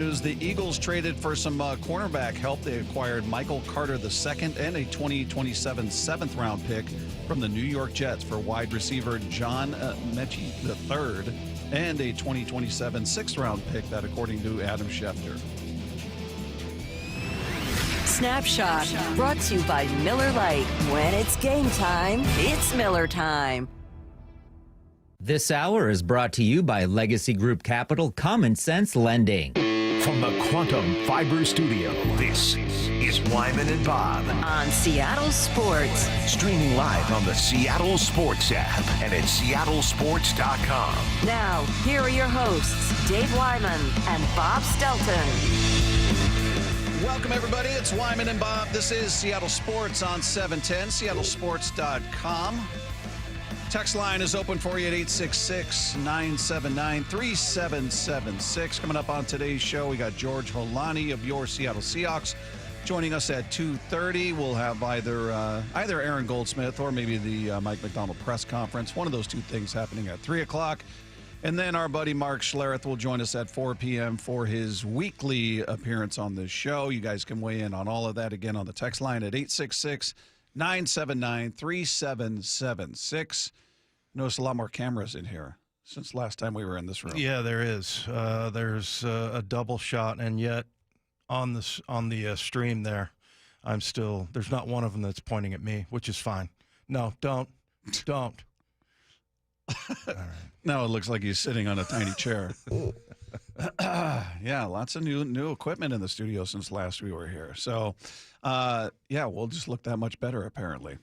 The Eagles traded for some cornerback help. They acquired Michael Carter II and a 2027 7th-round pick from the New York Jets for wide receiver John Mechie III and a 2027 6th-round pick, that according to Adam Schefter. Snapshot, brought to you by Miller Lite. When it's game time, it's Miller time. This hour is brought to you by Legacy Group Capital Common Sense Lending. From the Quantum Fiber Studio, this is Wyman and Bob. On Seattle Sports. Streaming live on the Seattle Sports app and at seattlesports.com. Now, here are your hosts, Dave Wyman and Bob Stelton. Welcome, everybody. It's Wyman and Bob. This is Seattle Sports on 710, seattlesports.com. Text line is open for you at 866-979-3776. Coming up on today's show, we got George Holani of your Seattle Seahawks joining us at 2:30. We'll have either Aaron Goldsmith or maybe the Mike McDonald press conference. One of those two things happening at 3 o'clock. And then our buddy Mark Schlereth will join us at 4 p.m. for his weekly appearance on this show. You guys can weigh in on all of that again on the text line at 866-979-3776. Notice a lot more cameras in here since last time we were in this room. Yeah, there is. There's a double shot, and yet on the stream there, there's not one of them that's pointing at me, which is fine. No, don't. All right. Now it looks like he's sitting on a tiny chair. Yeah, lots of new equipment in the studio since last we were here. So, we'll just look that much better, apparently.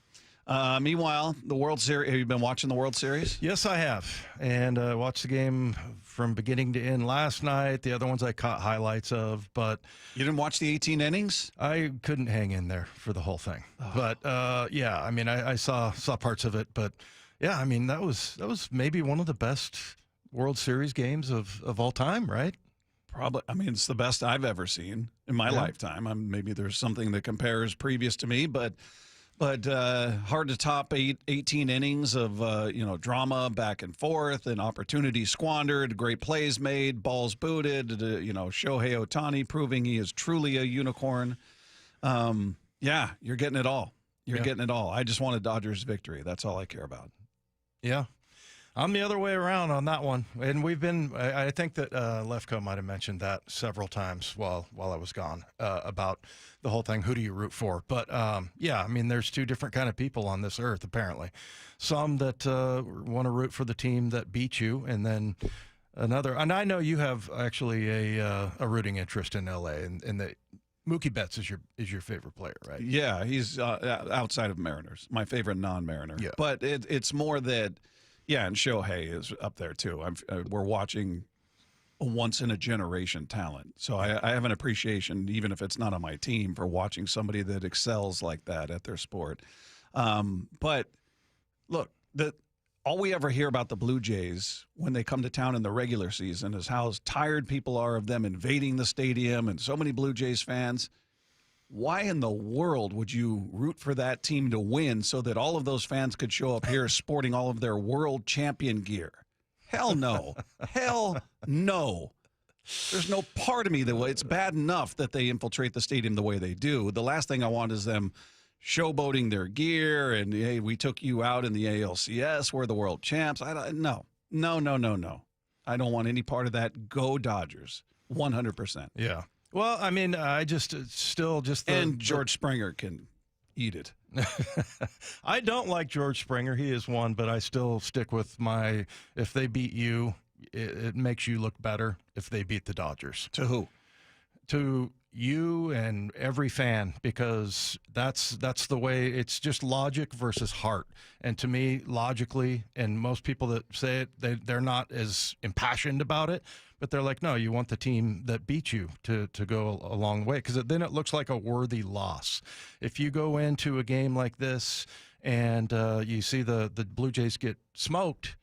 Meanwhile, the World Series. Have you been watching the World Series? Yes, I have. And I watched the game from beginning to end last night. The other ones I caught highlights of, but You didn't watch the 18 innings? I couldn't hang in there for the whole thing. Oh. But, I mean, I saw parts of it. But, yeah, I mean, that was maybe one of the best World Series games of all time, right? Probably. I mean, it's the best I've ever seen in my lifetime. Maybe there's something that compares previous to me, but hard to top 18 innings of drama back and forth and opportunities squandered, great plays made, balls booted. Shohei Ohtani proving he is truly a unicorn. You're getting it all. You're getting it all. I just want a Dodgers victory. That's all I care about. Yeah. I'm the other way around on that one. And I think that Lefko might have mentioned that several times while I was gone about the whole thing. Who do you root for? But, I mean, there's two different kind of people on this earth, apparently. Some that want to root for the team that beat you, and then another. And I know you have actually a rooting interest in L.A., and that Mookie Betts is your favorite player, right? Yeah, he's outside of Mariners, my favorite non-Mariner. Yeah. But it's more that, and Shohei is up there too. We're watching a once-in-a-generation talent. So I have an appreciation, even if it's not on my team, for watching somebody that excels like that at their sport. But look, all we ever hear about the Blue Jays when they come to town in the regular season is how tired people are of them invading the stadium and so many Blue Jays fans. Why in the world would you root for that team to win so that all of those fans could show up here sporting all of their world champion gear? Hell no. Hell no. There's no part of me that it's bad enough that they infiltrate the stadium the way they do. The last thing I want is them showboating their gear and, hey, we took you out in the ALCS. We're the world champs. No. I don't want any part of that. Go Dodgers. 100%. Yeah. Well, I mean, I just still just and George Springer can eat it. I don't like George Springer. He is one, but I still stick with if they beat you, it makes you look better if they beat the Dodgers. To who? To you and every fan, because that's the way. It's just logic versus heart. And to me, logically, and most people that say it, they're not as impassioned about it. But they're like, no, you want the team that beat you to go a long way, because then it looks like a worthy loss. If you go into a game like this and you see the Blue Jays get smoked,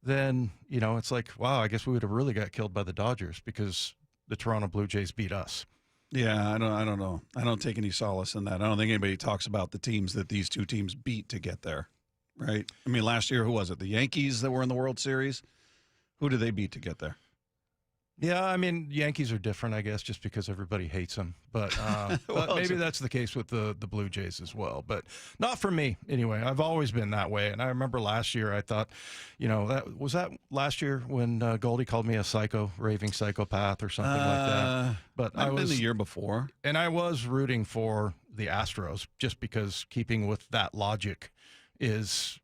then, it's like, wow, I guess we would have really got killed by the Dodgers because the Toronto Blue Jays beat us. Yeah, I don't know. I don't take any solace in that. I don't think anybody talks about the teams that these two teams beat to get there, right? I mean, last year, who was it? The Yankees that were in the World Series? Who did they beat to get there? Yeah, I mean, Yankees are different, I guess, just because everybody hates them. But, Well, but maybe that's the case with the Blue Jays as well. But not for me, anyway. I've always been that way. And I remember last year I thought, that last year when Goldie called me a raving psychopath or something like that. But Might have been the year before. And I was rooting for the Astros just because keeping with that logic is,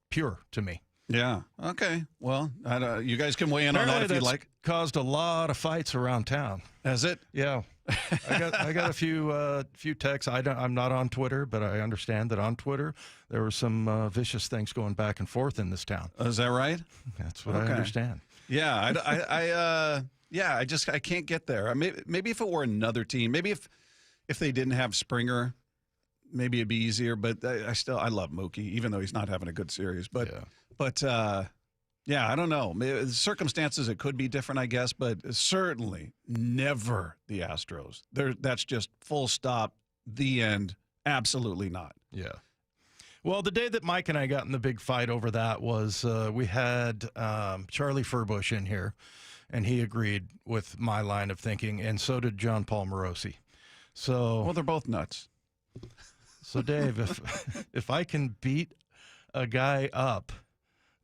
pure to me. Yeah. Okay. Well, you guys can weigh in on that Apparently if you that's like. caused a lot of fights around town. Has it? Yeah, I got a few texts. I'm not on Twitter, but I understand that on Twitter there were some vicious things going back and forth in this town. Is that right? That's what Okay. I understand. Yeah. I can't get there. Maybe if it were another team, maybe if they didn't have Springer, maybe it'd be easier. But I love Mookie, even though he's not having a good series. But. Yeah. But, I don't know. Maybe the circumstances, it could be different, I guess, but certainly never the Astros. That's just full stop, the end. Absolutely not. Yeah. Well, the day that Mike and I got in the big fight over that was we had Charlie Furbush in here, and he agreed with my line of thinking, and so did John Paul Morosi. Well, they're both nuts. So Dave, if I can beat a guy up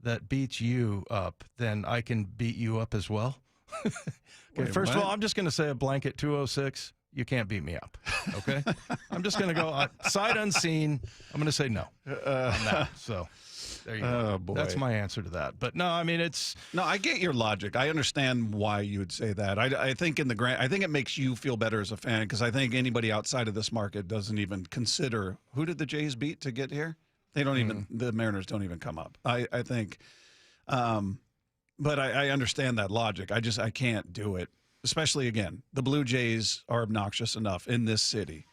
that beats you up, then I can beat you up as well. Okay, Wait, first of what? all, I'm just going to say a blanket 206. You can't beat me up. Okay, I'm just going to go sight unseen. I'm going to say no on that. So there you go. Oh, boy. That's my answer to that. But no, I mean No, I get your logic. I understand why you would say that. I think I think it makes you feel better as a fan because I think anybody outside of this market doesn't even consider who did the Jays beat to get here. They don't even. The Mariners don't even come up. I think, but I understand that logic. I can't do it. Especially again, the Blue Jays are obnoxious enough in this city,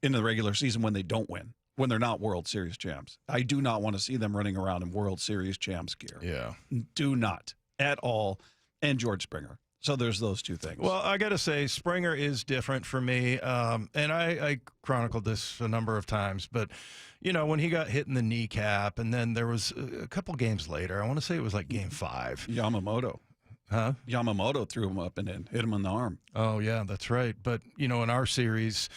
in the regular season when they don't win, when they're not World Series champs. I do not want to see them running around in World Series champs gear. yeah. Do not at all. And George Springer. So there's those two things. Well, I got to say, Springer is different for me. And I chronicled this a number of times. But, when he got hit in the kneecap, and then there was a couple games later, I want to say it was like game 5. Yamamoto. Huh? Yamamoto threw him up and in, hit him in the arm. Oh, yeah, that's right. But, in our series,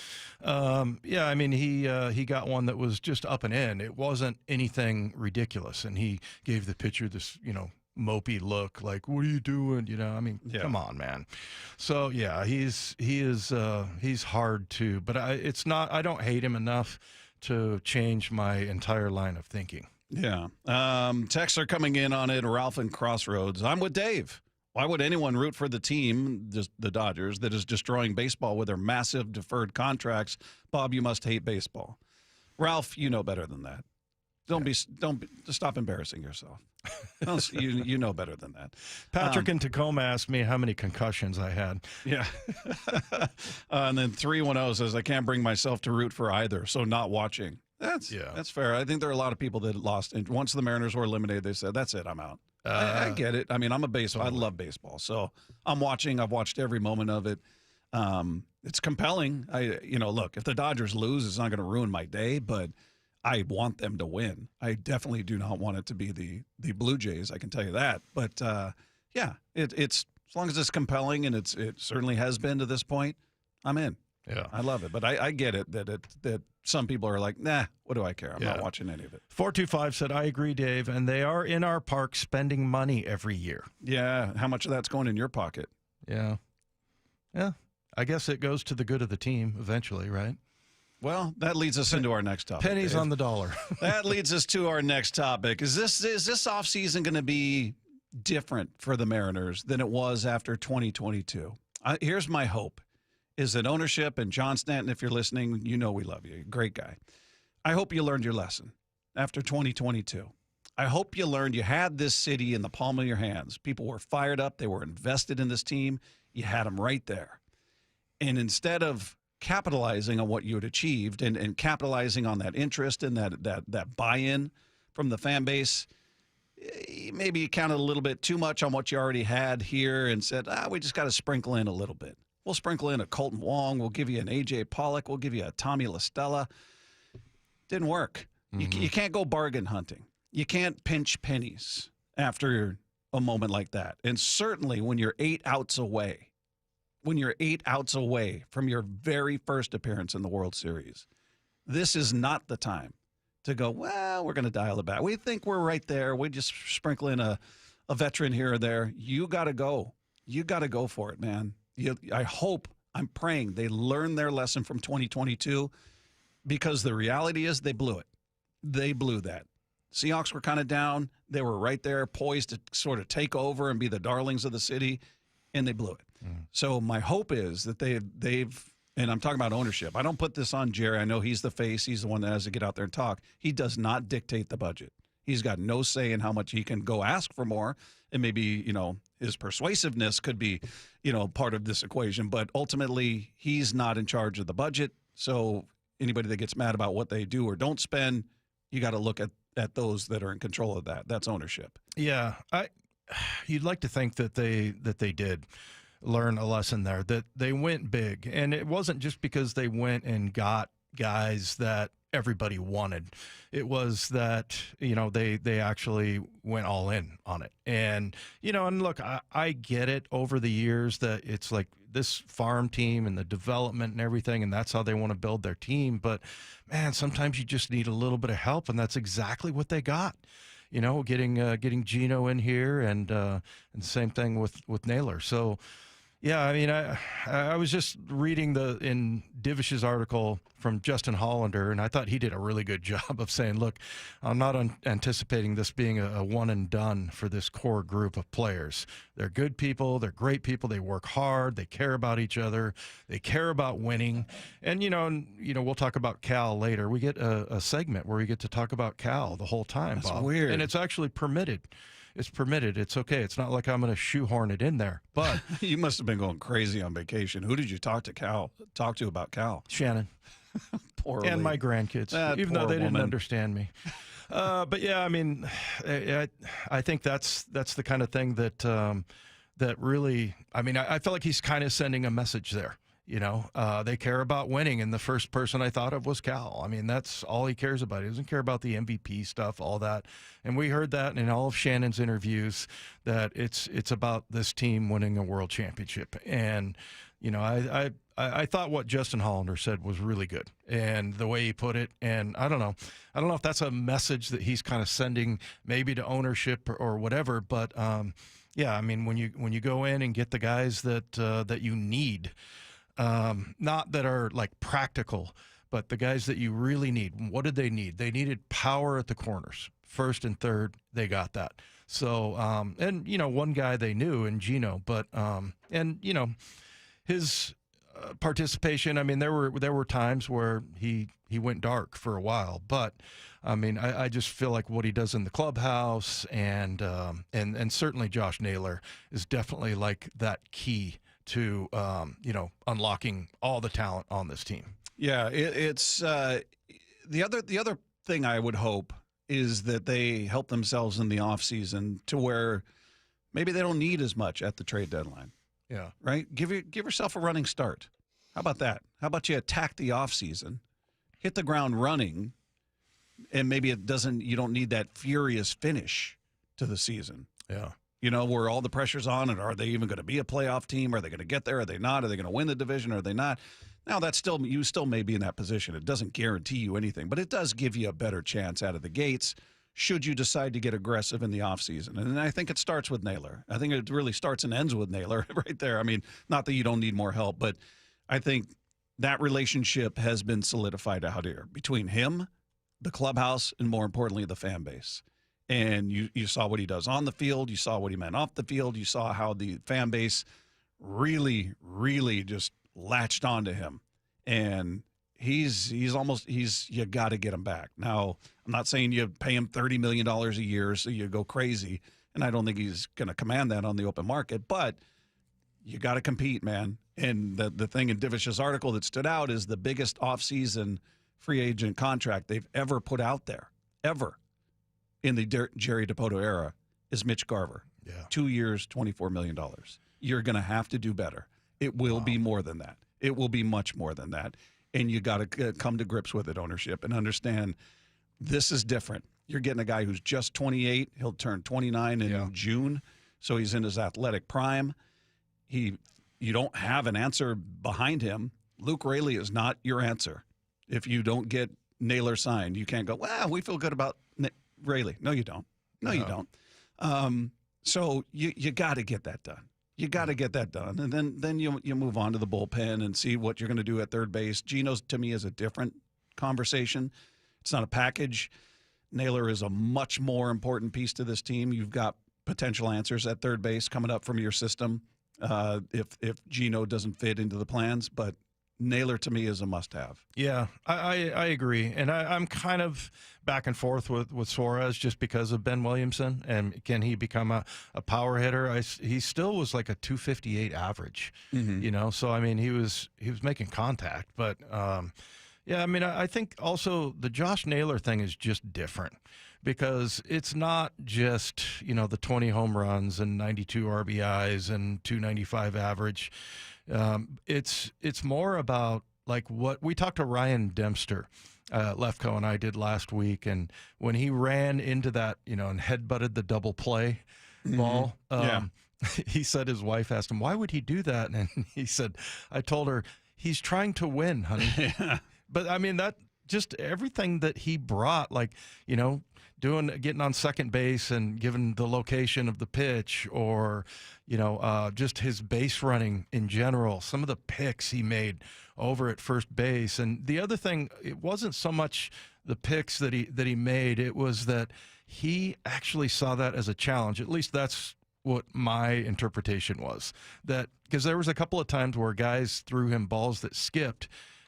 he got one that was just up and in. It wasn't anything ridiculous. And he gave the pitcher this, mopey look like, what are you doing? Come on, man. So yeah, he's hard to, but I don't hate him enough to change my entire line of thinking. Yeah. Texts are coming in on it. Ralph and Crossroads. I'm with Dave. Why would anyone root for the team, the Dodgers, that is destroying baseball with their massive deferred contracts? Bob, you must hate baseball. Ralph, you know better than that. Stop embarrassing yourself. You know better than that. Patrick in Tacoma asked me how many concussions I had. Yeah. And then 310 says, I can't bring myself to root for either, so not watching. That's fair. I think there are a lot of people that lost. And once the Mariners were eliminated, they said, that's it, I'm out. I get it. I mean, I'm a baseball. I love baseball. So I'm watching. I've watched every moment of it. It's compelling. Look, if the Dodgers lose, it's not going to ruin my day, but I want them to win. I definitely do not want it to be the Blue Jays. I can tell you that. But it's as long as it's compelling, and it certainly has been to this point, I'm in. Yeah, I love it. But I get it that some people are like, nah, what do I care? I'm not watching any of it. 425 said, I agree, Dave, and they are in our park spending money every year. Yeah, how much of that's going in your pocket? Yeah. I guess it goes to the good of the team eventually, right? Well, that leads us into our next topic. Pennies Dave. on the dollar. That leads us to our next topic. Is this offseason going to be different for the Mariners than it was after 2022? Here's my hope, is that ownership, and John Stanton, if you're listening, we love you. Great guy. I hope you learned your lesson after 2022. I hope you learned you had this city in the palm of your hands. People were fired up. They were invested in this team. You had them right there. And instead of capitalizing on what you had achieved and capitalizing on that interest and that buy-in from the fan base, maybe you counted a little bit too much on what you already had here and said, we just got to sprinkle in a little bit. We'll sprinkle in a Colton Wong. We'll give you an A.J. Pollock. We'll give you a Tommy La Stella. Didn't work. Mm-hmm. You can't go bargain hunting. You can't pinch pennies after a moment like that. And certainly when you're 8 outs away, from your very first appearance in the World Series, this is not the time to go, well, we're going to dial it back. We think we're right there. We just sprinkle in a veteran here or there. You got to go. You got to go for it, man. I'm praying they learn their lesson from 2022, because the reality is they blew it. They blew that. Seahawks were kind of down. They were right there, poised to sort of take over and be the darlings of the city, and they blew it. So my hope is that they've, and I'm talking about ownership. I don't put this on Jerry. I know he's the face. He's the one that has to get out there and talk. He does not dictate the budget. He's got no say in how much he can go ask for more. And maybe, his persuasiveness could be, part of this equation. But ultimately, he's not in charge of the budget. So anybody that gets mad about what they do or don't spend, you got to look at those that are in control of that. That's ownership. Yeah, you'd like to think that they did learn a lesson there, that they went big. And it wasn't just because they went and got guys that everybody wanted. It was that, they actually went all in on it. And, and look, I get it over the years that it's like this farm team and the development and everything, and that's how they want to build their team. But, man, sometimes you just need a little bit of help, and that's exactly what they got. Getting Gino in here, and same thing with Naylor. So, yeah, I mean, I was just reading in Divish's article from Justin Hollander, and I thought he did a really good job of saying, look, I'm not anticipating this being a one and done for this core group of players. They're good people. They're great people. They work hard. They care about each other. They care about winning. And, we'll talk about Cal later. We get a segment where we get to talk about Cal the whole time, That's Bob. weird. And it's actually permitted. It's permitted. It's okay. It's not like I'm going to shoehorn it in there. But You must have been going crazy on vacation. Who did you talk to about Cal? Shannon. Poor And Lee. my grandkids, even though poor they didn't woman. understand me. But yeah, I mean, I think that's the kind of thing that really, I mean, I feel like he's kind of sending a message there. They care about winning, and the first person I thought of was Cal. I mean, that's all he cares about. He doesn't care about the MVP stuff, all that. And we heard that in all of Shannon's interviews, that it's about this team winning a world championship. And, I thought what Justin Hollander said was really good, and the way he put it. And I don't know if that's a message that he's kind of sending maybe to ownership or whatever. But yeah, I mean, when you go in and get the guys that you need. Not that are like practical, but the guys that you really need. What did they need? They needed power at the corners, first and third. They got that. So, and one guy they knew in Gino, but his participation. I mean, there were times where he went dark for a while, but I mean, I just feel like what he does in the clubhouse and certainly Josh Naylor is definitely like that key to unlocking all the talent on this team. Yeah, it's the other thing I would hope is that they help themselves in the offseason to where maybe they don't need as much at the trade deadline. Yeah. Right? Give yourself a running start. How about that? How about you attack the offseason, hit the ground running, and maybe you don't need that furious finish to the season. Yeah. Where all the pressure's on, and are they even going to be a playoff team? Are they going to get there? Are they not? Are they going to win the division? Are they not? Now, you still may be in that position. It doesn't guarantee you anything, but it does give you a better chance out of the gates should you decide to get aggressive in the offseason. And I think it starts with Naylor. I think it really starts and ends with Naylor right there. I mean, not that you don't need more help, but I think that relationship has been solidified out here between him, the clubhouse, and more importantly, the fan base. And you saw what he does on the field. You saw what he meant off the field. You saw how the fan base really, really just latched onto him. And you got to get him back. Now, I'm not saying you pay him $30 million a year so you go crazy. And I don't think he's going to command that on the open market. But you got to compete, man. And the thing in Divish's article that stood out is the biggest offseason free agent contract they've ever put out there, ever. In the Jerry Dipoto era is Mitch Garver. Yeah. 2 years, $24 million. You're going to have to do better. It will be more than that. It will be much more than that. And you got to come to grips with it, ownership, and understand this is different. You're getting a guy who's just 28. He'll turn 29 in June. so he's in his athletic prime. You don't have an answer behind him. Luke Raley is not your answer. If you don't get Naylor signed, you can't go, well, we feel good about Raley. No, you don't. No, you don't. So you got to get that done. You got to get that done. And then you move on to the bullpen and see what you're going to do at third base. Geno's, to me, is a different conversation. It's not a package. Naylor is a much more important piece to this team. You've got potential answers at third base coming up from your system if Geno doesn't fit into the plans. But Naylor, to me, is a must-have. Yeah, I agree. And I'm kind of back and forth with Suarez just because of Ben Williamson. And can he become a power hitter? He still was like a 258 average, So, I mean, he was making contact. But, yeah, I mean, I think also the Josh Naylor thing is just different because it's not just, the 20 home runs and 92 RBIs and 295 average. It's more about like what we talked to Ryan Dempster, Lefko and I did last week, and when he ran into that, and headbutted the double play ball, he said his wife asked him, why would he do that? And he said, I told her, he's trying to win, honey. Yeah. But I mean, that just everything that he brought, like, getting on second base and given the location of the pitch, or, just his base running in general, some of the picks he made over at first base. And the other thing, it wasn't so much the picks that he made, it was that he actually saw that as a challenge. At least that's what my interpretation was. That because there was a couple of times where guys threw him balls that skipped,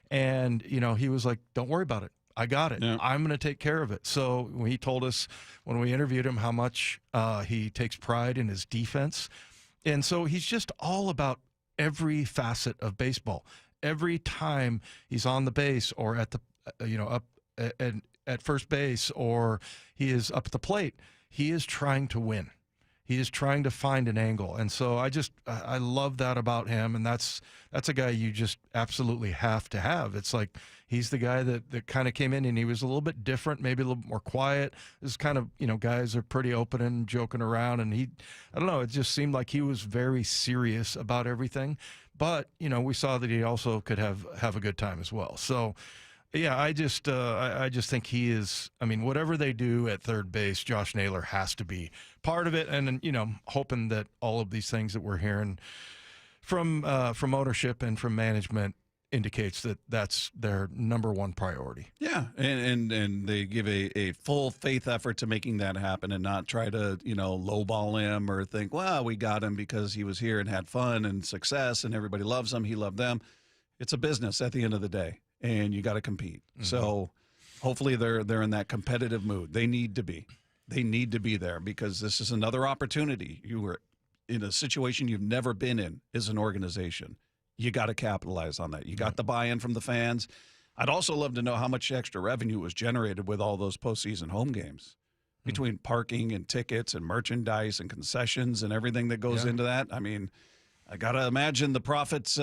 and, he was like, don't worry about it. I got it. Yeah. I'm going to take care of it. So when he told us when we interviewed him how much he takes pride in his defense. And so he's just all about every facet of baseball. Every time he's on the base or at the, up at first base, or he is up at the plate, he is trying to win. He is trying to find an angle. And so I love that about him. And that's a guy you just absolutely have to have. It's like he's the guy that kind of came in and he was a little bit different, maybe a little bit more quiet. This kind of, guys are pretty open and joking around. And I don't know, it just seemed like he was very serious about everything. But, we saw that he also could have a good time as well. So, yeah, I just think he is. I mean, whatever they do at third base, Josh Naylor has to be part of it. And hoping that all of these things that we're hearing from ownership and from management indicates that that's their number one priority. Yeah, and they give a full faith effort to making that happen, and not try to lowball him or think, well, we got him because he was here and had fun and success and everybody loves him. He loved them. It's a business at the end of the day. And you got to compete. Mm-hmm. So hopefully they're in that competitive mood. They need to be. They need to be there because this is another opportunity. You were in a situation you've never been in as an organization. You got to capitalize on that. You got the buy-in from the fans. I'd also love to know how much extra revenue was generated with all those postseason home games, between parking and tickets and merchandise and concessions and everything that goes into that. I mean, I got to imagine the profits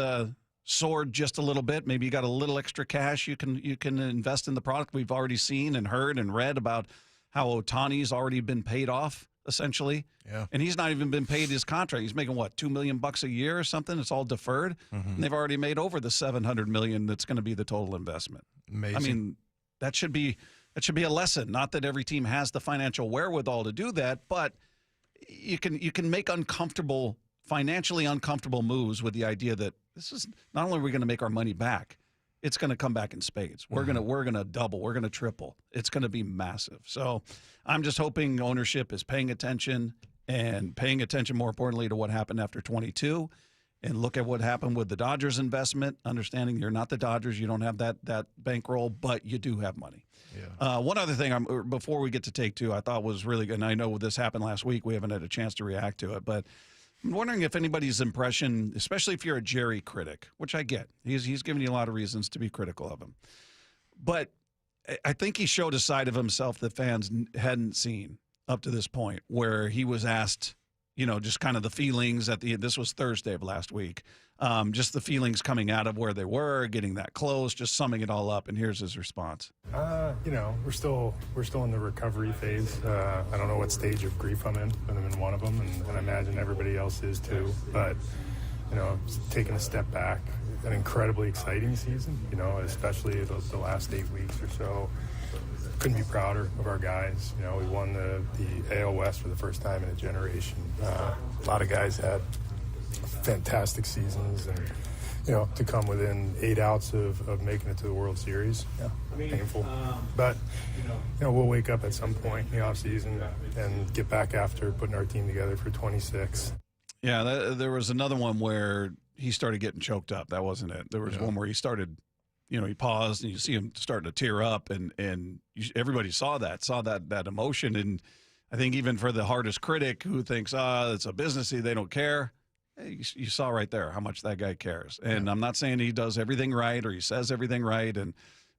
soared just a little bit. Maybe you got a little extra cash you can invest in the product. We've already seen and heard and read about how Ohtani's already been paid off, essentially. Yeah. And he's not even been paid his contract. He's making, what, $2 million a year or something? It's all deferred. Mm-hmm. And they've already made over the $700 million that's going to be the total investment. Amazing. I mean, that should be a lesson. Not that every team has the financial wherewithal to do that, but you can make financially uncomfortable moves with the idea that this is not only are we going to make our money back, it's going to come back in spades. We're going to double, we're going to triple. It's going to be massive. So I'm just hoping ownership is paying attention, and paying attention more importantly to what happened after 22, and look at what happened with the Dodgers investment, understanding you're not the Dodgers, you don't have that bankroll, but you do have money. Yeah. One other thing before we get to take two, I thought was really good, and I know this happened last week, we haven't had a chance to react to it, but I'm wondering if anybody's impression, especially if you're a Jerry critic, which I get. He's given you a lot of reasons to be critical of him. But I think he showed a side of himself that fans hadn't seen up to this point, where he was asked, just kind of the feelings this was Thursday of last week. Just the feelings coming out of where they were, getting that close, just summing it all up. And here's his response. We're still in the recovery phase. I don't know what stage of grief I'm in, but I'm in one of them, and I imagine everybody else is too. But, taking a step back, an incredibly exciting season, especially the last 8 weeks or so. Couldn't be prouder of our guys. We won the AL West for the first time in a generation. A lot of guys had fantastic seasons, and to come within 8 outs of making it to the World Series, painful. But we'll wake up at some point in the offseason and get back after putting our team together for 26. Yeah, there was another one where he started getting choked up. That wasn't it. There was one where he started. He paused, and you see him starting to tear up, and everybody saw that emotion. And I think even for the hardest critic who thinks, it's a business, they don't care, you saw right there how much that guy cares. And I'm not saying he does everything right or he says everything right, and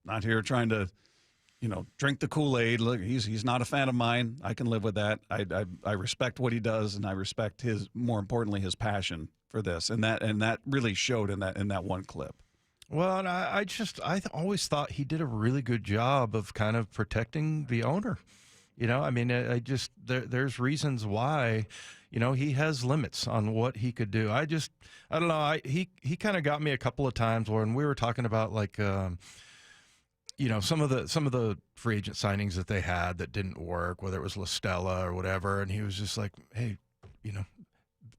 I'm not here trying to, drink the Kool-Aid. Look, he's not a fan of mine. I can live with that. I respect what he does, and I respect more importantly, his passion for this. And that really showed in that one clip. Well, and I always thought he did a really good job of kind of protecting the owner. There's reasons why, he has limits on what he could do. I don't know. He kind of got me a couple of times when we were talking about some of the free agent signings that they had that didn't work, whether it was La Stella or whatever. And he was just like, hey,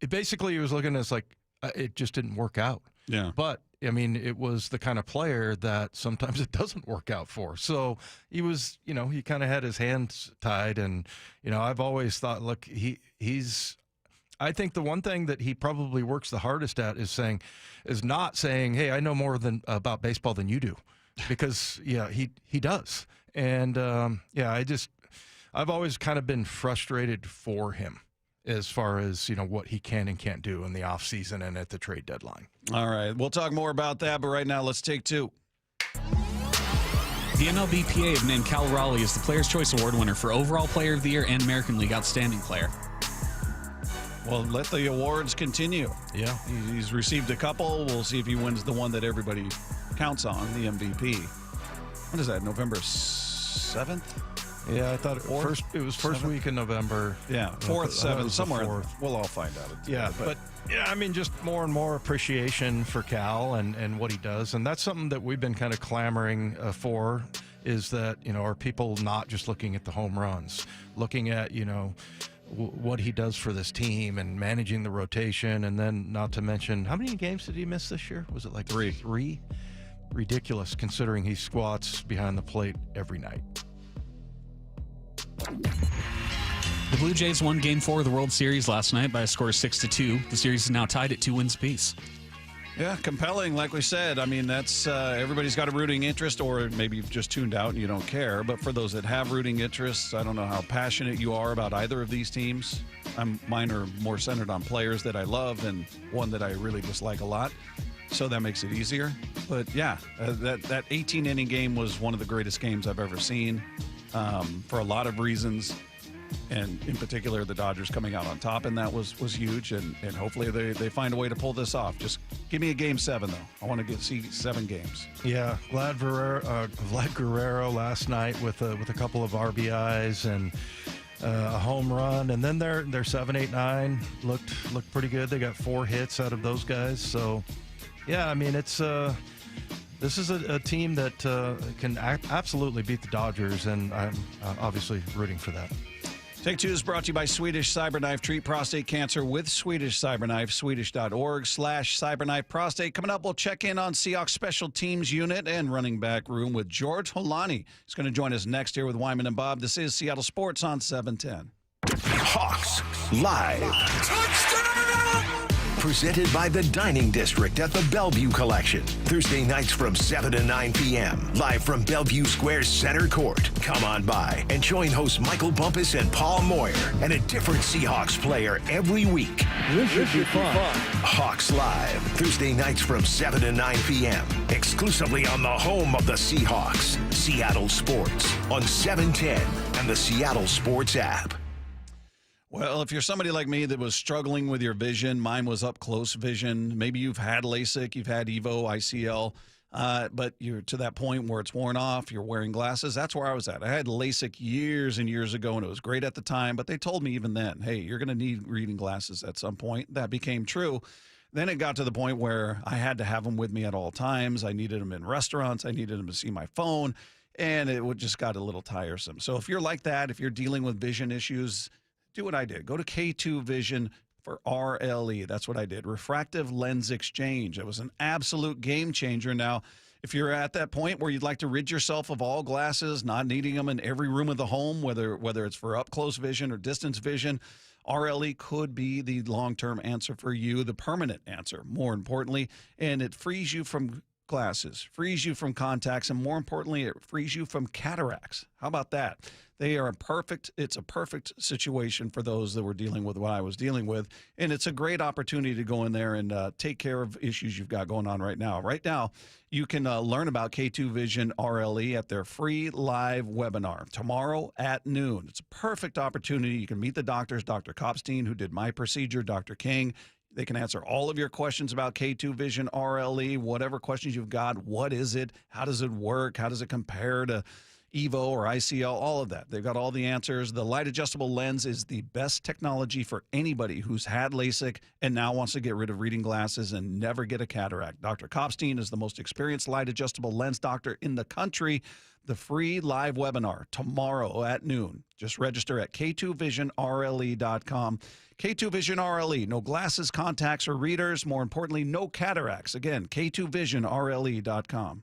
basically he was looking at us like it just didn't work out. Yeah. But it was the kind of player that sometimes it doesn't work out for. So he was, he kind of had his hands tied. And, I've always thought, look, I think the one thing that he probably works the hardest at is not saying, hey, I know more about baseball than you do. Because, he does. And, I've always kind of been frustrated for him as far as, what he can and can't do in the offseason and at the trade deadline. All right. We'll talk more about that, but right now let's take two. The MLBPA have named Cal Raleigh as the Players' Choice Award winner for Overall Player of the Year and American League Outstanding Player. Well, let the awards continue. Yeah. He's received a couple. We'll see if he wins the one that everybody counts on, the MVP. What is that, November 7th? Yeah, I thought it was first week in November. Yeah, 4th, 7th, somewhere. 4th. We'll all find out. Yeah, but just more and more appreciation for Cal and what he does. And that's something that we've been kind of clamoring for, is that, are people not just looking at the home runs, looking at, what he does for this team and managing the rotation. And then not to mention, how many games did he miss this year? Was it like three? Ridiculous, considering he squats behind the plate every night. The Blue Jays won Game 4 of the World Series last night by a score of 6-2. The series is now tied at 2 wins apiece. Yeah, compelling, like we said. That's everybo's got a rooting interest, or maybe you've just tuned out and you don't care. But for those that have rooting interests, I don't know how passionate you are about either of these teams. Mine are more centered on players that I love and one that I really dislike a lot. So that makes it easier. But yeah, that 18-inning game was one of the greatest games I've ever seen for a lot of reasons. And in particular, the Dodgers coming out on top, and that was huge. And hopefully they find a way to pull this off. Just give me a Game 7, though. I want to see 7 games. Yeah, Vlad Guerrero last night with a couple of RBIs and a home run, and then their 7, 8, 9 looked pretty good. They got 4 hits out of those guys. So, yeah, it's this is a team that can absolutely beat the Dodgers, and I'm obviously rooting for that. Take Two is brought to you by Swedish Cyberknife. Treat prostate cancer with Swedish Cyberknife. Swedish.org/cyberknife prostate. Coming up, we'll check in on Seahawks special teams unit and running back room with George Holani. He's going to join us next here with Wyman and Bob. This is Seattle Sports on 710. Hawks Live. Touchdown! Presented by the Dining District at the Bellevue Collection. Thursday nights from 7 to 9 p.m. Live from Bellevue Square's center court. Come on by and join hosts Michael Bumpus and Paul Moyer and a different Seahawks player every week. This should be fun. Hawks Live. Thursday nights from 7 to 9 p.m. Exclusively on the home of the Seahawks. Seattle Sports on 710 and the Seattle Sports app. Well, if you're somebody like me that was struggling with your vision, mine was up close vision. Maybe you've had LASIK, you've had EVO, ICL, but you're to that point where it's worn off, you're wearing glasses. That's where I was at. I had LASIK years and years ago, and it was great at the time, but they told me even then, hey, you're going to need reading glasses at some point. That became true. Then it got to the point where I had to have them with me at all times. I needed them in restaurants. I needed them to see my phone, and it would just got a little tiresome. So if you're like that, if you're dealing with vision issues, do what I did. Go to K2 Vision for RLE. That's what I did. Refractive lens exchange. It was an absolute game changer. Now, if you're at that point where you'd like to rid yourself of all glasses, not needing them in every room of the home, whether it's for up close vision or distance vision, RLE could be the long-term answer for you, the permanent answer, more importantly, and it frees you from glasses, frees you from contacts, and more importantly, it frees you from cataracts. How about that? They are it's a perfect situation for those that were dealing with what I was dealing with, and it's a great opportunity to go in there and take care of issues you've got going on right now. Right now, you can learn about K2 Vision RLE at their free live webinar tomorrow at noon. It's a perfect opportunity. You can meet the doctors, Dr. Kopstein, who did my procedure, Dr. King. They can answer all of your questions about K2 Vision RLE, whatever questions you've got. What is it? How does it work? How does it compare to EVO or ICL? All of that. They've got all the answers. The light adjustable lens is the best technology for anybody who's had LASIK and now wants to get rid of reading glasses and never get a cataract. Dr. Kopstein is the most experienced light adjustable lens doctor in the country. The free live webinar tomorrow at noon. Just register at k2visionrle.com. K2 Vision RLE, no glasses, contacts, or readers. More importantly, no cataracts. Again, k2visionrle.com.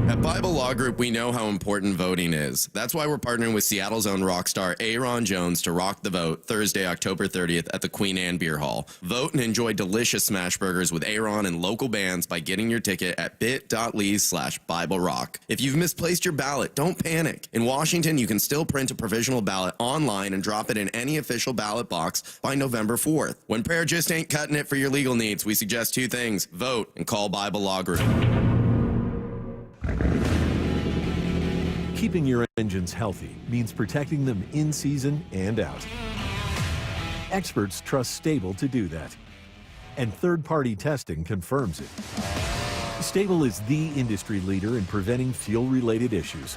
At Bible Law Group, we know how important voting is. That's why we're partnering with Seattle's own rock star Aaron Jones to rock the vote Thursday, October 30th at the Queen Anne Beer Hall. Vote and enjoy delicious smash burgers with Aaron and local bands by getting your ticket at bit.ly/BibleRock. If you've misplaced your ballot, don't panic. In Washington, you can still print a provisional ballot online and drop it in any official ballot box by November 4th. When prayer just ain't cutting it for your legal needs, we suggest two things: vote and call Bible Law Group. Keeping your engines healthy means protecting them in season and out. Experts trust Stable to do that, and third-party testing confirms it. Stable is the industry leader in preventing fuel-related issues,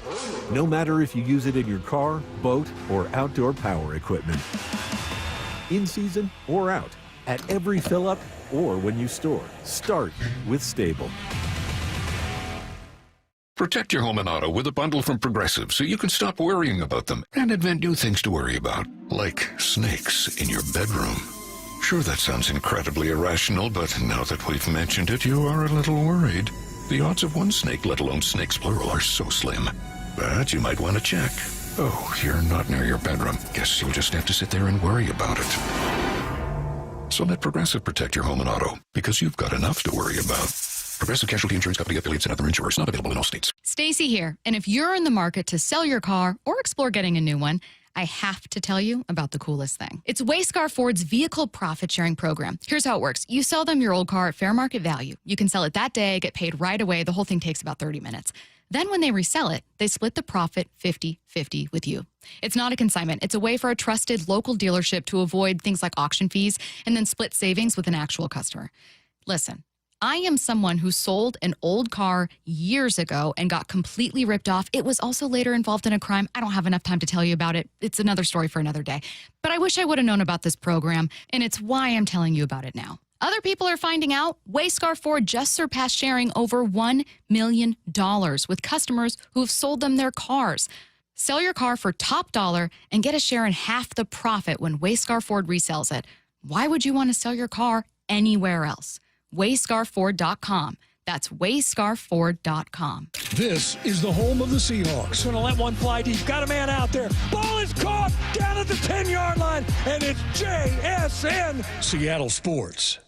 no matter if you use it in your car, boat, or outdoor power equipment. In season or out, at every fill-up or when you store, start with Stable. Protect your home and auto with a bundle from Progressive so you can stop worrying about them and invent new things to worry about, like snakes in your bedroom. Sure, that sounds incredibly irrational, but now that we've mentioned it, you are a little worried. The odds of one snake, let alone snakes plural, are so slim. But you might want to check. Oh, you're not near your bedroom. Guess you'll just have to sit there and worry about it. So let Progressive protect your home and auto, because you've got enough to worry about. Progressive Casualty Insurance Company, affiliates, and other insurers. Not available in all states. Stacy here, and if you're in the market to sell your car or explore getting a new one, I have to tell you about the coolest thing. It's Wayscar Ford's Vehicle Profit Sharing Program. Here's how it works. You sell them your old car at fair market value. You can sell it that day, get paid right away. The whole thing takes about 30 minutes. Then when they resell it, they split the profit 50-50 with you. It's not a consignment. It's a way for a trusted local dealership to avoid things like auction fees and then split savings with an actual customer. Listen. I am someone who sold an old car years ago and got completely ripped off. It was also later involved in a crime. I don't have enough time to tell you about it. It's another story for another day. But I wish I would have known about this program, and it's why I'm telling you about it now. Other people are finding out Wayscar Ford just surpassed sharing over $1 million with customers who have sold them their cars. Sell your car for top dollar and get a share in half the profit when Wayscar Ford resells it. Why would you want to sell your car anywhere else? Wayscarford.com. That's wayscarford.com. This is the home of the Seahawks. Going to let one fly deep. Got a man out there. Ball is caught down at the 10-yard line, and it's JSN. Seattle Sports.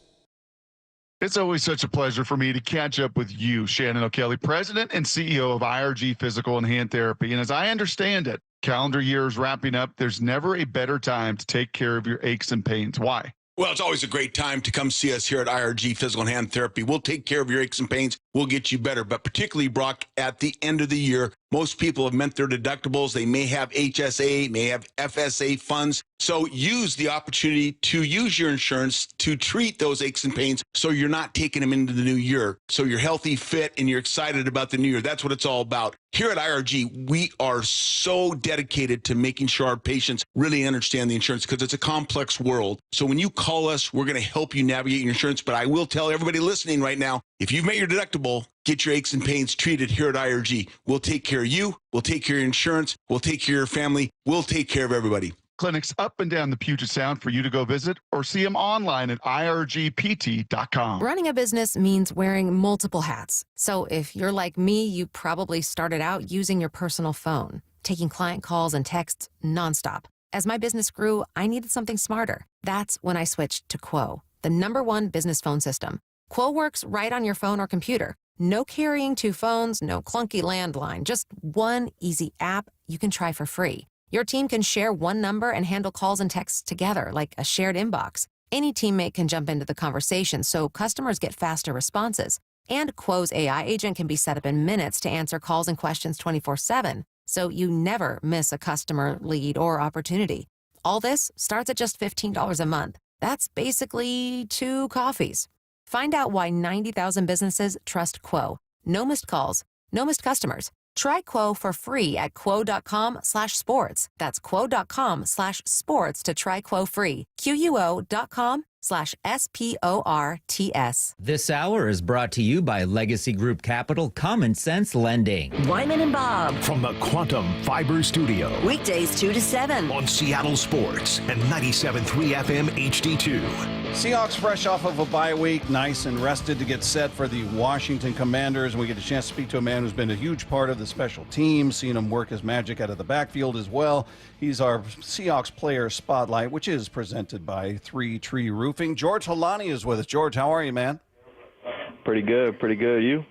It's always such a pleasure for me to catch up with you, Shannon O'Kelly, President and CEO of IRG Physical and Hand Therapy. And as I understand it, calendar year is wrapping up. There's never a better time to take care of your aches and pains. Why? Well, it's always a great time to come see us here at IRG Physical and Hand Therapy. We'll take care of your aches and pains. We'll get you better. But particularly, Brock, at the end of the year, Most people have met their deductibles. They may have HSA, may have FSA funds. So use the opportunity to use your insurance to treat those aches and pains so you're not taking them into the new year. So you're healthy, fit, and you're excited about the new year. That's what it's all about. Here at IRG, we are so dedicated to making sure our patients really understand the insurance because it's a complex world. So when you call us, we're going to help you navigate your insurance. But I will tell everybody listening right now, if you've met your deductible, get your aches and pains treated here at IRG. We'll take care of you. We'll take care of your insurance. We'll take care of your family. We'll take care of everybody. Clinics up and down the Puget Sound for you to go visit or see them online at irgpt.com. Running a business means wearing multiple hats. So if you're like me, you probably started out using your personal phone, taking client calls and texts nonstop. As my business grew, I needed something smarter. That's when I switched to Quo, the #1 business phone system. Quo works right on your phone or computer. No carrying 2 phones, no clunky landline, just one easy app you can try for free. Your team can share one number and handle calls and texts together like a shared inbox. Any teammate can jump into the conversation so customers get faster responses. And Quo's AI agent can be set up in minutes to answer calls and questions 24/7, so you never miss a customer, lead, or opportunity. All this starts at just $15 a month. That's basically 2 coffees. Find out why 90,000 businesses trust Quo. No missed calls, no missed customers. Try Quo for free at quo.com/sports. That's quo.com/sports to try Quo free. QUO.com/SPORTS. This hour is brought to you by Legacy Group Capital Common Sense Lending. Wyman and Bob. From the Quantum Fiber Studio. Weekdays 2 to 7. On Seattle Sports and 97.3 FM HD2. Seahawks fresh off of a bye week, nice and rested to get set for the Washington Commanders. And we get a chance to speak to a man who's been a huge part of the special team, seeing him work his magic out of the backfield as well. He's our Seahawks Player Spotlight, which is presented by 3 Tree Roofing. George Holani is with us. George, how are you, man? Pretty good. You?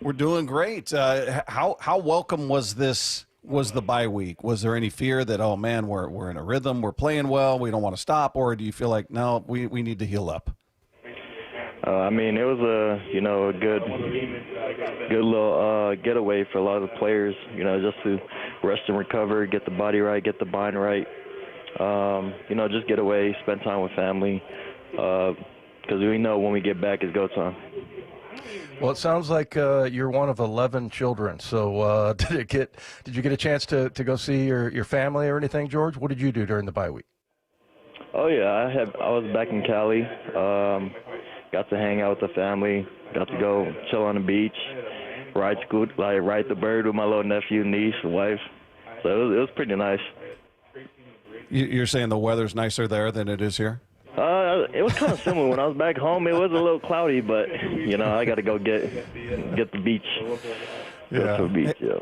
We're doing great. How welcome was the bye week? Was there any fear that, oh man, we're in a rhythm, we're playing well, we don't want to stop, or do you feel like no, we need to heal up? I mean, it was a good little getaway for a lot of the players. Just to rest and recover, get the body right, get the mind right. Just get away, spend time with family, because we know when we get back it's go time. Well, it sounds like you're one of 11 children. So did you get a chance to go see your family or anything, George? What did you do during the bye week? Oh yeah, I was back in Cali. Got to hang out with the family. Got to go chill on the beach, ride the bird with my little nephew, niece, and wife. So it was pretty nice. You're saying the weather's nicer there than it is here? It was kind of similar. When I was back home, it was a little cloudy, but I got to go get the beach. Go to the beach, yeah.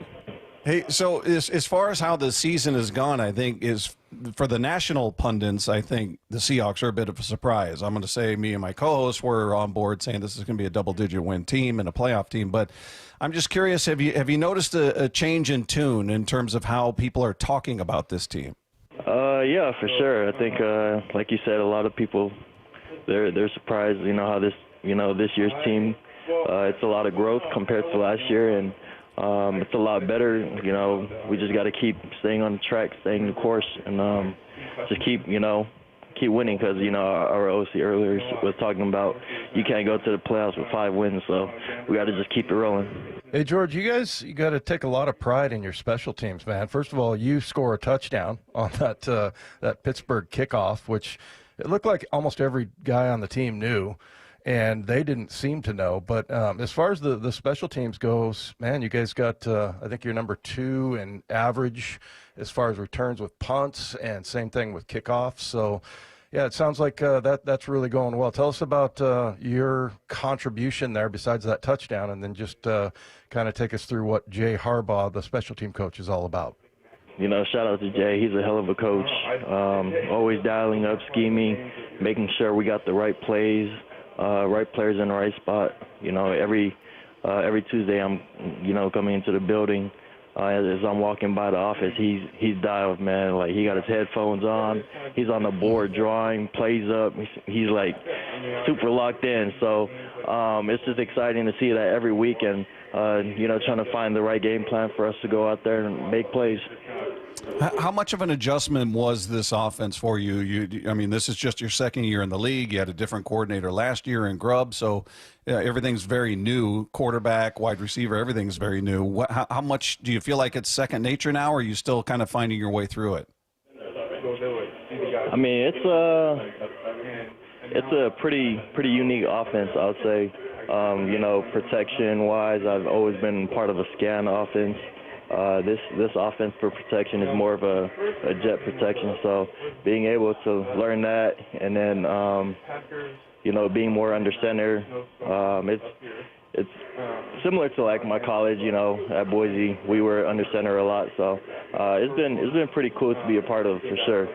Hey, so as far as how the season has gone, I think is for the national pundits, I think the Seahawks are a bit of a surprise. I'm going to say me and my co-hosts were on board saying this is going to be a double-digit win team and a playoff team. But I'm just curious, have you noticed a change in tune in terms of how people are talking about this team? Yeah, for sure. I think, like you said, a lot of people they're surprised. How this year's team. It's a lot of growth compared to last year, and it's a lot better. We just got to keep staying on the track, staying the course, and just keep winning. Because our OC earlier was talking about you can't go to the playoffs with 5 wins, so we got to just keep it rolling. Hey, George, you got to take a lot of pride in your special teams, man. First of all, you score a touchdown on that Pittsburgh kickoff, which it looked like almost every guy on the team knew, and they didn't seem to know. But as far as the special teams goes, man, you guys got, I think you're number 2 in average as far as returns with punts, and same thing with kickoffs. So, yeah, it sounds like that's really going well. Tell us about your contribution there besides that touchdown, and then just kind of take us through what Jay Harbaugh, the special team coach, is all about. Shout out to Jay. He's a hell of a coach. Always dialing up, scheming, making sure we got the right plays, right players in the right spot. Every Tuesday I'm, coming into the building. As I'm walking by the office, he's dialed, man. Like, he got his headphones on. He's on the board drawing plays up. He's like super locked in. So it's just exciting to see that every week and, trying to find the right game plan for us to go out there and make plays. How much of an adjustment was this offense for you? I mean, this is just your second year in the league. You had a different coordinator last year in Grubb, so everything's very new. Quarterback, wide receiver, everything's very new. How much do you feel like it's second nature now, or are you still kind of finding your way through it? I mean, it's a pretty unique offense, I would say. Protection-wise, I've always been part of a scan offense. This offense for protection is more of a jet protection. So being able to learn that and then, being more under center, it's similar to like my college, at Boise, we were under center a lot. So it's been pretty cool to be a part of for sure,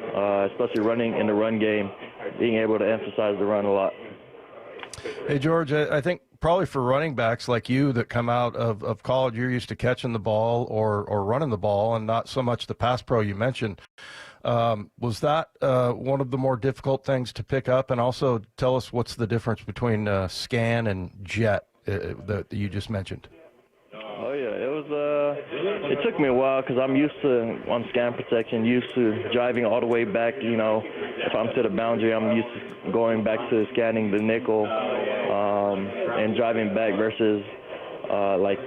especially running in the run game, being able to emphasize the run a lot. Hey, George, I think probably for running backs like you that come out of college, you're used to catching the ball or running the ball and not so much the pass pro you mentioned. Was that one of the more difficult things to pick up? And also tell us what's the difference between scan and jet that you just mentioned. Oh, yeah. It took me a while because I'm used to, on scan protection, used to driving all the way back. If I'm to the boundary, I'm used to going back to scanning the nickel and driving back versus like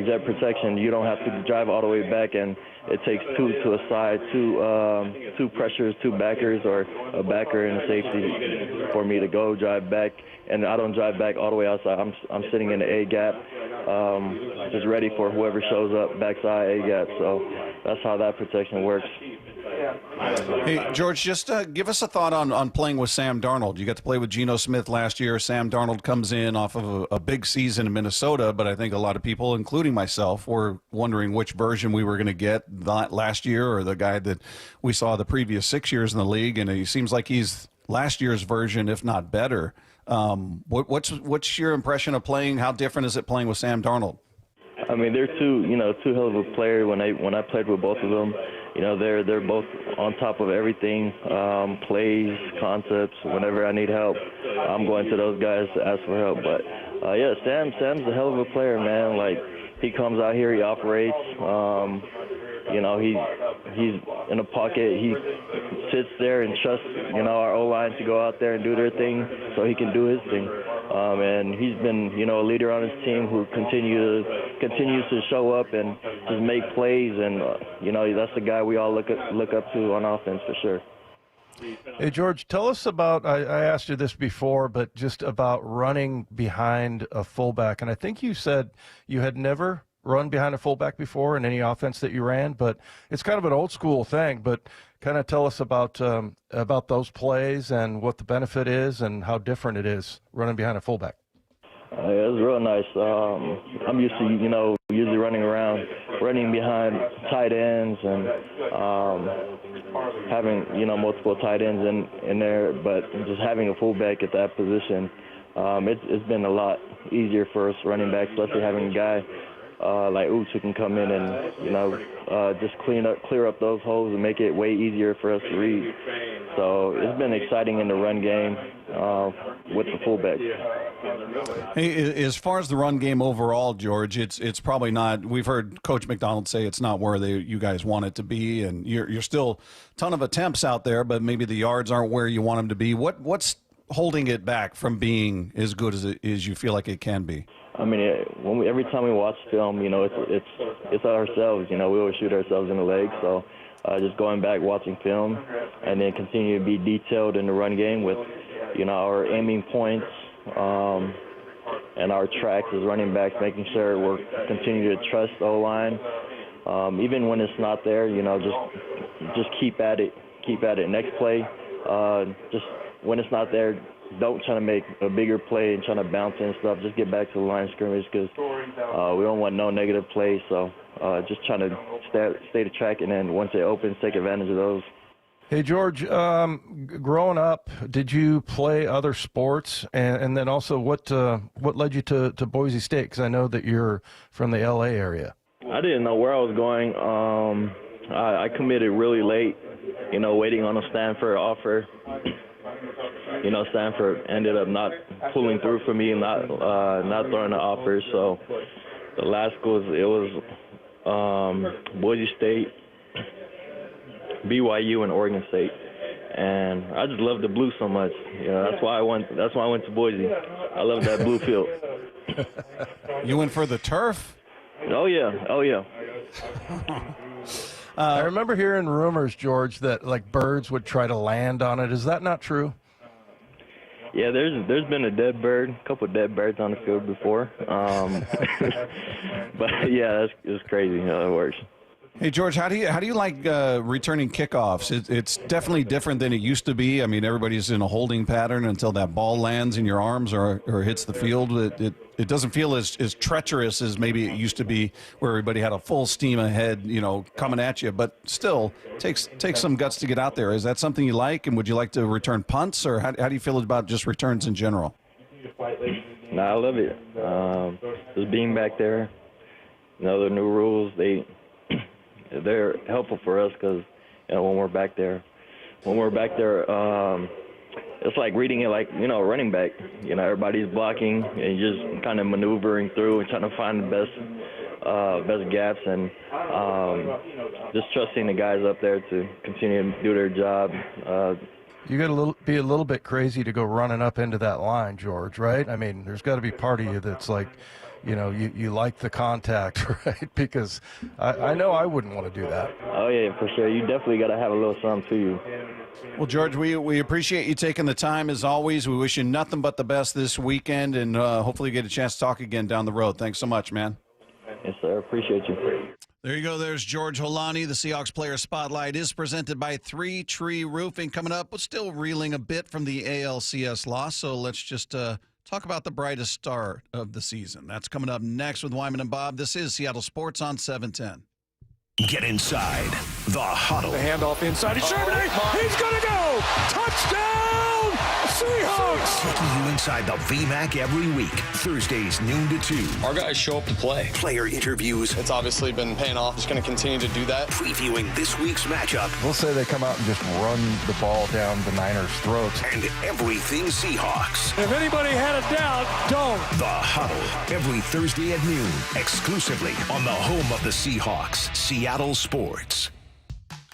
jet protection. You don't have to drive all the way back, and it takes two to a side, two pressures, two backers, or a backer and a safety for me to go drive back. And I don't drive back all the way outside. I'm sitting in the A gap, just ready for whoever shows up backside A gap. So that's how that protection works. Hey, George, just give us a thought on playing with Sam Darnold. You got to play with Geno Smith last year. Sam Darnold comes in off of a big season in Minnesota, but I think a lot of people, including myself, were wondering which version we were going to get last year or the guy that we saw the previous 6 years in the league, and it seems like he's last year's version, if not better. What's your impression of playing? How different is it playing with Sam Darnold? I mean, they're two hell of a player. When I played with both of them, they're both on top of everything, plays, concepts. Whenever I need help, I'm going to those guys to ask for help. But Sam's a hell of a player, man. Like, he comes out here, he operates. He's in a pocket. He sits there and trusts, our O-line to go out there and do their thing so he can do his thing. And he's been, a leader on his team who continues to show up and just make plays. And, that's the guy we all look up to on offense for sure. Hey, George, tell us about, I asked you this before, but just about running behind a fullback. And I think you said you had never run behind a fullback before in any offense that you ran, but it's kind of an old school thing. But kind of tell us about those plays and what the benefit is and how different it is running behind a fullback. It was real nice. I'm used to, usually running behind tight ends and having, multiple tight ends in there, but just having a fullback at that position, it's been a lot easier for us running backs, especially having a guy like Oots who can come in and, just clear up those holes and make it way easier for us to read. So it's been exciting in the run game with the fullback. Hey, as far as the run game overall, George, it's probably not. We've heard Coach McDonald say it's not where you guys want it to be, and you're still a ton of attempts out there, but maybe the yards aren't where you want them to be. What's holding it back from being as good as you feel like it can be? I mean, every time we watch film, it's ourselves. We always shoot ourselves in the leg. So just going back, watching film, and then continue to be detailed in the run game with, our aiming points and our tracks as running backs, making sure we're continuing to trust the O-line. Even when it's not there, just keep at it. Next play, just when it's not there, don't try to make a bigger play and trying to bounce and stuff. Just get back to the line of scrimmage because we don't want no negative plays. So just trying to stay the track, and then once it opens, take advantage of those. Hey, George, growing up, did you play other sports? And then also, what led you to Boise State? Because I know that you're from the L.A. area. I didn't know where I was going. I committed really late, waiting on a Stanford offer. Stanford ended up not pulling through for me, not throwing the offers. So the last schools, it was Boise State, BYU, and Oregon State. And I just love the blue so much. That's why I went to Boise. I love that blue field. You went for the turf? Oh yeah. I remember hearing rumors, George, that like birds would try to land on it. Is that not true? Yeah, there's been a couple of dead birds on the field before. But yeah, it's crazy how it works. Hey George, how do you like returning kickoffs? It's definitely different than it used to be. I mean, everybody's in a holding pattern until that ball lands in your arms or hits the field. It doesn't feel as treacherous as maybe it used to be, where everybody had a full steam ahead, coming at you. But still, takes some guts to get out there. Is that something you like? And would you like to return punts, or how do you feel about just returns in general? No, I love it. Just being back there, the new rules, they're helpful for us because when we're back there, it's like reading it like running back. Everybody's blocking and just kind of maneuvering through and trying to find the best gaps, and just trusting the guys up there to continue to do their job. You got to be a little bit crazy to go running up into that line, George, right? I mean, there's got to be part of you that's like, you like the contact, right? Because I know I wouldn't want to do that. Oh, yeah, for sure. You definitely got to have a little something to you. Well, George, we appreciate you taking the time, as always. We wish you nothing but the best this weekend, and hopefully you get a chance to talk again down the road. Thanks so much, man. Yes, sir. Appreciate you. There you go. There's George Holani. The Seahawks Player Spotlight is presented by 3 Tree Roofing. Coming up, we're still reeling a bit from the ALCS loss, so let's just talk about the brightest star of the season. That's coming up next with Wyman and Bob. This is Seattle Sports on 710. Get inside the huddle. The handoff inside. He's going to go. Touchdown, Seahawks. Taking you inside the VMAC every week. Thursdays, noon to 2. Our guys show up to play. Player interviews. It's obviously been paying off. Just going to continue to do that. Previewing this week's matchup. We'll say they come out and just run the ball down the Niners' throats. And everything Seahawks. If anybody had a doubt, don't. The Huddle. Every Thursday at noon. Exclusively on the home of the Seahawks. Seattle Sports.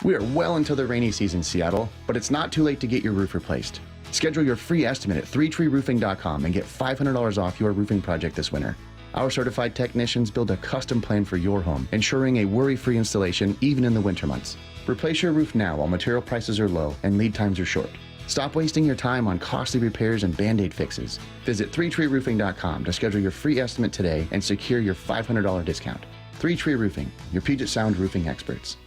We are well into the rainy season, Seattle, but it's not too late to get your roof replaced. Schedule your free estimate at 3treeroofing.com and get $500 off your roofing project this winter. Our certified technicians build a custom plan for your home, ensuring a worry-free installation even in the winter months. Replace your roof now while material prices are low and lead times are short. Stop wasting your time on costly repairs and Band-Aid fixes. Visit 3treeroofing.com to schedule your free estimate today and secure your $500 discount. 3 Tree Roofing, your Puget Sound roofing experts.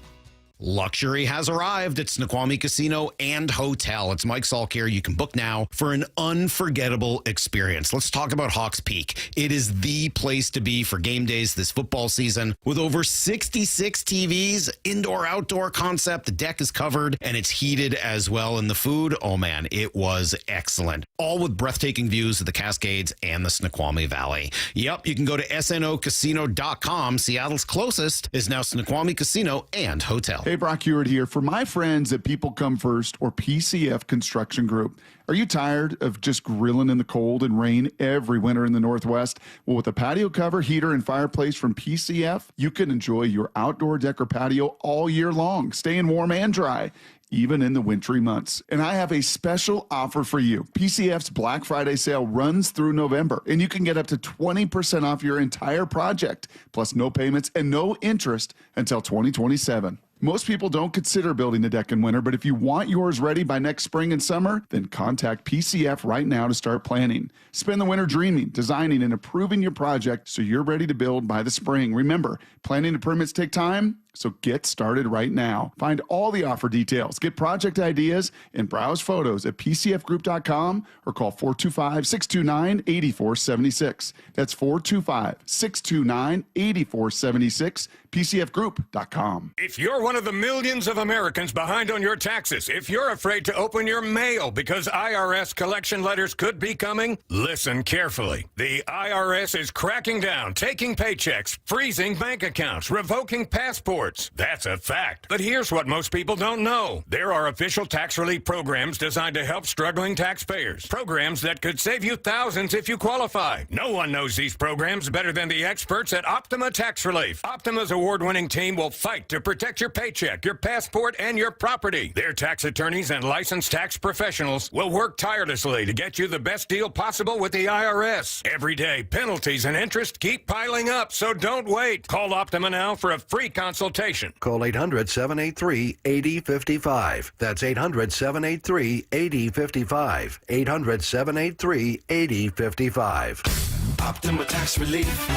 Luxury has arrived at Snoqualmie Casino and Hotel. It's Mike Salk here. You can book now for an unforgettable experience. Let's talk about Hawks Peak. It is the place to be for game days this football season. With over 66 TVs, indoor-outdoor concept, the deck is covered and it's heated as well. And the food, oh man, it was excellent. All with breathtaking views of the Cascades and the Snoqualmie Valley. Yep, you can go to snocasino.com. Seattle's closest is now Snoqualmie Casino and Hotel. Hey, Brock Hewitt here. For my friends at People Come First or PCF Construction Group, are you tired of just grilling in the cold and rain every winter in the Northwest? Well, with a patio cover, heater, and fireplace from PCF, you can enjoy your outdoor deck or patio all year long, staying warm and dry, even in the wintry months. And I have a special offer for you. PCF's Black Friday sale runs through November, and you can get up to 20% off your entire project, plus no payments and no interest until 2027. Most people don't consider building a deck in winter, but if you want yours ready by next spring and summer, then contact PCF right now to start planning. Spend the winter dreaming, designing, and approving your project so you're ready to build by the spring. Remember, planning and permits take time, so get started right now. Find all the offer details, get project ideas, and browse photos at pcfgroup.com or call 425-629-8476. That's 425-629-8476, pcfgroup.com. If you're one of the millions of Americans behind on your taxes, if you're afraid to open your mail because IRS collection letters could be coming, listen carefully. The IRS is cracking down, taking paychecks, freezing bank accounts, revoking passports, Sports. That's a fact. But here's what most people don't know. There are official tax relief programs designed to help struggling taxpayers. Programs that could save you thousands if you qualify. No one knows these programs better than the experts at Optima Tax Relief. Optima's award-winning team will fight to protect your paycheck, your passport, and your property. Their tax attorneys and licensed tax professionals will work tirelessly to get you the best deal possible with the IRS. Every day, penalties and interest keep piling up, so don't wait. Call Optima now for a free consultation. Call 800-783-8055. That's 800-783-8055. 800-783-8055. Optima Tax Relief.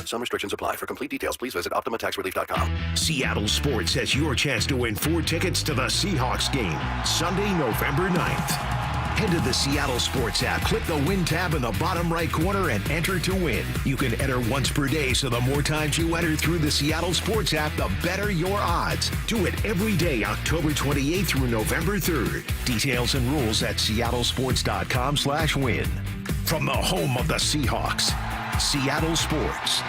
Some restrictions apply. For complete details, please visit OptimaTaxRelief.com. Seattle Sports has your chance to win 4 tickets to the Seahawks game, Sunday, November 9th. Head to the Seattle Sports app, click the Win tab in the bottom right corner, and enter to win. You can enter once per day, so the more times you enter through the Seattle Sports app, the better your odds. Do it every day, October 28th through November 3rd. Details and rules at seattlesports.com/win. From the home of the Seahawks, Seattle Sports.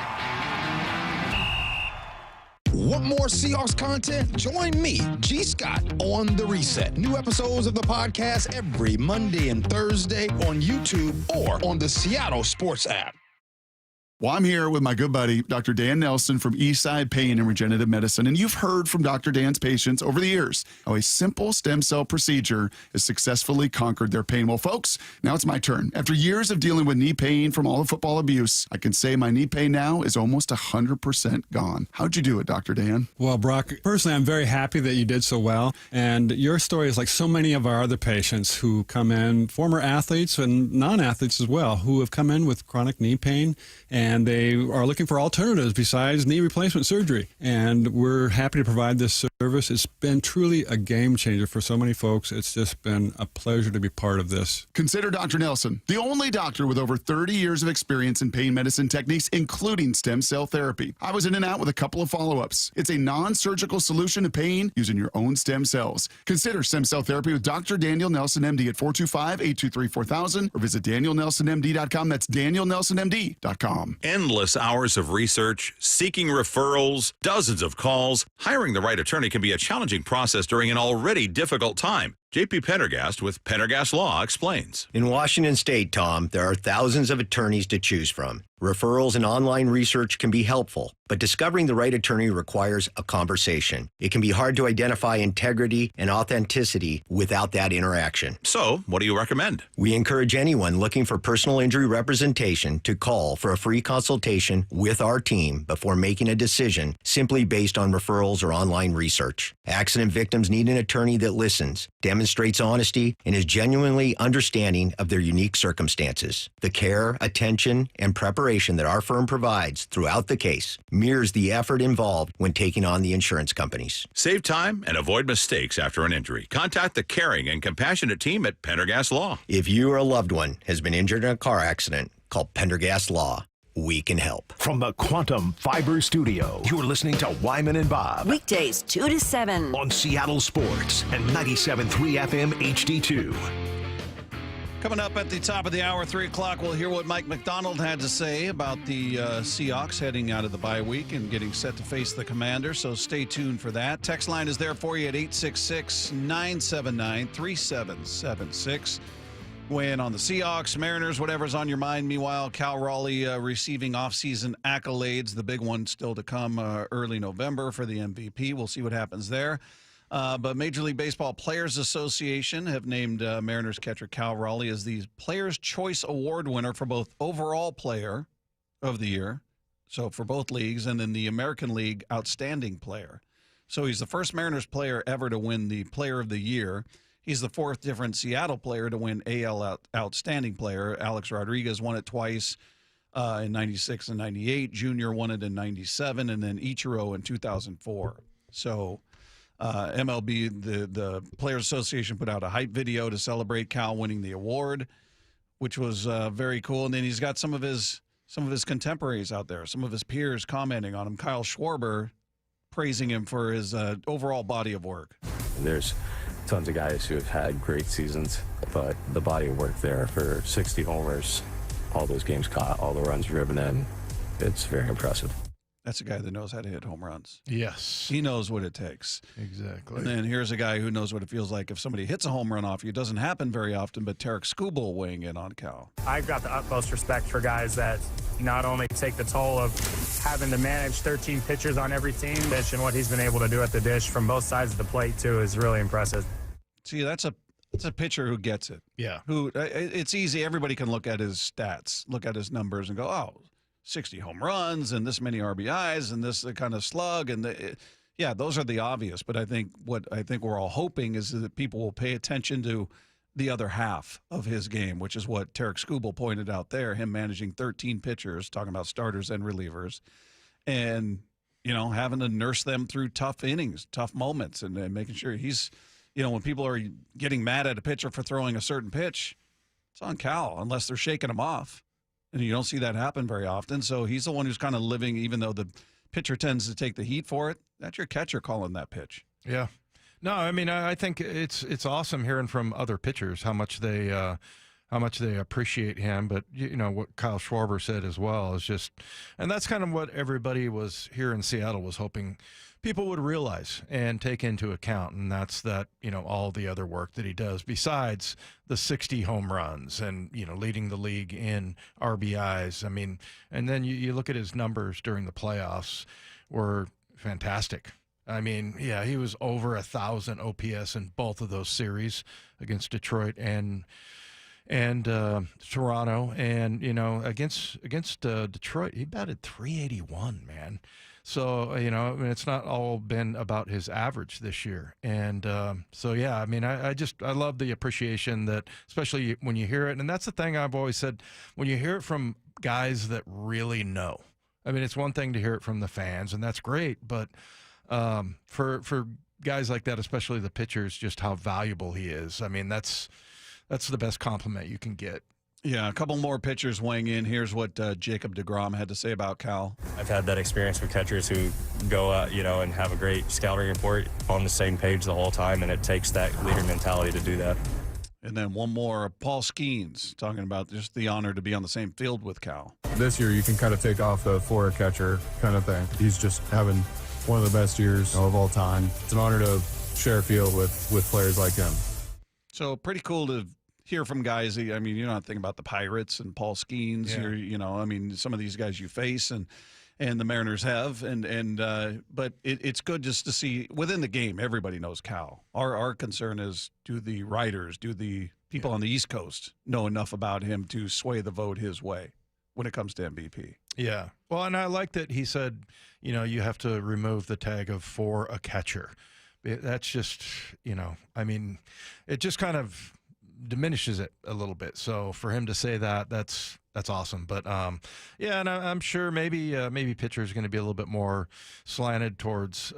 Want more Seahawks content? Join me, G. Scott, on The Reset. New episodes of the podcast every Monday and Thursday on YouTube or on the Seattle Sports app. Well, I'm here with my good buddy, Dr. Dan Nelson from Eastside Pain and Regenerative Medicine. And you've heard from Dr. Dan's patients over the years how a simple stem cell procedure has successfully conquered their pain. Well, folks, now it's my turn. After years of dealing with knee pain from all the football abuse, I can say my knee pain now is almost 100% gone. How'd you do it, Dr. Dan? Well, Brock, personally, I'm very happy that you did so well. And your story is like so many of our other patients who come in, former athletes and non-athletes as well, who have come in with chronic knee pain, and they are looking for alternatives besides knee replacement surgery. And we're happy to provide this service. It's been truly a game changer for so many folks. It's just been a pleasure to be part of this. Consider Dr. Nelson, the only doctor with over 30 years of experience in pain medicine techniques, including stem cell therapy. I was in and out with a couple of follow-ups. It's a non-surgical solution to pain using your own stem cells. Consider stem cell therapy with Dr. Daniel Nelson, MD at 425-823-4000 or visit danielnelsonmd.com. That's danielnelsonmd.com. Endless hours of research, seeking referrals, dozens of calls. Hiring the right attorney can be a challenging process during an already difficult time. J.P. Pendergast with Pendergast Law explains. In Washington State, Tom, there are thousands of attorneys to choose from. Referrals and online research can be helpful, but discovering the right attorney requires a conversation. It can be hard to identify integrity and authenticity without that interaction. So, what do you recommend? We encourage anyone looking for personal injury representation to call for a free consultation with our team before making a decision simply based on referrals or online research. Accident victims need an attorney that listens, demonstrates honesty, and is genuinely understanding of their unique circumstances. The care, attention, and preparation that our firm provides throughout the case mirrors the effort involved when taking on the insurance companies. Save time and avoid mistakes after an injury. Contact the caring and compassionate team at Pendergast Law. If you or a loved one has been injured in a car accident, call Pendergast Law. We can help. From the Quantum Fiber Studio, you're listening to Wyman and Bob. Weekdays 2 to 7 on Seattle Sports and 97.3 FM HD2. Coming up at the top of the hour, 3 o'clock, we'll hear what Mike McDonald had to say about the Seahawks heading out of the bye week and getting set to face the Commanders, so stay tuned for that. Text line is there for you at 866-979-3776. Weigh in on the Seahawks, Mariners, whatever's on your mind. Meanwhile, Cal Raleigh receiving offseason accolades. The big one still to come early November for the MVP. We'll see what happens there. But Major League Baseball Players Association have named Mariners catcher Cal Raleigh as the Players' Choice Award winner for both Overall Player of the Year, so for both leagues, and then the American League Outstanding Player. So he's the first Mariners player ever to win the Player of the Year. He's the fourth different Seattle player to win AL Outstanding Player. Alex Rodriguez won it twice in 96 and 98. Junior won it in 97, and then Ichiro in 2004. So MLB, the Players Association, put out a hype video to celebrate Cal winning the award, which was very cool. And then he's got some of his contemporaries out there, some of his peers commenting on him. Kyle Schwarber praising him for his overall body of work. There's tons of guys who have had great seasons, but the body of work there for 60 homers, all those games caught, all the runs driven in, it's very impressive. That's a guy that knows how to hit home runs. Yes. He knows what it takes. Exactly. And then here's a guy who knows what it feels like if somebody hits a home run off you. It doesn't happen very often, but Tarek Skubal weighing in on Cal. I've got the utmost respect for guys that not only take the toll of having to manage 13 pitchers on every team, and what he's been able to do at the dish from both sides of the plate, too, is really impressive. See, that's a pitcher who gets it. Yeah. It's easy. Everybody can look at his stats, look at his numbers and go, oh, 60 home runs and this many RBIs and this kind of slug. And yeah, those are the obvious. But I think what we're all hoping is that people will pay attention to the other half of his game, which is what Tarek Skubal pointed out there, him managing 13 pitchers, talking about starters and relievers, and, having to nurse them through tough innings, tough moments, and making sure he's, when people are getting mad at a pitcher for throwing a certain pitch, it's on Cal, unless they're shaking him off. And you don't see that happen very often. So he's the one who's kind of living, even though the pitcher tends to take the heat for it. That's your catcher calling that pitch. Yeah. No, I mean, I think it's awesome hearing from other pitchers how much they appreciate him. But what Kyle Schwarber said as well is just, and that's kind of what everybody was here in Seattle was hoping people would realize and take into account, and that's that all the other work that he does besides the 60 home runs and leading the league in RBIs. I mean, and then you look at his numbers during the playoffs were fantastic. I mean, yeah, he was over 1,000 OPS in both of those series against Detroit and Toronto, and against Detroit, he batted .381, man. So I mean, it's not all been about his average this year, and so yeah, I mean, I love the appreciation that, especially when you hear it, and that's the thing I've always said, when you hear it from guys that really know. I mean, it's one thing to hear it from the fans, and that's great, but for guys like that, especially the pitchers, just how valuable he is. I mean, that's the best compliment you can get. Yeah, a couple more pitchers weighing in. Here's what Jacob deGrom had to say about Cal. I've had that experience with catchers who go out, and have a great scouting report on the same page the whole time, and it takes that leader mentality to do that. And then one more, Paul Skeens, talking about just the honor to be on the same field with Cal. This year, you can kind of take off the for a catcher kind of thing. He's just having one of the best years of all time. It's an honor to share a field with players like him. So pretty cool to hear from guys. I mean, you're not thinking about the Pirates and Paul Skeens. Yeah. I mean, some of these guys you face and the Mariners have, but it's good just to see within the game. Everybody knows Cal. Our concern is, do the writers, do the people on the East Coast know enough about him to sway the vote his way when it comes to MVP? Yeah. Well, and I like that he said, you have to remove the tag of for a catcher. That's just, I mean, it just kind of diminishes it a little bit. So for him to say that, that's awesome. But yeah, and I'm sure maybe pitcher is going to be a little bit more slanted towards,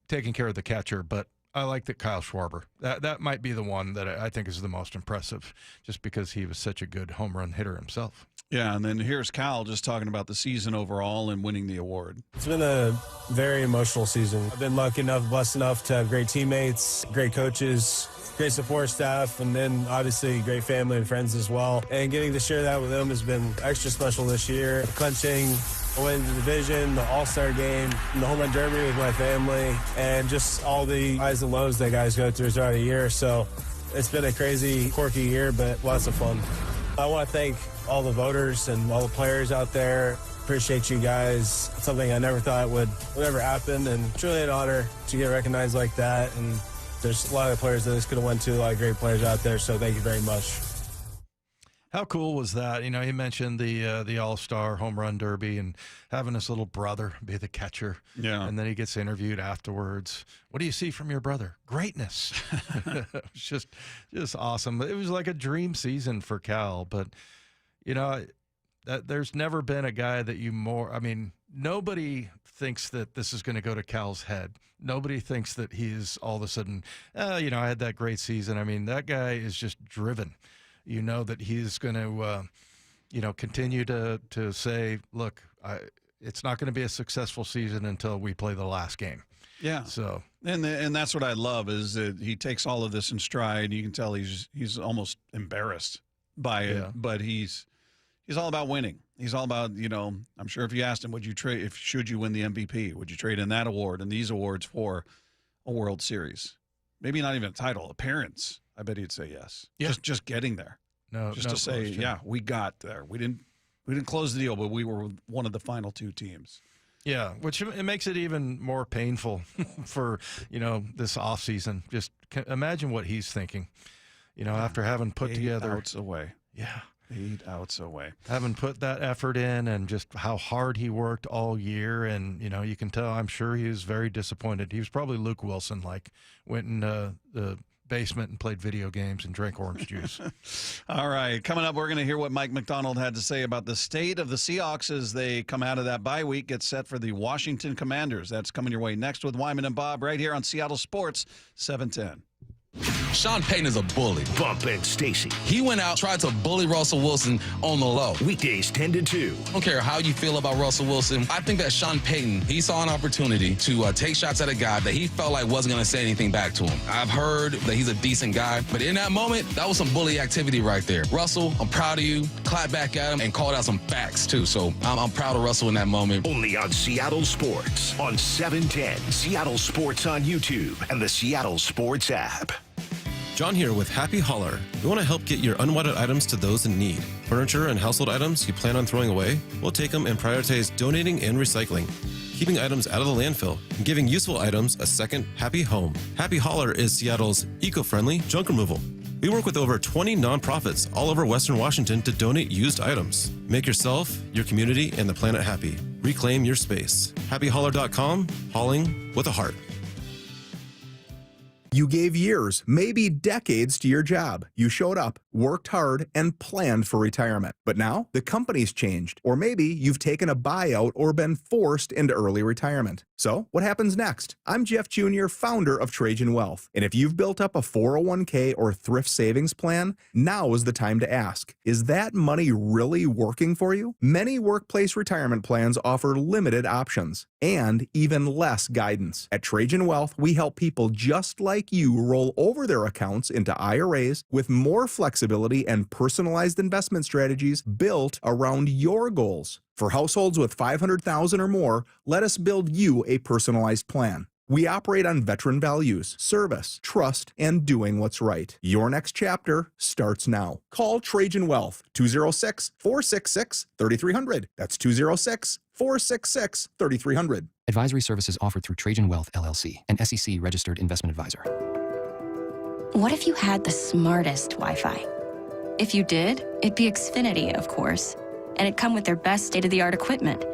taking care of the catcher. But I like that Kyle Schwarber. That might be the one that I think is the most impressive, just because he was such a good home run hitter himself. Yeah, and then here's Cal just talking about the season overall and winning the award. It's been a very emotional season. I've been lucky enough, blessed enough to have great teammates, great coaches, great support staff, and then obviously great family and friends as well. And getting to share that with them has been extra special this year. Clinching, winning the division, the All-Star game, and the home run derby with my family, and just all the highs and lows that guys go through throughout the year. So it's been a crazy, quirky year, but lots of fun. I want to thank all the voters and all the players out there. Appreciate you guys. It's something I never thought would ever happen, and truly an honor to get recognized like that. And there's a lot of players that this could have went to, a lot of great players out there, so thank you very much. How cool was that? He mentioned the All-Star Home Run Derby and having his little brother be the catcher. Yeah. And then he gets interviewed afterwards. What do you see from your brother? Greatness. It was just awesome. It was like a dream season for Cal. But, there's never been a guy that nobody thinks that this is going to go to Cal's head. Nobody thinks that he's all of a sudden, I had that great season. I mean, that guy is just driven. That he's going to, continue to say, look, it's not going to be a successful season until we play the last game. Yeah. So, and that's what I love is that he takes all of this in stride. You can tell he's almost embarrassed by it, but he's He's all about winning. He's all about, I'm sure if you asked him, should you win the MVP, would you trade in that award and these awards for a World Series? Maybe not even a title, appearance. I bet he'd say yes. Yeah. Just getting there. No, just to say, yeah, we got there. We didn't close the deal, but we were one of the final 2 teams. Yeah, which it makes it even more painful for, this offseason. Just imagine what he's thinking, after having put 8 together. outs away. Yeah. 8 outs away. Having put that effort in and just how hard he worked all year. And, you can tell, I'm sure he was very disappointed. He was probably Luke Wilson, went in the basement and played video games and drank orange juice. All right. Coming up, we're going to hear what Mike McDonald had to say about the state of the Seahawks as they come out of that bye week, get set for the Washington Commanders. That's coming your way next with Wyman and Bob right here on Seattle Sports 710. Sean Payton is a bully. Bump and Stacy. He went out, tried to bully Russell Wilson on the low. Weekdays 10 to 2. I don't care how you feel about Russell Wilson. I think that Sean Payton, he saw an opportunity to take shots at a guy that he felt like wasn't going to say anything back to him. I've heard that he's a decent guy, but in that moment, that was some bully activity right there. Russell, I'm proud of you. Clap back at him and called out some facts, too. So I'm proud of Russell in that moment. Only on Seattle Sports on 710. Seattle Sports on YouTube and the Seattle Sports app. John here with Happy Hauler. We want to help get your unwanted items to those in need. Furniture and household items you plan on throwing away? We'll take them and prioritize donating and recycling, keeping items out of the landfill, and giving useful items a second happy home. Happy Hauler is Seattle's eco-friendly junk removal. We work with over 20 nonprofits all over Western Washington to donate used items. Make yourself, your community, and the planet happy. Reclaim your space. HappyHauler.com, hauling with a heart. You gave years, maybe decades to your job. You showed up, worked hard, and planned for retirement. But now, the company's changed. Or maybe you've taken a buyout or been forced into early retirement. So, what happens next? I'm Jeff Jr., founder of Trajan Wealth. And if you've built up a 401k or thrift savings plan, now is the time to ask, is that money really working for you? Many workplace retirement plans offer limited options and even less guidance. At Trajan Wealth, we help people just like you roll over their accounts into IRAs with more flexibility and personalized investment strategies built around your goals. For households with $500,000 or more, let us build you a personalized plan. We operate on veteran values, service, trust, and doing what's right. Your next chapter starts now. Call Trajan Wealth, 206-466-3300. That's 206-466-3300. Advisory services offered through Trajan Wealth, LLC, an SEC-registered investment advisor. What if you had the smartest Wi-Fi? If you did, it'd be Xfinity, of course, and it'd come with their best state-of-the-art equipment.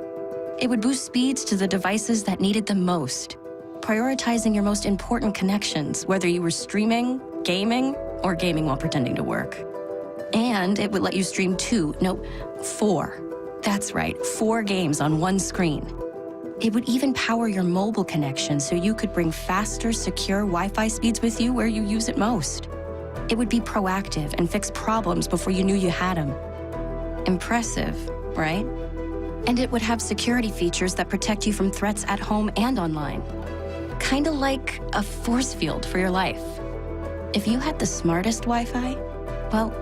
It would boost speeds to the devices that needed them most, prioritizing your most important connections, whether you were streaming, gaming, or gaming while pretending to work. And it would let you stream 4. That's right, 4 games on one screen. It would even power your mobile connection so you could bring faster, secure Wi-Fi speeds with you where you use it most. It would be proactive and fix problems before you knew you had them. Impressive, right? And it would have security features that protect you from threats at home and online. Kinda like a force field for your life. If you had the smartest Wi-Fi, well,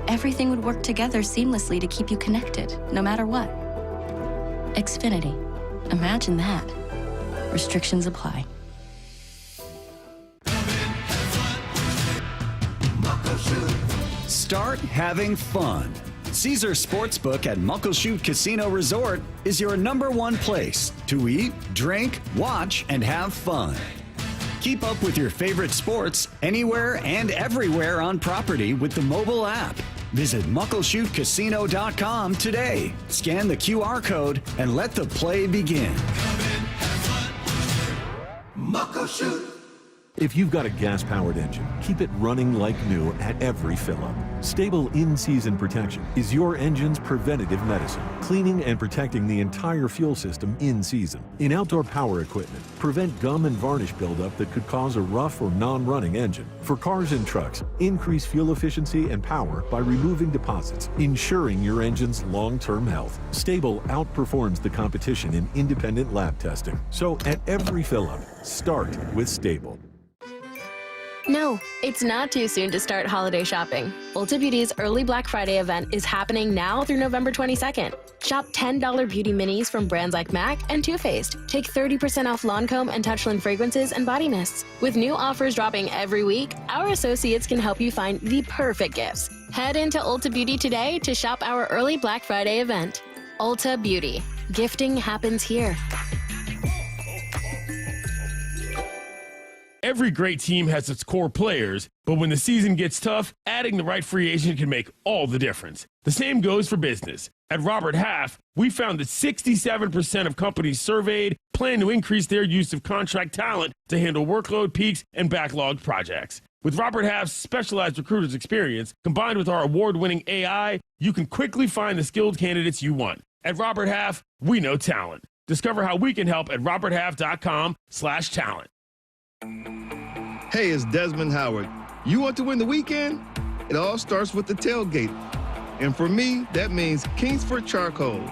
everything would work together seamlessly to keep you connected, no matter what. Xfinity. Imagine that. Restrictions apply. Start having fun. Caesar Sportsbook at Muckleshoot Casino Resort is your #1 place to eat, drink, watch, and have fun. Keep up with your favorite sports anywhere and everywhere on property with the mobile app. Visit MuckleshootCasino.com today. Scan the QR code and let the play begin. Muckleshoot. If you've got a gas-powered engine, keep it running like new at every fill-up. Stable in-season protection is your engine's preventative medicine, cleaning and protecting the entire fuel system in season. In outdoor power equipment, prevent gum and varnish buildup that could cause a rough or non-running engine. For cars and trucks, increase fuel efficiency and power by removing deposits, ensuring your engine's long-term health. Stable outperforms the competition in independent lab testing. So at every fill-up, start with Stable. No, it's not too soon to start holiday shopping. Ulta Beauty's early Black Friday event is happening now through November 22nd. Shop $10 beauty minis from brands like MAC and Too Faced. Take 30% off Lancome and Touchland fragrances and body mists. With new offers dropping every week, our associates can help you find the perfect gifts. Head into Ulta Beauty today to shop our early Black Friday event. Ulta Beauty. Gifting happens here. Every great team has its core players, but when the season gets tough, adding the right free agent can make all the difference. The same goes for business. At Robert Half, we found that 67% of companies surveyed plan to increase their use of contract talent to handle workload peaks and backlogged projects. With Robert Half's specialized recruiters experience, combined with our award-winning AI, you can quickly find the skilled candidates you want. At Robert Half, we know talent. Discover how we can help at roberthalf.com/talent. Hey, it's Desmond Howard. You want to win the weekend? It all starts with the tailgate. And for me, that means Kingsford Charcoal.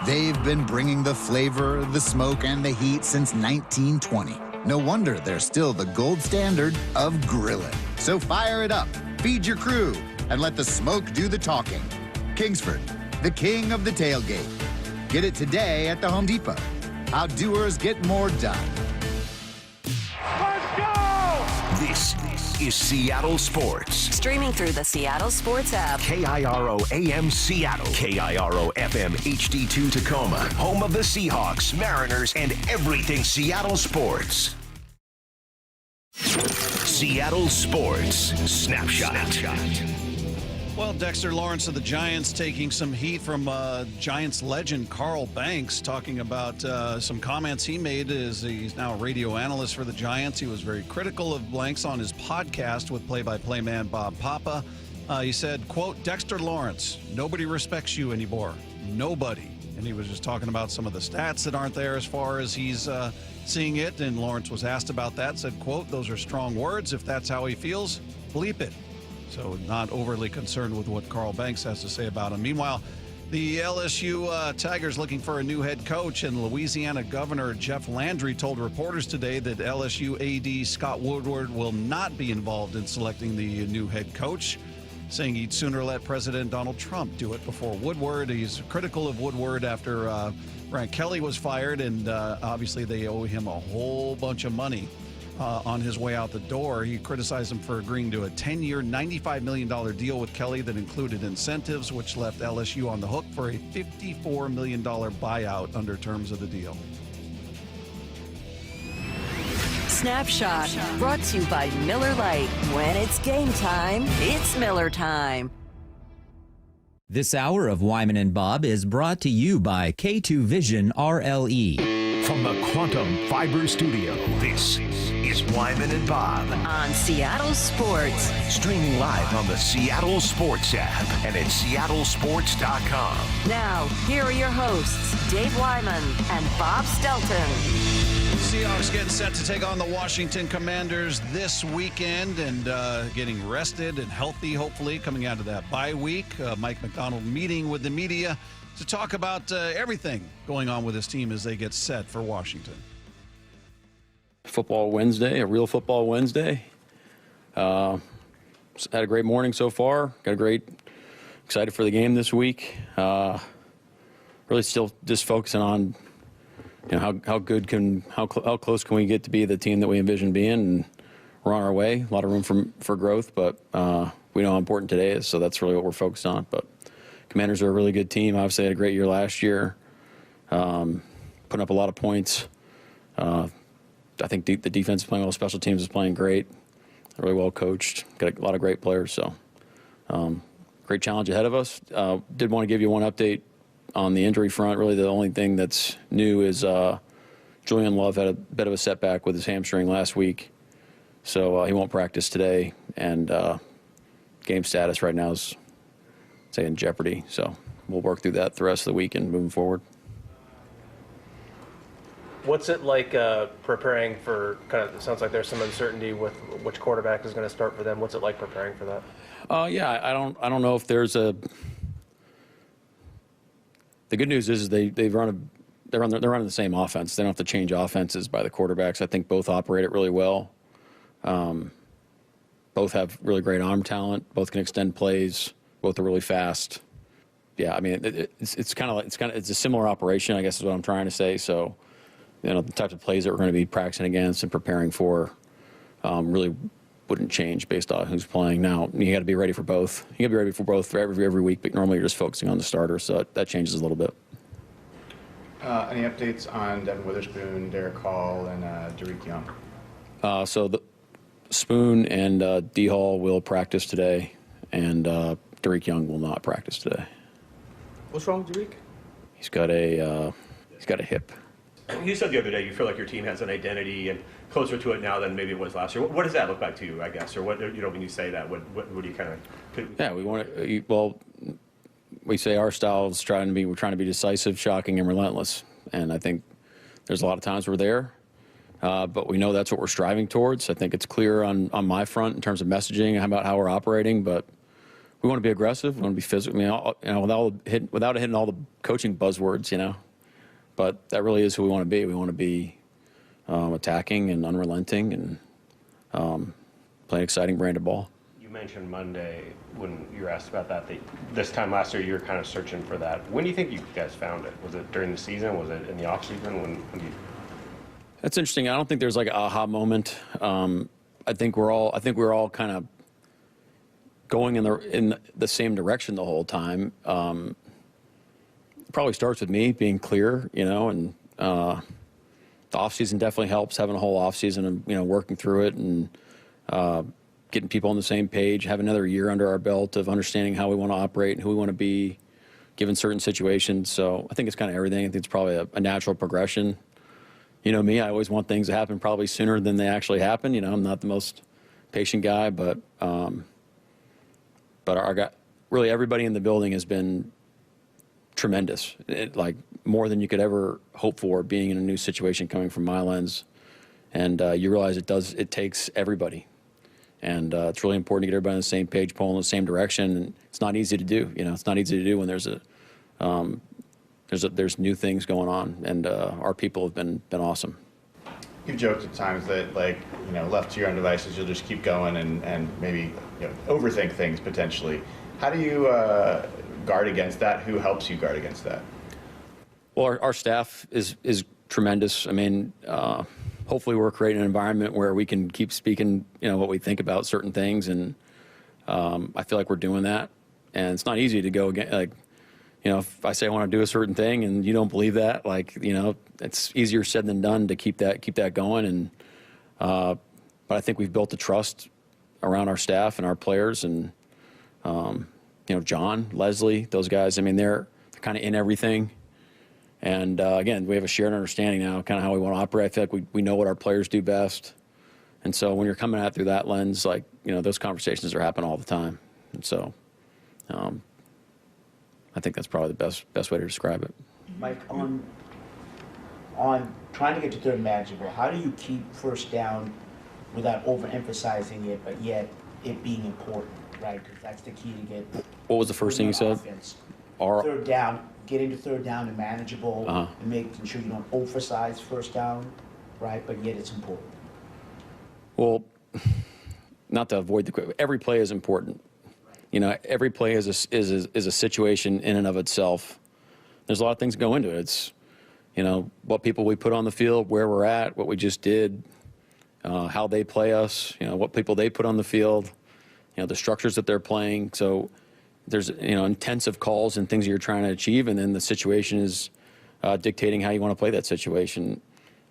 They've been bringing the flavor, the smoke, and the heat since 1920. No wonder they're still the gold standard of grilling. So fire it up, feed your crew, and let the smoke do the talking. Kingsford, the king of the tailgate. Get it today at the Home Depot. How doers get more done. This is Seattle Sports. Streaming through the Seattle Sports app. KIRO AM Seattle. KIRO FM HD2 Tacoma. Home of the Seahawks, Mariners, and everything Seattle sports. Seattle Sports Snapshot. Well, Dexter Lawrence of the Giants taking some heat from Giants legend Carl Banks, talking about some comments he made as he's now a radio analyst for the Giants. He was very critical of Banks on his podcast with play-by-play man Bob Papa. He said, quote, Dexter Lawrence, nobody respects you anymore. Nobody. And he was just talking about some of the stats that aren't there as far as he's seeing it. And Lawrence was asked about that, said, quote, those are strong words. If that's how he feels, bleep it. So not overly concerned with what Carl Banks has to say about him. Meanwhile, the LSU Tigers looking for a new head coach, and Louisiana Governor Jeff Landry told reporters today that LSU AD Scott Woodward will not be involved in selecting the new head coach, saying he'd sooner let President Donald Trump do it before Woodward. He's critical of Woodward after Brian Kelly was fired, and obviously they owe him a whole bunch of money. On his way out the door, he criticized him for agreeing to a 10-year, $95 million deal with Kelly that included incentives, which left LSU on the hook for a $54 million buyout under terms of the deal. Snapshot, brought to you by Miller Lite. When it's game time, it's Miller time. This hour of Wyman and Bob is brought to you by K2 Vision RLE. From the Quantum Fiber Studio, this is Wyman and Bob. On Seattle Sports. Streaming live on the Seattle Sports app and at seattlesports.com. Now, here are your hosts, Dave Wyman and Bob Stelton. Seahawks getting set to take on the Washington Commanders this weekend and getting rested and healthy, hopefully, coming out of that bye week. Mike McDonald meeting with the media to talk about everything going on with his team as they get set for Washington. Football Wednesday, a real football Wednesday. Had a great morning so far. Excited for the game this week. Really still just focusing on, how close can we get to be the team that we envision being, and we're on our way. A lot of room for growth, but we know how important today is, so that's really what we're focused on. But Commanders are a really good team. Obviously had a great year last year, putting up a lot of points. I think the defense is playing well. Special teams is playing great. Really well coached. Got a lot of great players. So great challenge ahead of us. Did want to give you one update on the injury front. Really the only thing that's new is Julian Love had a bit of a setback with his hamstring last week. So he won't practice today. And game status right now is, say, in jeopardy. So we'll work through that the rest of the week and moving forward. What's it like preparing for it sounds like there's some uncertainty with which quarterback is going to start for them. What's it like preparing for that? Yeah, I don't know if there's a. The good news is they're running the same offense. They don't have to change offenses by the quarterbacks. I think both operate it really well. both have really great arm talent. Both can extend plays. Both are really fast. Yeah, I mean, it's a similar operation, I guess, is what I'm trying to say. So, the types of plays that we're going to be practicing against and preparing for really wouldn't change based on who's playing. Now, you got to be ready for both. You got to be ready for both for every week, but normally you're just focusing on the starter, so that changes a little bit. Any updates on Devin Witherspoon, Derek Hall, and Derek Young? So the Spoon and D Hall will practice today, and Derek Young will not practice today. What's wrong with Derek? He's got a hip. You said the other day you feel like your team has an identity and closer to it now than maybe it was last year. What does that look like to you, I guess? Or what, when you say that, what do you kind of... Yeah, we want to, well, we say our style is we're trying to be decisive, shocking, and relentless. And I think there's a lot of times we're there, but we know that's what we're striving towards. I think it's clear on my front in terms of messaging about how we're operating, but we want to be aggressive. We want to be physical. I mean, without hitting all the coaching buzzwords, But that really is who we want to be. We want to be attacking and unrelenting and playing exciting brand of ball. You mentioned Monday when you were asked about that this time last year you were kind of searching for that. When do you think you guys found it? Was it during the season? Was it in the off season? That's interesting. I don't think there's like an aha moment. I think we're all kind of going in the same direction the whole time. It probably starts with me being clear, and the offseason definitely helps, having a whole offseason and, working through it and getting people on the same page, have another year under our belt of understanding how we want to operate and who we want to be given certain situations. So I think it's kind of everything. I think it's probably a natural progression. Me, I always want things to happen probably sooner than they actually happen. I'm not the most patient guy, but our guy, really everybody in the building has been tremendous, like more than you could ever hope for being in a new situation coming from my lens. And you realize it takes everybody. And it's really important to get everybody on the same page, pulling in the same direction. And it's not easy to do. It's not easy to do when there's new things going on. And our people have been awesome. You've joked at times that, left to your own devices, you'll just keep going and maybe overthink things potentially. How do you guard against that? Who helps you guard against that? Well, our staff is tremendous. I mean, hopefully we're creating an environment where we can keep speaking, what we think about certain things. And I feel like we're doing that. And it's not easy to go again. If I say I want to do a certain thing and you don't believe that, it's easier said than done to keep that going. And but I think we've built a trust around our staff and our players and, John, Leslie, those guys. I mean, they're kind of in everything. And again, we have a shared understanding now, kind of how we want to operate. I feel like we know what our players do best. And so when you're coming at it through that lens, those conversations are happening all the time. And so I think that's probably the best way to describe it. Mike, on trying to get to third manageable, how do you keep first down without overemphasizing it, but yet it being important, right? Because that's the key to get. What was the first thing you said? Third down, getting to third down and manageable, and making sure you don't emphasize first down, right? But yet it's important. Well, not to avoid every play is important. Every play is a situation in and of itself. There's a lot of things that go into it. It's, what people we put on the field, where we're at, what we just did, how they play us, what people they put on the field, the structures that they're playing. So there's, intensive calls and things that you're trying to achieve, and then the situation is dictating how you want to play that situation.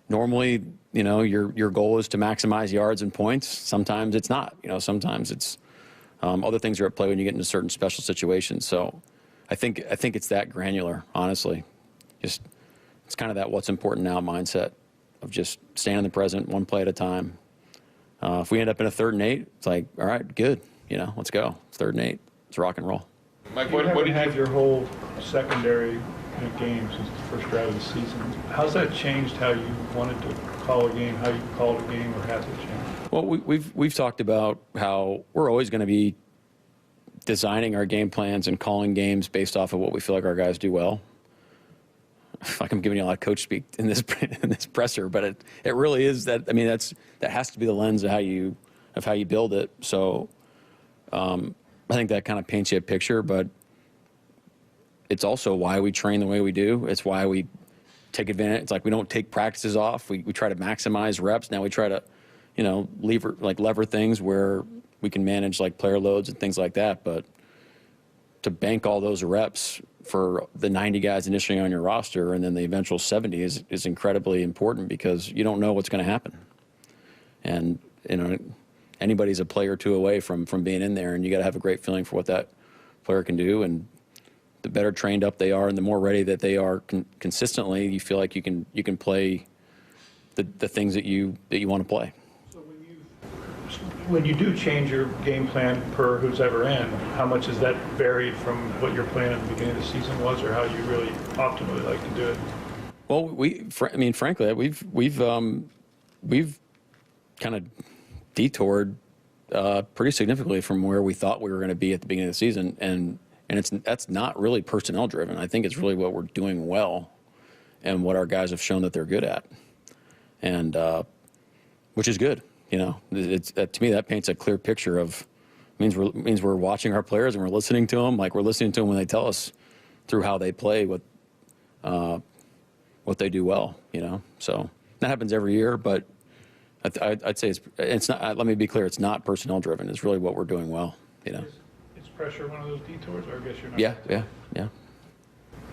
Normally, your goal is to maximize yards and points. Sometimes it's not. Sometimes it's other things are at play when you get into certain special situations. So I think it's that granular, honestly. It's kind of that what's important now mindset of just staying in the present, one play at a time. If we end up in a 3rd and 8, it's like, all right, good. Let's go. It's 3rd and 8. It's rock and roll. Mike, what did you have your whole secondary game since the first drive of the season? How's that changed how you wanted to call a game, how you called a game, or has it changed? Well, we've talked about how we're always going to be designing our game plans and calling games based off of what we feel like our guys do well. Like I'm giving you a lot of coach speak in this presser, but it really is that. I mean, that has to be the lens of how you of how you build it. So I think that kind of paints you a picture, but it's also why we train the way we do. It's why we take advantage. It's like we don't take practices off. We try to maximize reps. Now we try to, lever things where we can manage like player loads and things like that. But to bank all those reps for the 90 guys initially on your roster and then the eventual 70 is incredibly important because you don't know what's going to happen. And, anybody's a player or two away from being in there, and you got to have a great feeling for what that player can do. And the better trained up they are and the more ready that they are consistently, you feel like you can play the things that you want to play. When you do change your game plan per who's ever in, how much has that varied from what your plan at the beginning of the season was, or how you really optimally like to do it? Well, frankly, we've kind of detoured pretty significantly from where we thought we were going to be at the beginning of the season, and that's not really personnel driven. I think it's really what we're doing well, and what our guys have shown that they're good at, and which is good. It's to me that paints a clear picture of means we're watching our players and we're listening to them like we're listening to them when they tell us through how they play what they do well. So that happens every year, but I'd say it's not. Let me be clear, it's not personnel driven. It's really what we're doing well. Is pressure one of those detours, or I guess you're not? Yeah.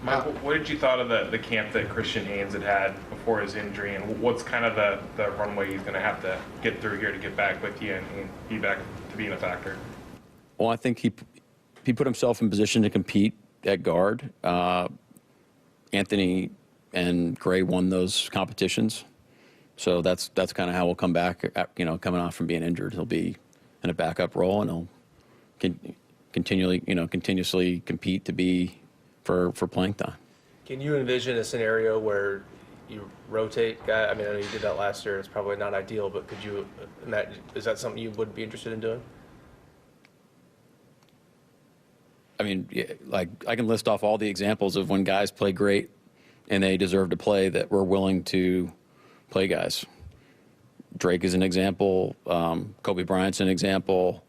Mike, what did you thought of the camp that Christian Haynes had before his injury, and what's kind of the runway he's going to have to get through here to get back with you and be back to being a factor? Well, I think he put himself in position to compete at guard. Anthony and Gray won those competitions, so that's kind of how we'll come back. Coming off from being injured, he'll be in a backup role, and he'll continuously compete to be for playing time. Can you envision a scenario where you rotate guys? I mean, I know you did that last year. It's probably not ideal, but could you imagine? Is that something you would be interested in doing? I mean, like I can list off all the examples of when guys play great and they deserve to play that we're willing to play guys. Drake is an example. Kobe Bryant's an example.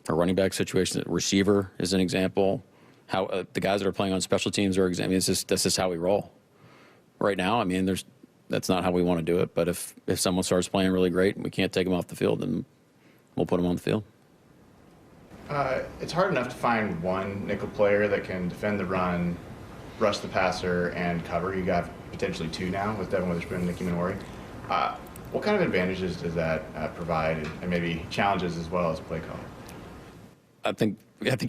A running back situation, receiver is an example. How the guys that are playing on special teams are examples. That's just how we roll. Right now, I mean, that's not how we want to do it. But if someone starts playing really great and we can't take them off the field, then we'll put them on the field. It's hard enough to find one nickel player that can defend the run, rush the passer, and cover. You got potentially two now with Devin Witherspoon and Nicky Minori. What kind of advantages does that provide, and maybe challenges as well as play call? I think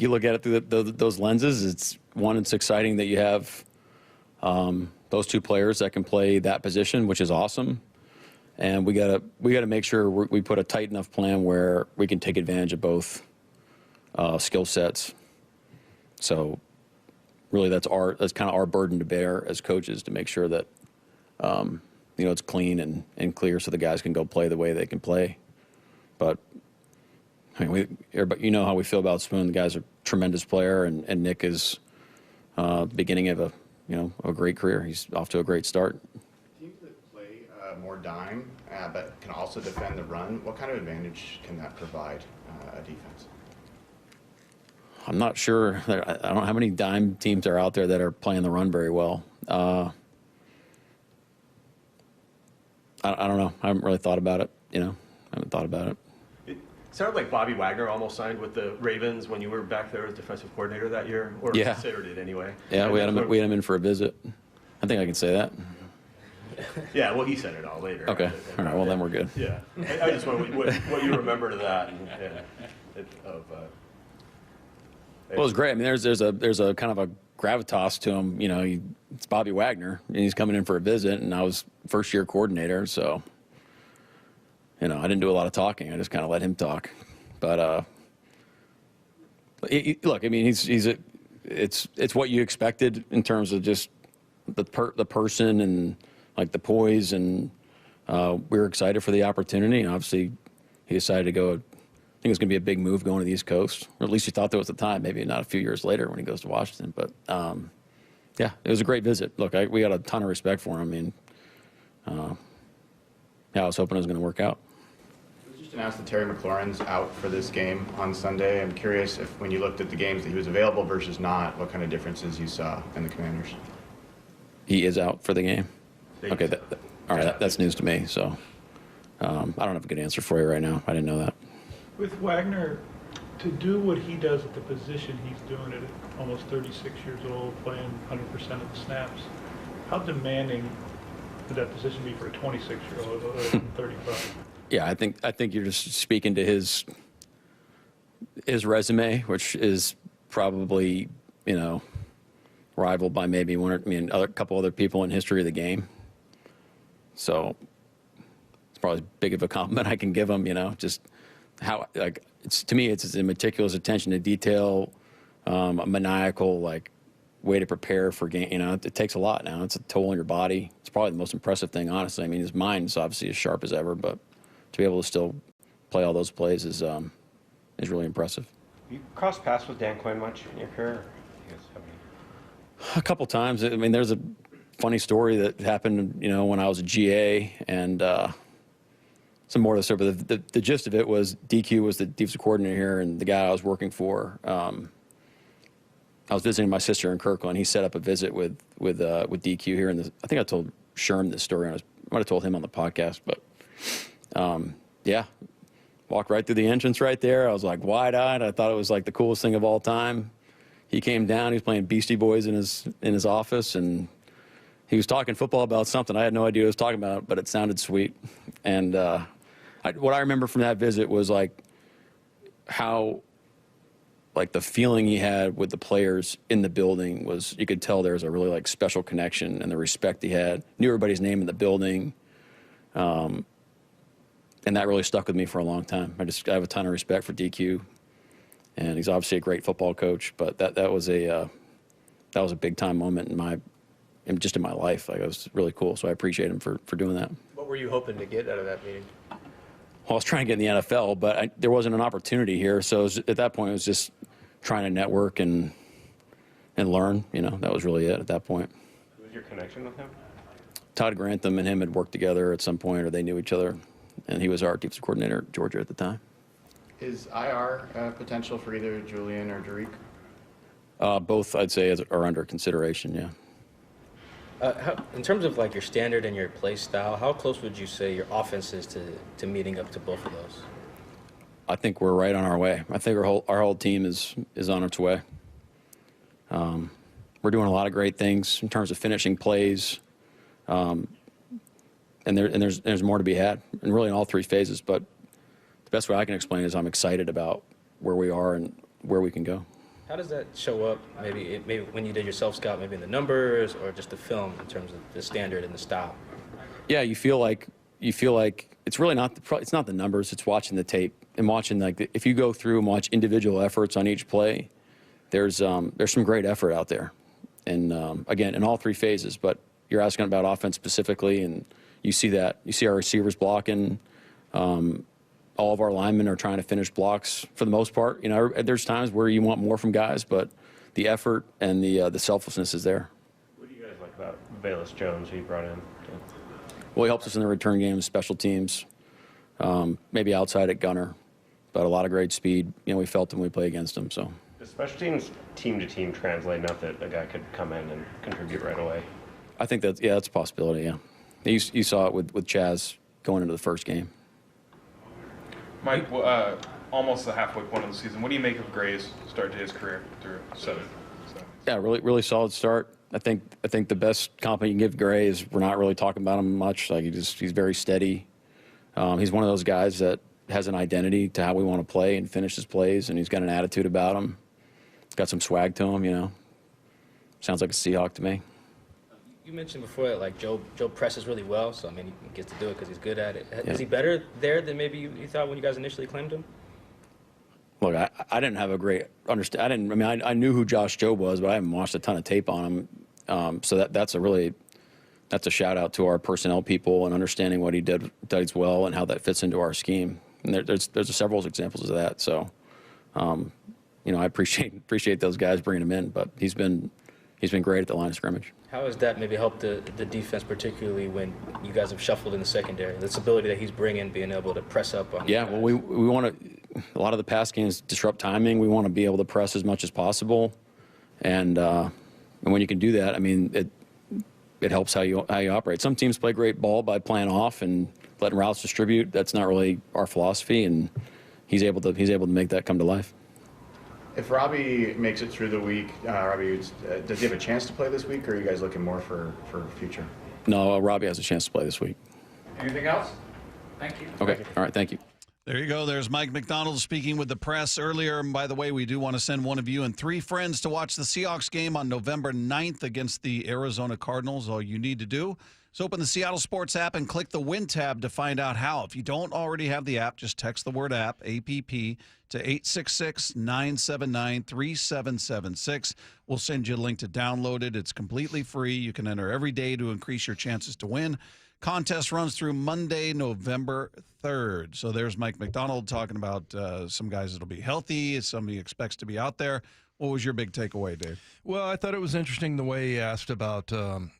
you look at it through those lenses. It's exciting that you have those two players that can play that position, which is awesome. And we gotta make sure we put a tight enough plan where we can take advantage of both skill sets. So really, that's kind of our burden to bear as coaches to make sure that it's clean and clear so the guys can go play the way they can play. But everybody, you know how we feel about Spoon. The guy's a tremendous player, and Nick is beginning of a great career. He's off to a great start. Teams that play more dime but can also defend the run, what kind of advantage can that provide a defense? I'm not sure. I don't know how many dime teams are out there that are playing the run very well. I don't know. I haven't really thought about it. I haven't thought about it. It sounded like Bobby Wagner almost signed with the Ravens when you were back there as defensive coordinator that year, or yeah. considered it anyway. Yeah, we had him in for a visit. I think I can say that. Yeah, well, he said it all later. Okay, all right. Well, then we're good. Yeah, I just wonder what you remember to that. Well, it was great. I mean, there's a kind of a gravitas to him. It's Bobby Wagner, and he's coming in for a visit, and I was first-year coordinator, so. I didn't do a lot of talking. I just kind of let him talk. But look, I mean, it's what you expected in terms of just the person and like the poise, and we were excited for the opportunity. And obviously, he decided to go. I think it was going to be a big move going to the East Coast, or at least he thought there was at the time. Maybe not a few years later when he goes to Washington. But yeah, it was a great visit. Look, we got a ton of respect for him. I mean. I was hoping it was going to work out. It was just announced that Terry McLaurin's out for this game on Sunday. I'm curious if when you looked at the games that he was available versus not, what kind of differences you saw in the Commanders. He is out for the game? Okay, all right, that's news to me, so I don't have a good answer for you right now. I didn't know that. With Wagner, to do what he does at the position he's doing at almost 36 years old, playing 100% of the snaps, how demanding would that position be for a 26-year-old other than 35? Yeah, I think you're just speaking to his resume, which is probably, rivaled by maybe a couple other people in history of the game. So it's probably as big of a compliment I can give him, just how, to me, it's a meticulous attention to detail, a maniacal, way to prepare for game. It takes a lot now. It's a toll on your body. It's probably the most impressive thing, honestly. I mean, his mind's obviously as sharp as ever, but to be able to still play all those plays is really impressive. You crossed paths with Dan Quinn much in your career? A couple times. I mean, there's a funny story that happened, when I was a GA, and some more of the story. But the gist of it was DQ was the defensive coordinator here, and the guy I was working for. I was visiting my sister in Kirkland. He set up a visit with DQ here, and I think I told Sherm this story. I might have told him on the podcast, but yeah, walked right through the entrance right there. I was like wide-eyed. I thought it was like the coolest thing of all time. He came down. He was playing Beastie Boys in his office, and he was talking football about something. I had no idea what he was talking about, but it sounded sweet. And what I remember from that visit was how the feeling he had with the players in the building was, you could tell there was a really special connection, and the respect he had. Knew everybody's name in the building. And that really stuck with me for a long time. I have a ton of respect for DQ, and he's obviously a great football coach, but that was a big time moment in my life. It was really cool. So I appreciate him for doing that. What were you hoping to get out of that meeting? Well, I was trying to get in the NFL, but there wasn't an opportunity here. So at that point, it was just trying to network and learn. That was really it at that point. Who was your connection with him? Todd Grantham and him had worked together at some point, or they knew each other, and he was our defensive coordinator at Georgia at the time. Is IR potential for either Julian or Derek? Both, I'd say, are under consideration, yeah. In terms of your standard and your play style, how close would you say your offense is to meeting up to both of those? I think we're right on our way. I think our whole team is on its way. We're doing a lot of great things in terms of finishing plays, and there's more to be had, and really in all three phases. But the best way I can explain is I'm excited about where we are and where we can go. How does that show up? Maybe when you did your self-scout, maybe in the numbers or just the film in terms of the standard and the style. Yeah, you feel like it's really not the numbers. It's watching the tape and watching if you go through and watch individual efforts on each play, there's some great effort out there, and again in all three phases. But you're asking about offense specifically, and you see our receivers blocking. All of our linemen are trying to finish blocks for the most part. There's times where you want more from guys, but the effort and the selflessness is there. What do you guys like about Bayless Jones, who you brought in? Well, he helps us in the return game, special teams, maybe outside at gunner, but a lot of great speed. We felt him when we play against him. So. Does special teams team to team translate enough that a guy could come in and contribute right away? I think that's a possibility. Yeah, you saw it with Chaz going into the first game. Mike, almost the halfway point of the season. What do you make of Gray's start to his career through 7? Yeah, really solid start. I think the best compliment you can give Gray is we're not really talking about him much. He's very steady. He's one of those guys that has an identity to how we want to play and finish his plays, and he's got an attitude about him. He's got some swag to him. Sounds like a Seahawk to me. You mentioned before that Joe presses really well, so he gets to do it because he's good at it. Yeah. Is he better there than maybe you thought when you guys initially claimed him? Look, I didn't have a great understanding. I knew who Josh Jobe was, but I haven't watched a ton of tape on him. So that's a shout out to our personnel people and understanding what he does well and how that fits into our scheme. And there's several examples of that. So, I appreciate those guys bringing him in, but he's been he's been great at the line of scrimmage. How has that maybe helped the defense, particularly when you guys have shuffled in the secondary? This ability that he's bringing, being able to press up on. Yeah, well, we want to. A lot of the pass games disrupt timing. We want to be able to press as much as possible, and when you can do that, I mean, it helps how you operate. Some teams play great ball by playing off and letting routes distribute. That's not really our philosophy, and he's able to make that come to life. If Robbie makes it through the week, Robbie, does he have a chance to play this week, or are you guys looking more for future? No, Robbie has a chance to play this week. Anything else? Thank you. Okay. All right. Thank you. There you go. There's Mike McDonald speaking with the press earlier. And by the way, we do want to send one of you and 3 friends to watch the Seahawks game on November 9th against the Arizona Cardinals. All you need to do is open the Seattle Sports app and click the Win tab to find out how. If you don't already have the app, just text the word app, APP, to 866-979-3776. We'll send you a link to download it. It's completely free. You can enter every day to increase your chances to win. Contest runs through Monday, November 3rd. So there's Mike McDonald talking about some guys that'll be healthy, somebody expects to be out there. What was your big takeaway, Dave? Well, I thought it was interesting the way he asked about,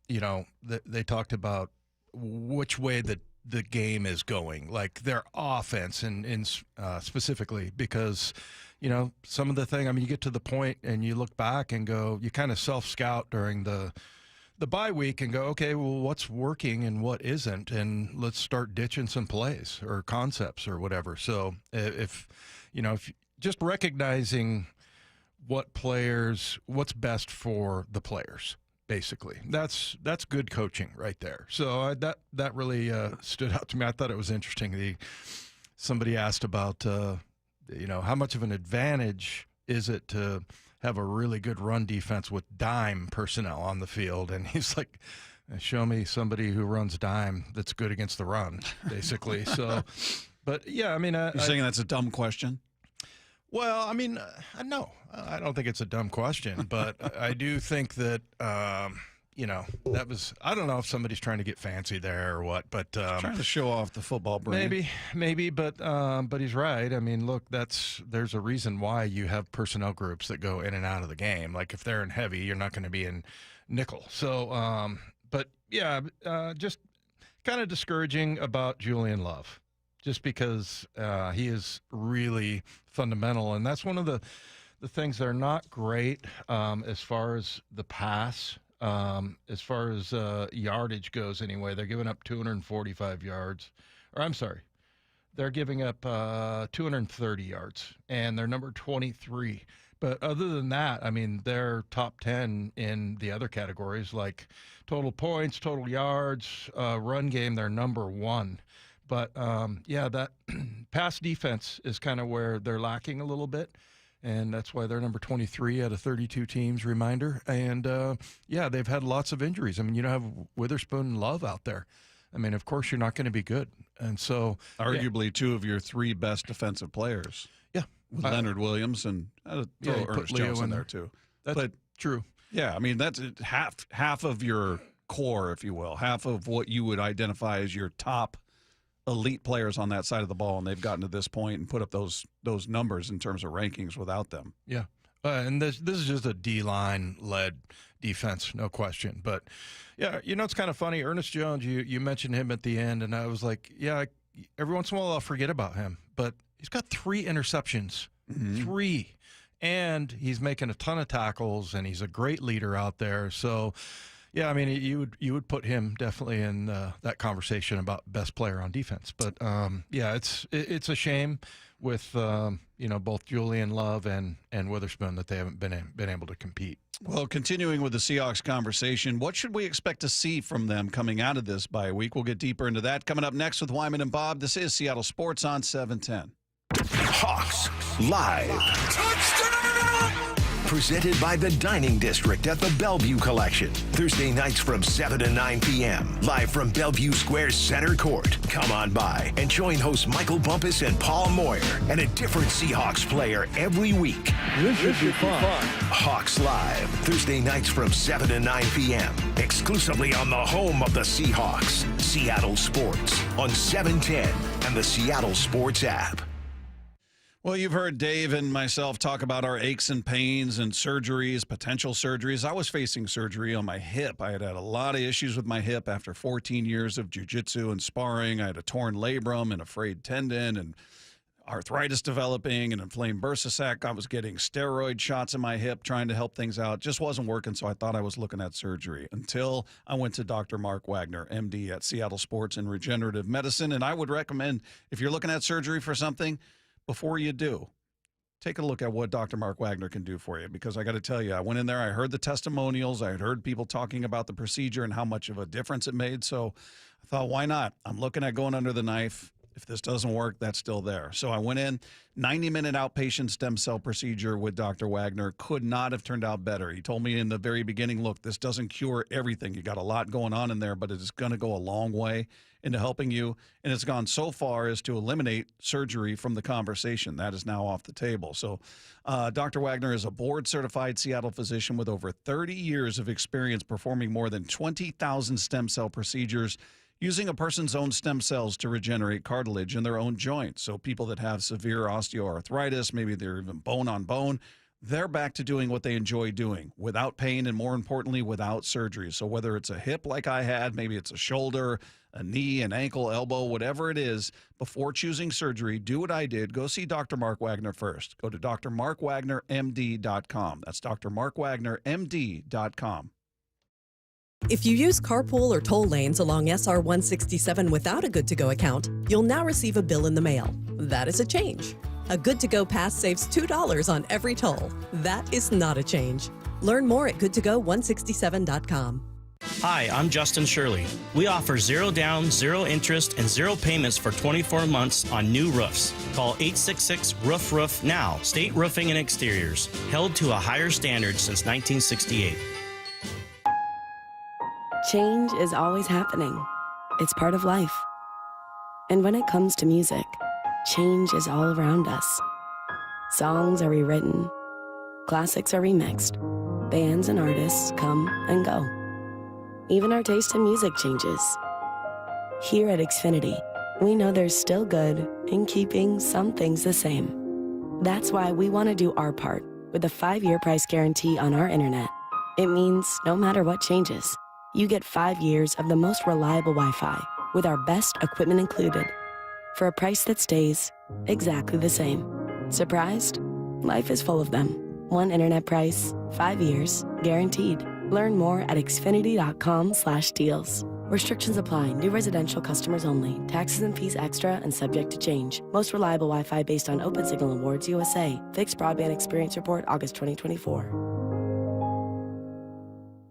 they talked about which way the game is going, like their offense and specifically because, some of the thing, I mean, you get to the point and you look back and go, you kind of self-scout during the bye week and go, okay, well, what's working and what isn't, and let's start ditching some plays or concepts or whatever. So if just recognizing what's best for the players, basically, that's good coaching right there. So that really stood out to me. I thought it was interesting. Somebody asked about, how much of an advantage is it to have a really good run defense with dime personnel on the field, and he's like, show me somebody who runs dime that's good against the run, basically. So, but yeah, I mean, you're saying that's a dumb question? Well, I mean, no, I don't think it's a dumb question, but I do think that, that was, I don't know if somebody's trying to get fancy there or what, but trying to show off the football brand. Maybe, but he's right. I mean, look, there's a reason why you have personnel groups that go in and out of the game. Like if they're in heavy, you're not going to be in nickel. So, but yeah, just kind of discouraging about Julian Love, just because he is really fundamental, and that's one of the things that are not great as far as the pass. As far as yardage goes anyway, they're giving up 245 yards. Or I'm sorry, they're giving up 230 yards, and they're number 23. But other than that, I mean, they're top 10 in the other categories, like total points, total yards, run game, they're number 1. But, that pass defense is kind of where they're lacking a little bit. And that's why they're number 23 out of 32 teams, reminder. And, they've had lots of injuries. I mean, you don't have Witherspoon and Love out there. I mean, of course, you're not going to be good. And so arguably 2 of your 3 best defensive players. Yeah. With Leonard Williams and throw Ernest Jones in there, too. That's true. Yeah, I mean, that's half of your core, if you will, half of what you would identify as your top elite players on that side of the ball, and they've gotten to this point and put up those numbers in terms of rankings without them. Yeah, and this is just a D-line led defense, no question. But yeah, it's kind of funny. Ernest Jones, you mentioned him at the end, and I was like, yeah, every once in a while I'll forget about him, but he's got 3 interceptions, 3, and he's making a ton of tackles, and he's a great leader out there. So. Yeah, I mean, you would put him definitely in that conversation about best player on defense. But it's a shame with both Julian Love and Witherspoon that they haven't been able to compete. Well, continuing with the Seahawks conversation, what should we expect to see from them coming out of this bye week? We'll get deeper into that coming up next with Wyman and Bob. This is Seattle Sports on 710. Hawks Live. Touchdown! Presented by the Dining District at the Bellevue Collection. Thursday nights from 7 to 9 p.m. Live from Bellevue Square's center court. Come on by and join hosts Michael Bumpus and Paul Moyer and a different Seahawks player every week. This should be fun. Hawks Live. Thursday nights from 7 to 9 p.m. Exclusively on the home of the Seahawks. Seattle Sports on 710 and the Seattle Sports app. Well, you've heard Dave and myself talk about our aches and pains and surgeries, potential surgeries. I was facing surgery on my hip. I had a lot of issues with my hip after 14 years of jiu-jitsu and sparring. I had a torn labrum and a frayed tendon and arthritis developing and inflamed bursa sac. I was getting steroid shots in my hip trying to help things out. Just wasn't working, so I thought I was looking at surgery until I went to Dr. Mark Wagner, MD at Seattle Sports and Regenerative Medicine. And I would recommend, if you're looking at surgery for something, before you do, take a look at what Dr. Mark Wagner can do for you, because I got to tell you, I went in there, I heard the testimonials, I had heard people talking about the procedure and how much of a difference it made. So I thought, why not? I'm looking at going under the knife. If this doesn't work, that's still there. So I went in, 90-minute outpatient stem cell procedure with Dr. Wagner. Could not have turned out better. He told me in the very beginning, look, this doesn't cure everything. You got a lot going on in there, but it is going to go a long way into helping you. And it's gone so far as to eliminate surgery from the conversation. That is now off the table. So Dr. Wagner is a board-certified Seattle physician with over 30 years of experience performing more than 20,000 stem cell procedures, using a person's own stem cells to regenerate cartilage in their own joints. So people that have severe osteoarthritis, maybe they're even bone on bone, they're back to doing what they enjoy doing without pain and, more importantly, without surgery. So whether it's a hip like I had, maybe it's a shoulder, a knee, an ankle, elbow, whatever it is, before choosing surgery, do what I did. Go see Dr. Mark Wagner first. Go to drmarkwagnermd.com. That's drmarkwagnermd.com. If you use carpool or toll lanes along SR 167 without a Good-to-Go account, you'll now receive a bill in the mail. That is a change. A Good-to-Go pass saves $2 on every toll. That is not a change. Learn more at goodtogo167.com. Hi, I'm Justin Shirley. We offer 0 down, 0 interest, and 0 payments for 24 months on new roofs. Call 866-ROOF-ROOF now. State Roofing and Exteriors, held to a higher standard since 1968. Change is always happening. It's part of life. And when it comes to music, change is all around us. Songs are rewritten. Classics are remixed. Bands and artists come and go. Even our taste in music changes. Here at Xfinity, we know there's still good in keeping some things the same. That's why we want to do our part with a 5-year price guarantee on our internet. It means no matter what changes, you get 5 years of the most reliable Wi-Fi with our best equipment included for a price that stays exactly the same. Surprised? Life is full of them. One internet price, 5 years, guaranteed. Learn more at xfinity.com/deals. Restrictions apply. New residential customers only. Taxes and fees extra and subject to change. Most reliable Wi-Fi based on Open Signal Awards USA. Fixed Broadband Experience Report, August 2024.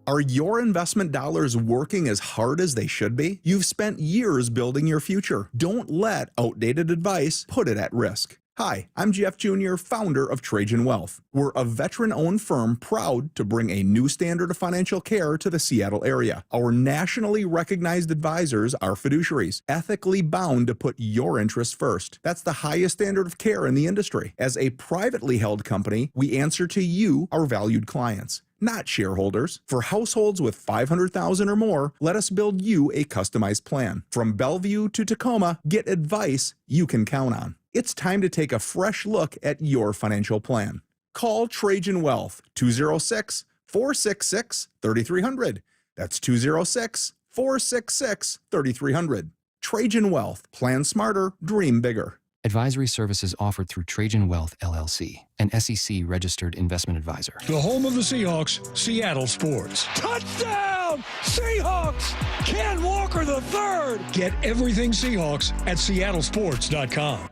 Are your investment dollars working as hard as they should be? You've spent years building your future. Don't let outdated advice put it at risk. Hi, I'm Jeff Jr., founder of Trajan Wealth. We're a veteran-owned firm proud to bring a new standard of financial care to the Seattle area. Our nationally recognized advisors are fiduciaries, ethically bound to put your interests first. That's the highest standard of care in the industry. As a privately held company, we answer to you, our valued clients, not shareholders. For households with $500,000 or more, let us build you a customized plan. From Bellevue to Tacoma, get advice you can count on. It's time to take a fresh look at your financial plan. Call Trajan Wealth, 206-466-3300. That's 206-466-3300. Trajan Wealth. Plan smarter, dream bigger. Advisory services offered through Trajan Wealth, LLC, an SEC-registered investment advisor. The home of the Seahawks, Seattle Sports. Touchdown! Seahawks! Ken Walker III! Get everything Seahawks at seattlesports.com.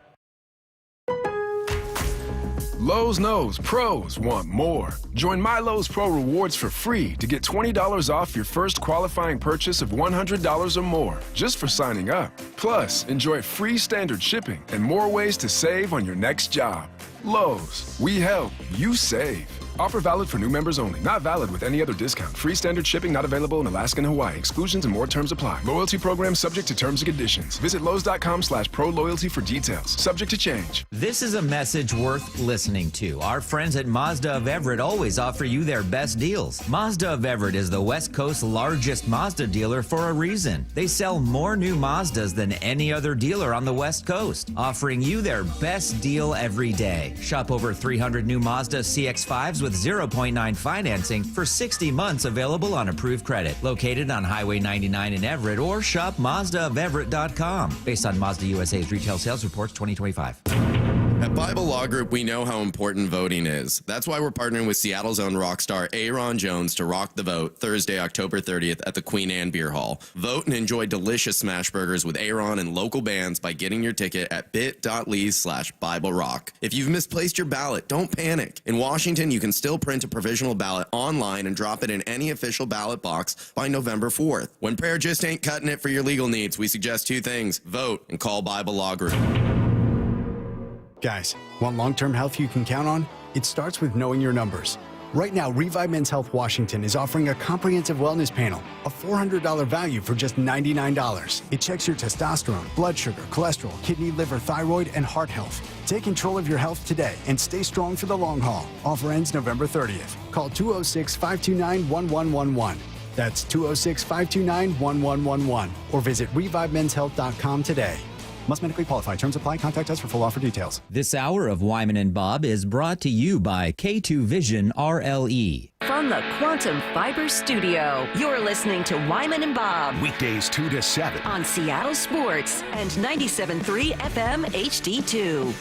Lowe's knows pros want more. Join My Lowe's Pro Rewards for free to get $20 off your first qualifying purchase of $100 or more just for signing up. Plus, enjoy free standard shipping and more ways to save on your next job. Lowe's, we help, you save. Offer valid for new members only. Not valid with any other discount. Free standard shipping not available in Alaska and Hawaii. Exclusions and more terms apply. Loyalty program subject to terms and conditions. Visit Lowe's.com/pro-loyalty for details. Subject to change. This is a message worth listening to. Our friends at Mazda of Everett always offer you their best deals. Mazda of Everett is the West Coast's largest Mazda dealer for a reason. They sell more new Mazdas than any other dealer on the West Coast, offering you their best deal every day. Shop over 300 new Mazda CX-5s with 0.9 financing for 60 months, available on approved credit. Located on Highway 99 in Everett, or shop MazdaofEverett.com. Based on Mazda USA's retail sales reports 2025. At Bible Law Group, we know how important voting is. That's why we're partnering with Seattle's own rock star Aaron Jones to rock the vote Thursday, October 30th at the Queen Anne Beer Hall. Vote and enjoy delicious smash burgers with Aaron and local bands by getting your ticket at bit.ly/BibleRock. If you've misplaced your ballot, don't panic. In Washington, you can still print a provisional ballot online and drop it in any official ballot box by November 4th. When prayer just ain't cutting it for your legal needs, we suggest two things: vote and call Bible Law Group. Guys, want long-term health you can count on? It starts with knowing your numbers. Right now, Revive Men's Health Washington is offering a comprehensive wellness panel, a $400 value for just $99. It checks your testosterone, blood sugar, cholesterol, kidney, liver, thyroid, and heart health. Take control of your health today and stay strong for the long haul. Offer ends November 30th. Call 206-529-1111. That's 206-529-1111. Or visit ReviveMen'sHealth.com today. Must medically qualify. Terms apply. Contact us for full offer details. This hour of Wyman and Bob is brought to you by K2 Vision RLE. From the Quantum Fiber Studio, you're listening to Wyman and Bob. Weekdays 2 to 7. On Seattle Sports and 97.3 FM HD2.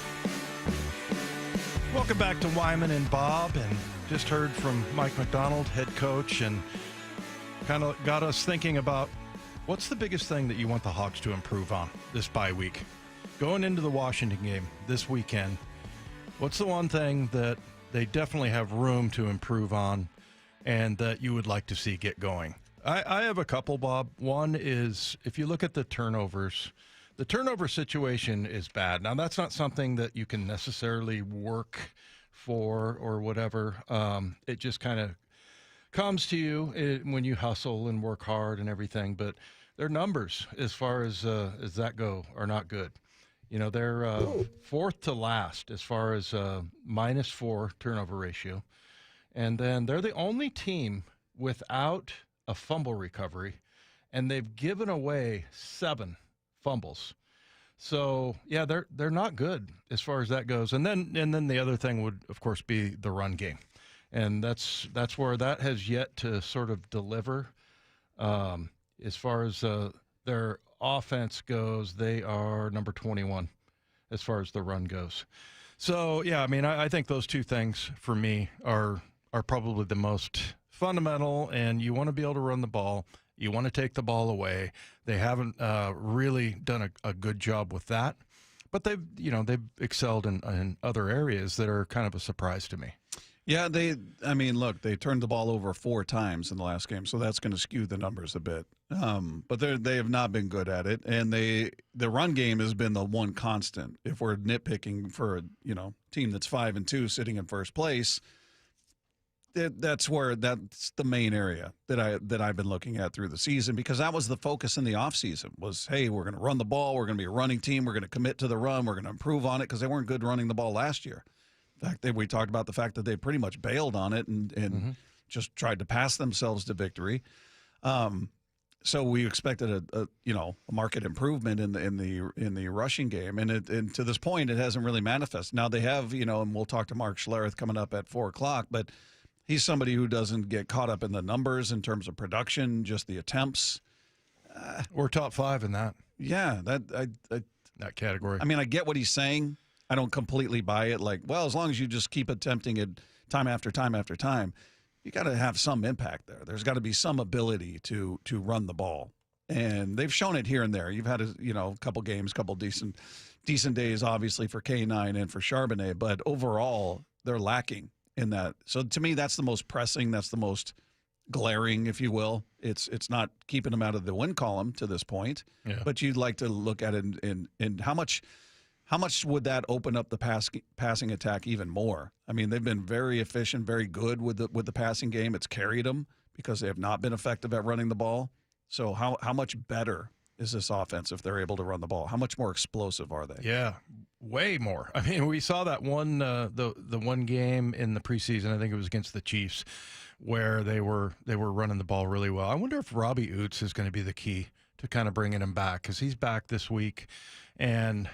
Welcome back to Wyman and Bob. And just heard from Mike McDonald, head coach, and kind of got us thinking about what's the biggest thing that you want the Hawks to improve on this bye week? Going into the Washington game this weekend, what's the one thing that they definitely have room to improve on and that you would like to see get going? I have a couple, Bob. One is, if you look at the turnovers, the turnover situation is bad. Now, that's not something that you can necessarily work for or whatever. It just kind of comes to you when you hustle and work hard and everything, but their numbers as far as that go are not good. You know, they're fourth to last as far as -4 turnover ratio, and then they're the only team without a fumble recovery, and they've given away 7 fumbles. So yeah, they're not good as far as that goes. And then the other thing would, of course, be the run game. And that's where that has yet to sort of deliver. As far as their offense goes, they are number 21 as far as the run goes. So, yeah, I mean, I think those two things for me are probably the most fundamental, and you want to be able to run the ball. You want to take the ball away. They haven't really done a good job with that, but they've excelled in other areas that are kind of a surprise to me. Yeah, they turned the ball over 4 times in the last game, so that's going to skew the numbers a bit. But they have not been good at it, and the run game has been the one constant. If we're nitpicking for a team that's 5-2 sitting in first place, that's the main area that I've been looking at through the season, because that was the focus in the offseason was, hey, we're going to run the ball, we're going to be a running team, we're going to commit to the run, we're going to improve on it, because they weren't good running the ball last year. In fact, we talked about the fact that they pretty much bailed on it and just tried to pass themselves to victory. So we expected a market improvement in the rushing game, and to this point, it hasn't really manifested. Now they have, and we'll talk to Mark Schlereth coming up at 4:00, but he's somebody who doesn't get caught up in the numbers in terms of production, just the attempts. We're top 5 in that. Yeah, that category. I mean, I get what he's saying. I don't completely buy it. Like, well, as long as you just keep attempting it time after time after time, you got to have some impact there. There's got to be some ability to run the ball, and they've shown it here and there. You've had a couple games, couple decent days, obviously for K9 and for Charbonnet, but overall they're lacking in that. So to me, that's the most pressing. That's the most glaring, if you will. It's not keeping them out of the win column to this point, but you'd like to look at it in how How much would that open up the passing attack even more? I mean, they've been very efficient, very good with the passing game. It's carried them because they have not been effective at running the ball. So how much better is this offense if they're able to run the ball? How much more explosive are they? Yeah, way more. I mean, we saw that one the one game in the preseason. I think it was against the Chiefs, where they were running the ball really well. I wonder if Robbie Oots is going to be the key to kind of bringing him back, because he's back this week. And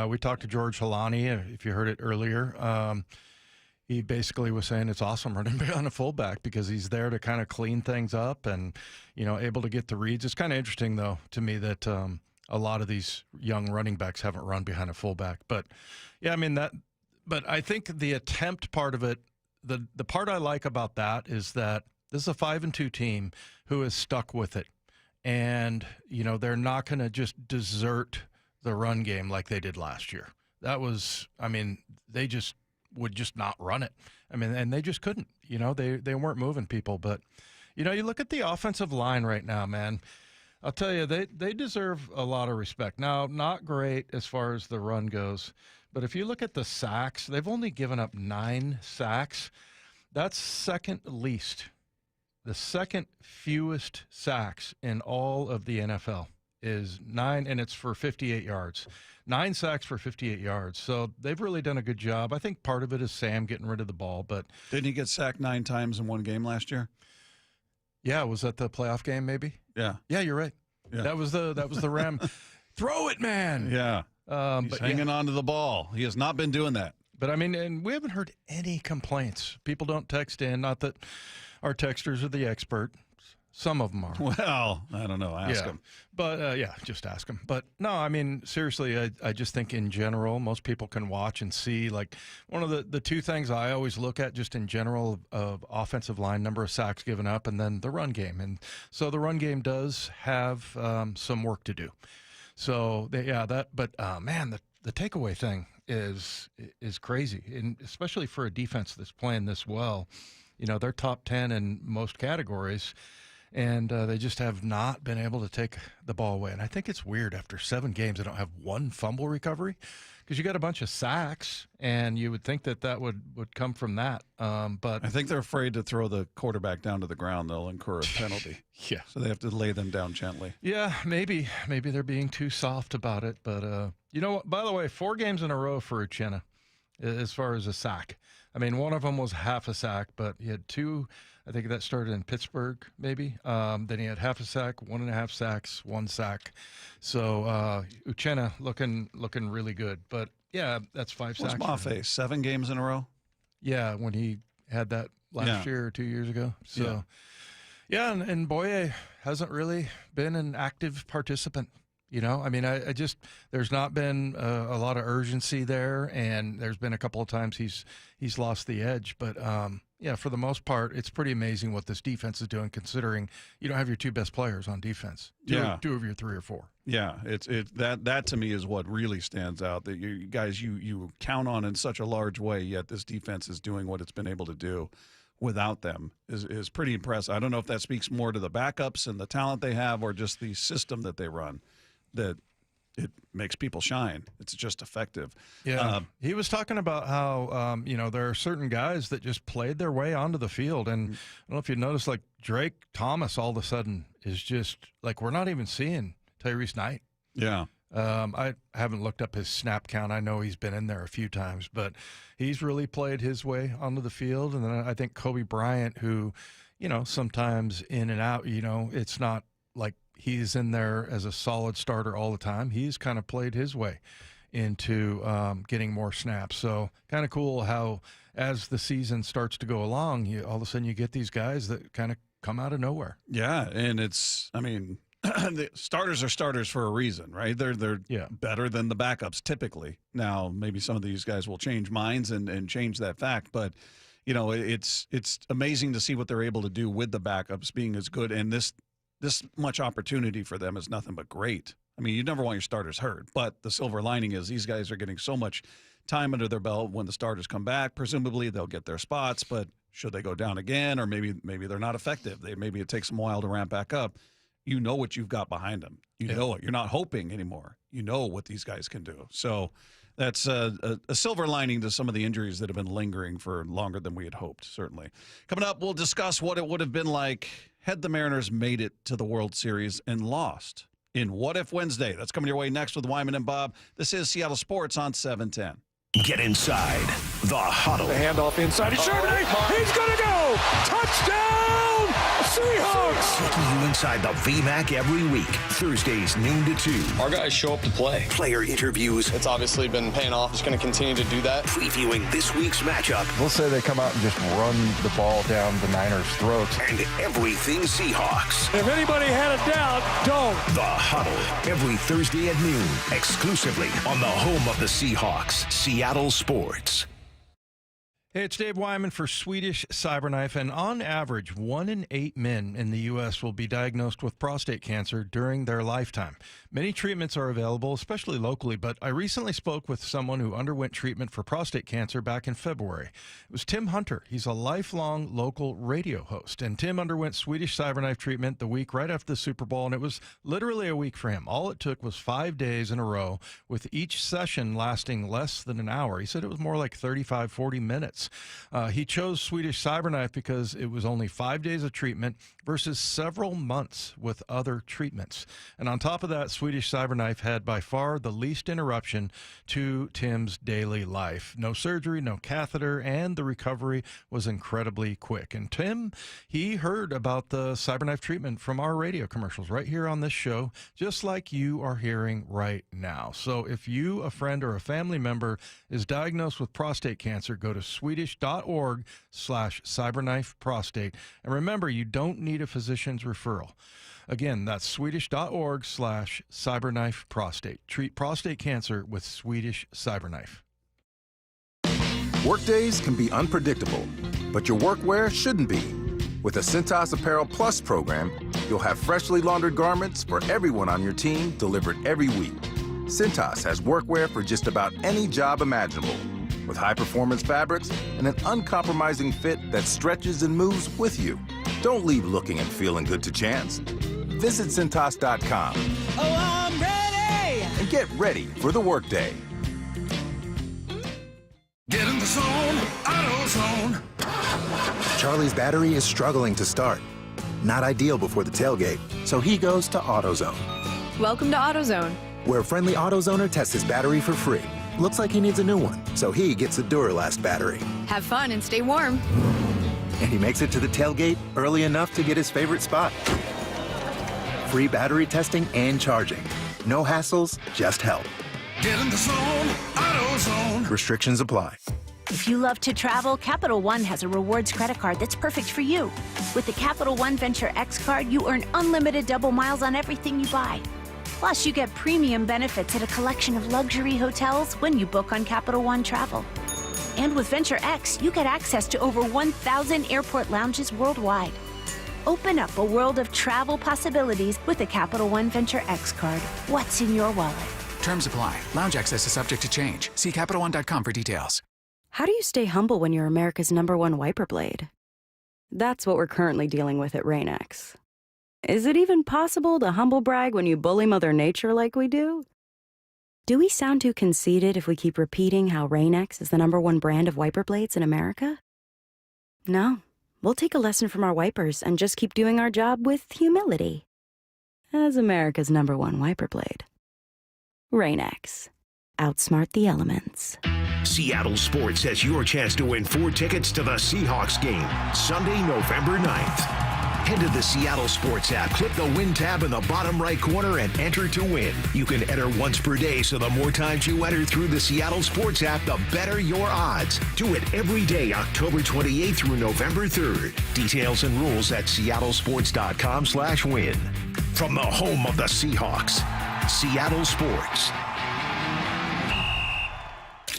we talked to George Halani, if you heard it earlier. He basically was saying it's awesome running behind a fullback because he's there to kind of clean things up and, able to get the reads. It's kind of interesting, though, to me that a lot of these young running backs haven't run behind a fullback. But, yeah, I mean, but I think the attempt part of it, the part I like about that is that this is a 5-2 team who is stuck with it. And, they're not going to just desert the run game like they did last year. That was, they just would just not run it. And they just couldn't. They weren't moving people. But, you look at the offensive line right now, man. I'll tell you, they deserve a lot of respect. Now, not great as far as the run goes, but if you look at the sacks, they've only given up 9 sacks. That's second least. The second fewest sacks in all of the NFL is 9, and it's for 58 yards. 9 sacks for 58 yards. So they've really done a good job. I think part of it is Sam getting rid of the ball. But didn't he get sacked 9 times in one game last year? Yeah, was that the playoff game maybe? Yeah. Yeah, you're right. Yeah. That was the Ram. Throw it, man. Yeah. He's hanging on to the ball. He has not been doing that. But, and we haven't heard any complaints. People don't text in. Not that our texters are the expert. Some of them are. Well, I don't know. Ask them. But, just ask them. But, no, seriously, I just think in general, most people can watch and see. Like, one of the 2 things I always look at just in general of offensive line, number of sacks given up, and then the run game. And so the run game does have some work to do. So, man, the takeaway thing is crazy, and especially for a defense that's playing this well. They're top 10 in most categories, and they just have not been able to take the ball away. And I think it's weird after 7 games they don't have one fumble recovery, because you got a bunch of sacks, and you would think that would come from that. But I think they're afraid to throw the quarterback down to the ground. They'll incur a penalty. Yeah. So they have to lay them down gently. Yeah, maybe they're being too soft about it. But, by the way, 4 games in a row for Uchenna as far as a sack. One of them was half a sack, but he had 2. I think that started in Pittsburgh, maybe. Then he had half a sack, 1.5 sacks, 1 sack. So Uchenna looking really good. But, yeah, that's 5 sacks. What's Mafe, 7 games in a row? Yeah, when he had that last year or 2 years ago. So, yeah, and Boye hasn't really been an active participant. I just, there's not been a lot of urgency there, and there's been a couple of times he's lost the edge. But, for the most part, it's pretty amazing what this defense is doing, considering you don't have your 2 best players on defense. Two of your 3 or 4. Yeah, it's that to me is what really stands out, that you guys you count on in such a large way, yet this defense is doing what it's been able to do without them is pretty impressive. I don't know if that speaks more to the backups and the talent they have, or just the system that they run, that it makes people shine. It's just effective. Yeah. He was talking about how, there are certain guys that just played their way onto the field. And I don't know if you noticed, like Drake Thomas all of a sudden is just like, we're not even seeing Tyrese Knight. Yeah. I haven't looked up his snap count. I know he's been in there a few times, but he's really played his way onto the field. And then I think Kobe Bryant, who, sometimes in and out, it's not like he's in there as a solid starter all the time. He's kind of played his way into getting more snaps. So kind of cool how as the season starts to go along, all of a sudden you get these guys that kind of come out of nowhere. Yeah, and it's, the starters are starters for a reason, right? They're better than the backups typically. Now, maybe some of these guys will change minds and change that fact, but it's amazing to see what they're able to do with the backups being as good, and this much opportunity for them is nothing but great. You never want your starters hurt, but the silver lining is these guys are getting so much time under their belt. When the starters come back, presumably they'll get their spots, but should they go down again, or maybe they're not effective, maybe it takes them a while to ramp back up, you know what you've got behind them. You know it. You're not hoping anymore. You know what these guys can do. So That's a silver lining to some of the injuries that have been lingering for longer than we had hoped, certainly. Coming up, we'll discuss what it would have been like had the Mariners made it to the World Series and lost in What If Wednesday. That's coming your way next with Wyman and Bob. This is Seattle Sports on 710. Get inside the huddle. The handoff inside. He's Charbonnet. He's going to go. Touchdown, Seahawks. Taking you inside the VMAC every week. Thursdays, noon to 2. Our guys show up to play. Player interviews. It's obviously been paying off. Just going to continue to do that. Previewing this week's matchup. We'll say they come out and just run the ball down the Niners' throats. And everything Seahawks. If anybody had a doubt, don't. The Huddle. Every Thursday at noon. Exclusively on the home of the Seahawks. Seattle Sports. Hey, it's Dave Wyman for Swedish Cyberknife, and on average, 1 in 8 men in the U.S. will be diagnosed with prostate cancer during their lifetime. Many treatments are available, especially locally, but I recently spoke with someone who underwent treatment for prostate cancer back in February. It was Tim Hunter. He's a lifelong local radio host, and Tim underwent Swedish Cyberknife treatment the week right after the Super Bowl, and it was literally a week for him. All it took was 5 days in a row, with each session lasting less than an hour. He said it was more like 35, 40 minutes. He chose Swedish Cyberknife because it was only 5 days of treatment versus several months with other treatments. And on top of that, Swedish Cyberknife had by far the least interruption to Tim's daily life. No surgery, no catheter, and the recovery was incredibly quick. And Tim, he heard about the Cyberknife treatment from our radio commercials right here on this show, just like you are hearing right now. So if you, a friend, or a family member is diagnosed with prostate cancer, go to swedish.org/cyberknife prostate. And remember, you don't need a physician's referral. Again, that's swedish.org/cyberknife prostate. Treat prostate cancer with Swedish Cyberknife. Workdays can be unpredictable, but your workwear shouldn't be. With the Cintas Apparel Plus program, you'll have freshly laundered garments for everyone on your team delivered every week. Cintas has workwear for just about any job imaginable, with high-performance fabrics and an uncompromising fit that stretches and moves with you. Don't leave looking and feeling good to chance. Visit Cintas.com. Oh, I'm ready! And get ready for the workday. Get in the zone, AutoZone. Charlie's battery is struggling to start. Not ideal before the tailgate, so he goes to AutoZone. Welcome to AutoZone, where a friendly AutoZoner tests his battery for free. Looks like he needs a new one, so he gets a Duralast battery. have fun and stay warm. And he makes it to the tailgate early enough to get his favorite spot. Free battery testing and charging. No hassles, just help. Get in the zone, AutoZone. Restrictions apply. If you love to travel, Capital One has a rewards credit card that's perfect for you. With the Capital One Venture X card, you earn unlimited double miles on everything you buy. Plus, you get premium benefits at a collection of luxury hotels when you book on Capital One Travel. And with Venture X, you get access to over 1,000 airport lounges worldwide. Open up a world of travel possibilities with the Capital One Venture X card. What's in your wallet? Terms apply. Lounge access is subject to change. See CapitalOne.com for details. How do you stay humble when you're America's #1 wiper blade? That's what we're currently dealing with at Rain-X. Is it even possible to humble brag when you bully Mother Nature like we do? Do we sound too conceited if we keep repeating how Rain-X is the #1 brand of wiper blades in America? No. We'll take a lesson from our wipers and just keep doing our job with humility. As America's #1 wiper blade. Rain-X. Outsmart the elements. Seattle Sports has your chance to win 4 tickets to the Seahawks game, Sunday, November 9th. Head to the Seattle Sports app, click the Win tab in the bottom right corner, and enter to win. You can enter once per day, so the more times you enter through the Seattle Sports app, the better your odds. Do it every day, October 28th through November 3rd. Details and rules at seattlesports.com/win. From the home of the Seahawks, Seattle Sports.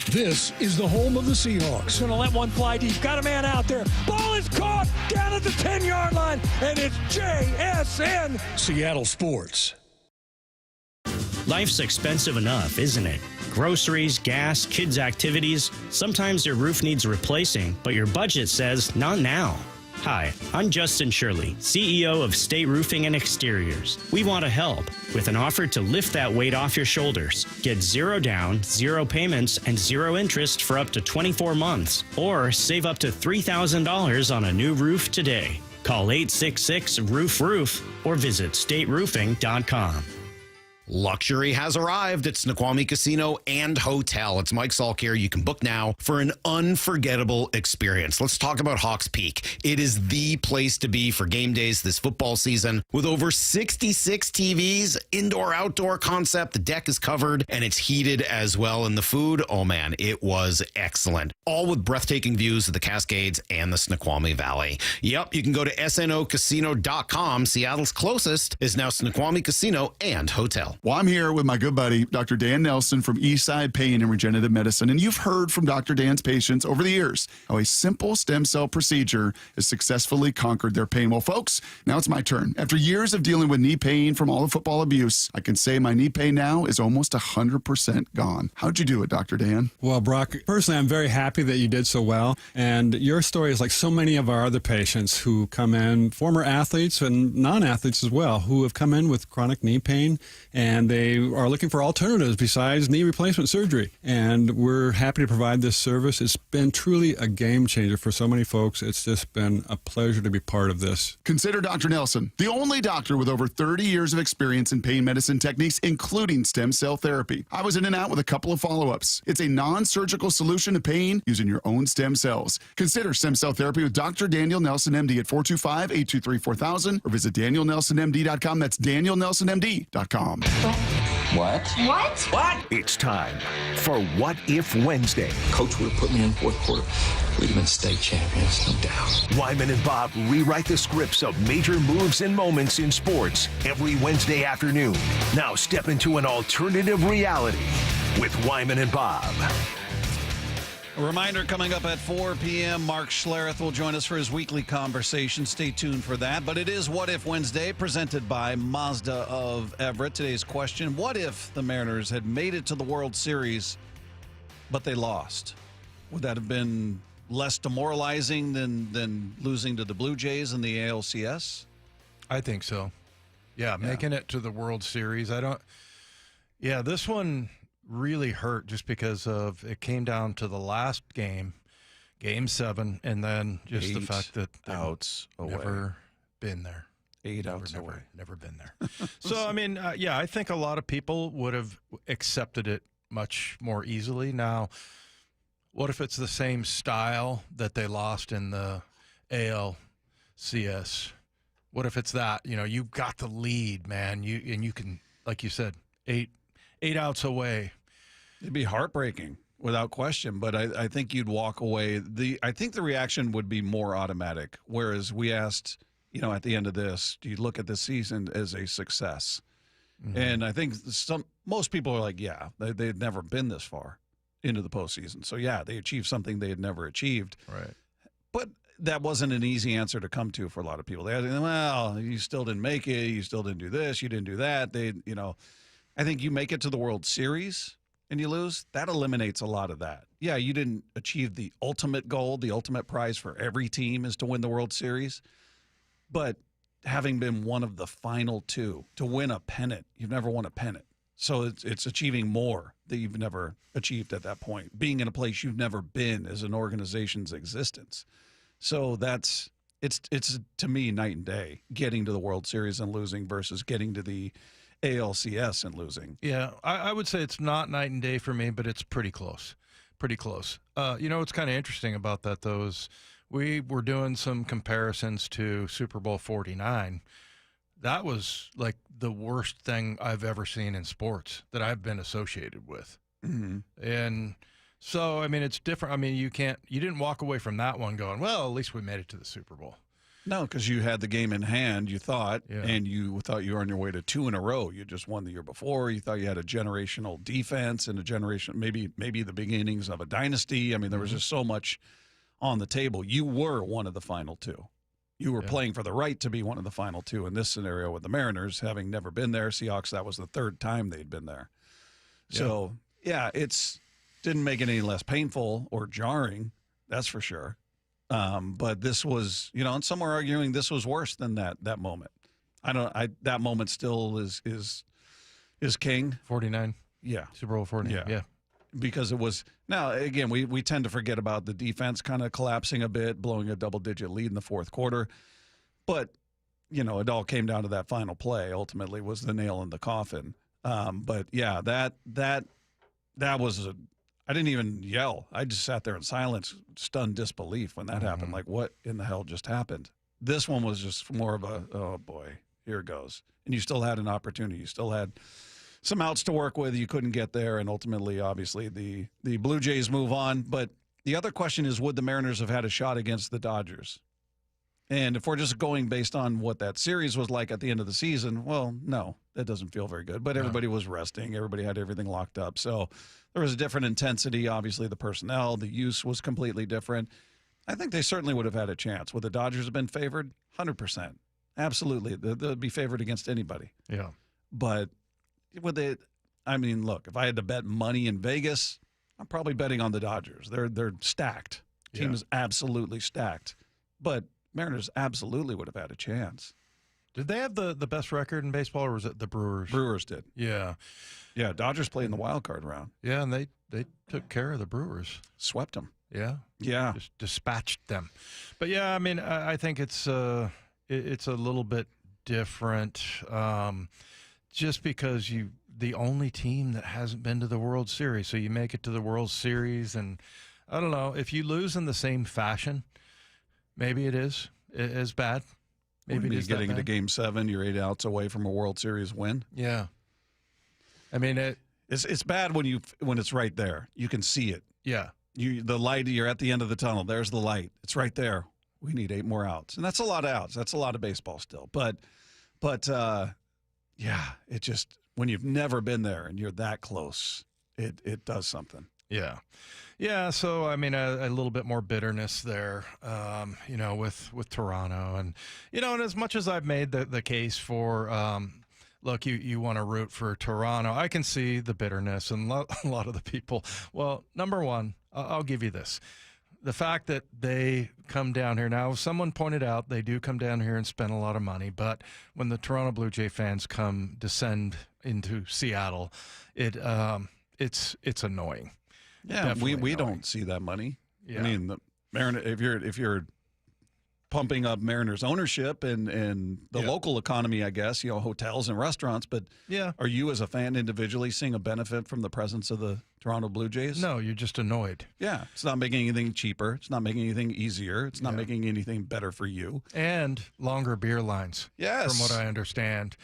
This is the home of the Seahawks. Gonna let one fly deep. Got a man out there. Ball is caught down at the 10-yard line, and it's JSN Seattle Sports. Life's expensive enough, isn't it? Groceries, gas, kids' activities. Sometimes your roof needs replacing, but your budget says not now. Hi, I'm Justin Shirley, CEO of State Roofing and Exteriors. We want to help with an offer to lift that weight off your shoulders. Get 0 down, 0 payments, and 0 interest for up to 24 months. Or save up to $3,000 on a new roof today. Call 866-ROOF-ROOF or visit stateroofing.com. Luxury has arrived at Snoqualmie Casino and Hotel. It's Mike Salk here. You can book now for an unforgettable experience. Let's talk about Hawks Peak. It is the place to be for game days this football season. With over 66 TVs, indoor-outdoor concept, the deck is covered and it's heated as well. And the food, oh man, it was excellent. All with breathtaking views of the Cascades and the Snoqualmie Valley. Yep, you can go to snocasino.com. Seattle's closest is now Snoqualmie Casino and Hotel. Well, I'm here with my good buddy, Dr. Dan Nelson from Eastside Pain and Regenerative Medicine. And you've heard from Dr. Dan's patients over the years how a simple stem cell procedure has successfully conquered their pain. Well, folks, now it's my turn. After years of dealing with knee pain from all the football abuse, I can say my knee pain now is almost 100% gone. How'd you do it, Dr. Dan? Well, Brock, personally, I'm very happy that you did so well. And your story is like so many of our other patients who come in, former athletes and non-athletes as well, who have come in with chronic knee pain and they are looking for alternatives besides knee replacement surgery. And we're happy to provide this service. It's been truly a game changer for so many folks. It's just been a pleasure to be part of this. Consider Dr. Nelson, the only doctor with over 30 years of experience in pain medicine techniques, including stem cell therapy. I was in and out with a couple of follow-ups. It's a non-surgical solution to pain using your own stem cells. Consider stem cell therapy with Dr. Daniel Nelson, MD at 425-823-4000 or visit danielnelsonmd.com. That's danielnelsonmd.com. What? It's time for What If Wednesday. Coach would have put me in fourth quarter. We'd have been state champions, no doubt. Wyman and Bob rewrite the scripts of major moves and moments in sports every Wednesday afternoon. Now step into an alternative reality with Wyman and Bob. A reminder coming up at 4 p.m. Mark Schlereth will join us for his weekly conversation. Stay tuned for that. But it is What If Wednesday, presented by Mazda of Everett. Today's question, what if the Mariners had made it to the World Series, but they lost? Would that have been less demoralizing than losing to the Blue Jays in the ALCS? I think so. Yeah, making it to the World Series. This one really hurt just because of it came down to the last game, Game 7, and then just the fact that outs never been there. 8 outs away. Never been there. So, I mean, I think a lot of people would have accepted it much more easily. Now, what if it's the same style that they lost in the ALCS? What if it's that? You know, you got the lead, man. You can, like you said, eight outs away. It'd be heartbreaking, without question. But I think you'd walk away. I think the reaction would be more automatic. Whereas we asked, at the end of this, do you look at this season as a success? Mm-hmm. And I think most people are like, yeah, they had never been this far into the postseason. So yeah, they achieved something they had never achieved. Right. But that wasn't an easy answer to come to for a lot of people. They had, well, you still didn't make it. You still didn't do this. You didn't do that. I think you make it to the World Series and you lose, that eliminates a lot of that. Yeah, you didn't achieve the ultimate goal. The ultimate prize for every team is to win the World Series. But having been one of the final two, to win a pennant, you've never won a pennant. So it's achieving more that you've never achieved at that point, being in a place you've never been as an organization's existence. So it's to me night and day, getting to the World Series and losing versus getting to the ALCS and losing. Yeah, I would say it's not night and day for me, but it's pretty close. Pretty close. What's kind of interesting about that, though, is we were doing some comparisons to Super Bowl 49. That was like the worst thing I've ever seen in sports that I've been associated with. Mm-hmm. And so, I mean, it's different. I mean, you didn't walk away from that one going, well, at least we made it to the Super Bowl. No, because you had the game in hand, you thought, and you thought you were on your way to 2 in a row. You just won the year before. You thought you had a generational defense and a generation, maybe the beginnings of a dynasty. I mean, there was just so much on the table. You were one of the final two. You were playing for the right to be one of the final two in this scenario with the Mariners, having never been there. Seahawks, that was the third time they'd been there. So, it's didn't make it any less painful or jarring, that's for sure. But this was, and some are arguing this was worse than that moment. That moment still is king. 49. Yeah. Super Bowl 49. Yeah. Because it was, now, again, we tend to forget about the defense kind of collapsing a bit, blowing a double-digit lead in the fourth quarter. But, it all came down to that final play, ultimately, was the nail in the coffin. But, yeah, that was I didn't even yell. I just sat there in silence, stunned disbelief when that happened. Like, what in the hell just happened? This one was just more of a, oh, boy, here it goes. And you still had an opportunity. You still had some outs to work with. You couldn't get there, and ultimately, obviously, the Blue Jays move on. But the other question is, would the Mariners have had a shot against the Dodgers? And if we're just going based on what that series was like at the end of the season, well, no, that doesn't feel very good. But everybody was resting. Everybody had everything locked up. So there was a different intensity. Obviously, the personnel, the use was completely different. I think they certainly would have had a chance. Would the Dodgers have been favored? 100%. Absolutely. They'd be favored against anybody. Yeah. But would they? I mean, look, if I had to bet money in Vegas, I'm probably betting on the Dodgers. They're stacked. Team is absolutely stacked. But Mariners absolutely would have had a chance. Did they have the best record in baseball, or was it the Brewers? Brewers did. Yeah. Yeah, Dodgers played in the wild card round. Yeah, and they took care of the Brewers. Swept them. Yeah. Yeah. Just dispatched them. But, yeah, I mean, I think it's a little bit different just because the only team that hasn't been to the World Series. So you make it to the World Series, and I don't know, if you lose in the same fashion, maybe it is as bad. Maybe it is getting into Game 7, you're 8 outs away from a World Series win. Yeah. I mean, it's bad when it's right there. You can see it. Yeah. The light, you're at the end of the tunnel. There's the light. It's right there. We need 8 more outs. And that's a lot of outs. That's a lot of baseball still. But yeah, it just, when you've never been there and you're that close, it does something. Yeah. Yeah, so, I mean, a little bit more bitterness there, with Toronto. And, and as much as I've made the case for, look, you want to root for Toronto, I can see the bitterness and a lot of the people. Well, number one, I'll give you this. The fact that they come down here now, someone pointed out they do come down here and spend a lot of money, but when the Toronto Blue Jay fans descend into Seattle, it's annoying. Yeah, we don't see that money. Yeah. I mean, if you're pumping up Mariners ownership and the local economy, I guess, hotels and restaurants, but are you as a fan individually seeing a benefit from the presence of the Toronto Blue Jays? No, you're just annoyed. Yeah, it's not making anything cheaper. It's not making anything easier. It's not making anything better for you. And longer beer lines. Yes. From what I understand,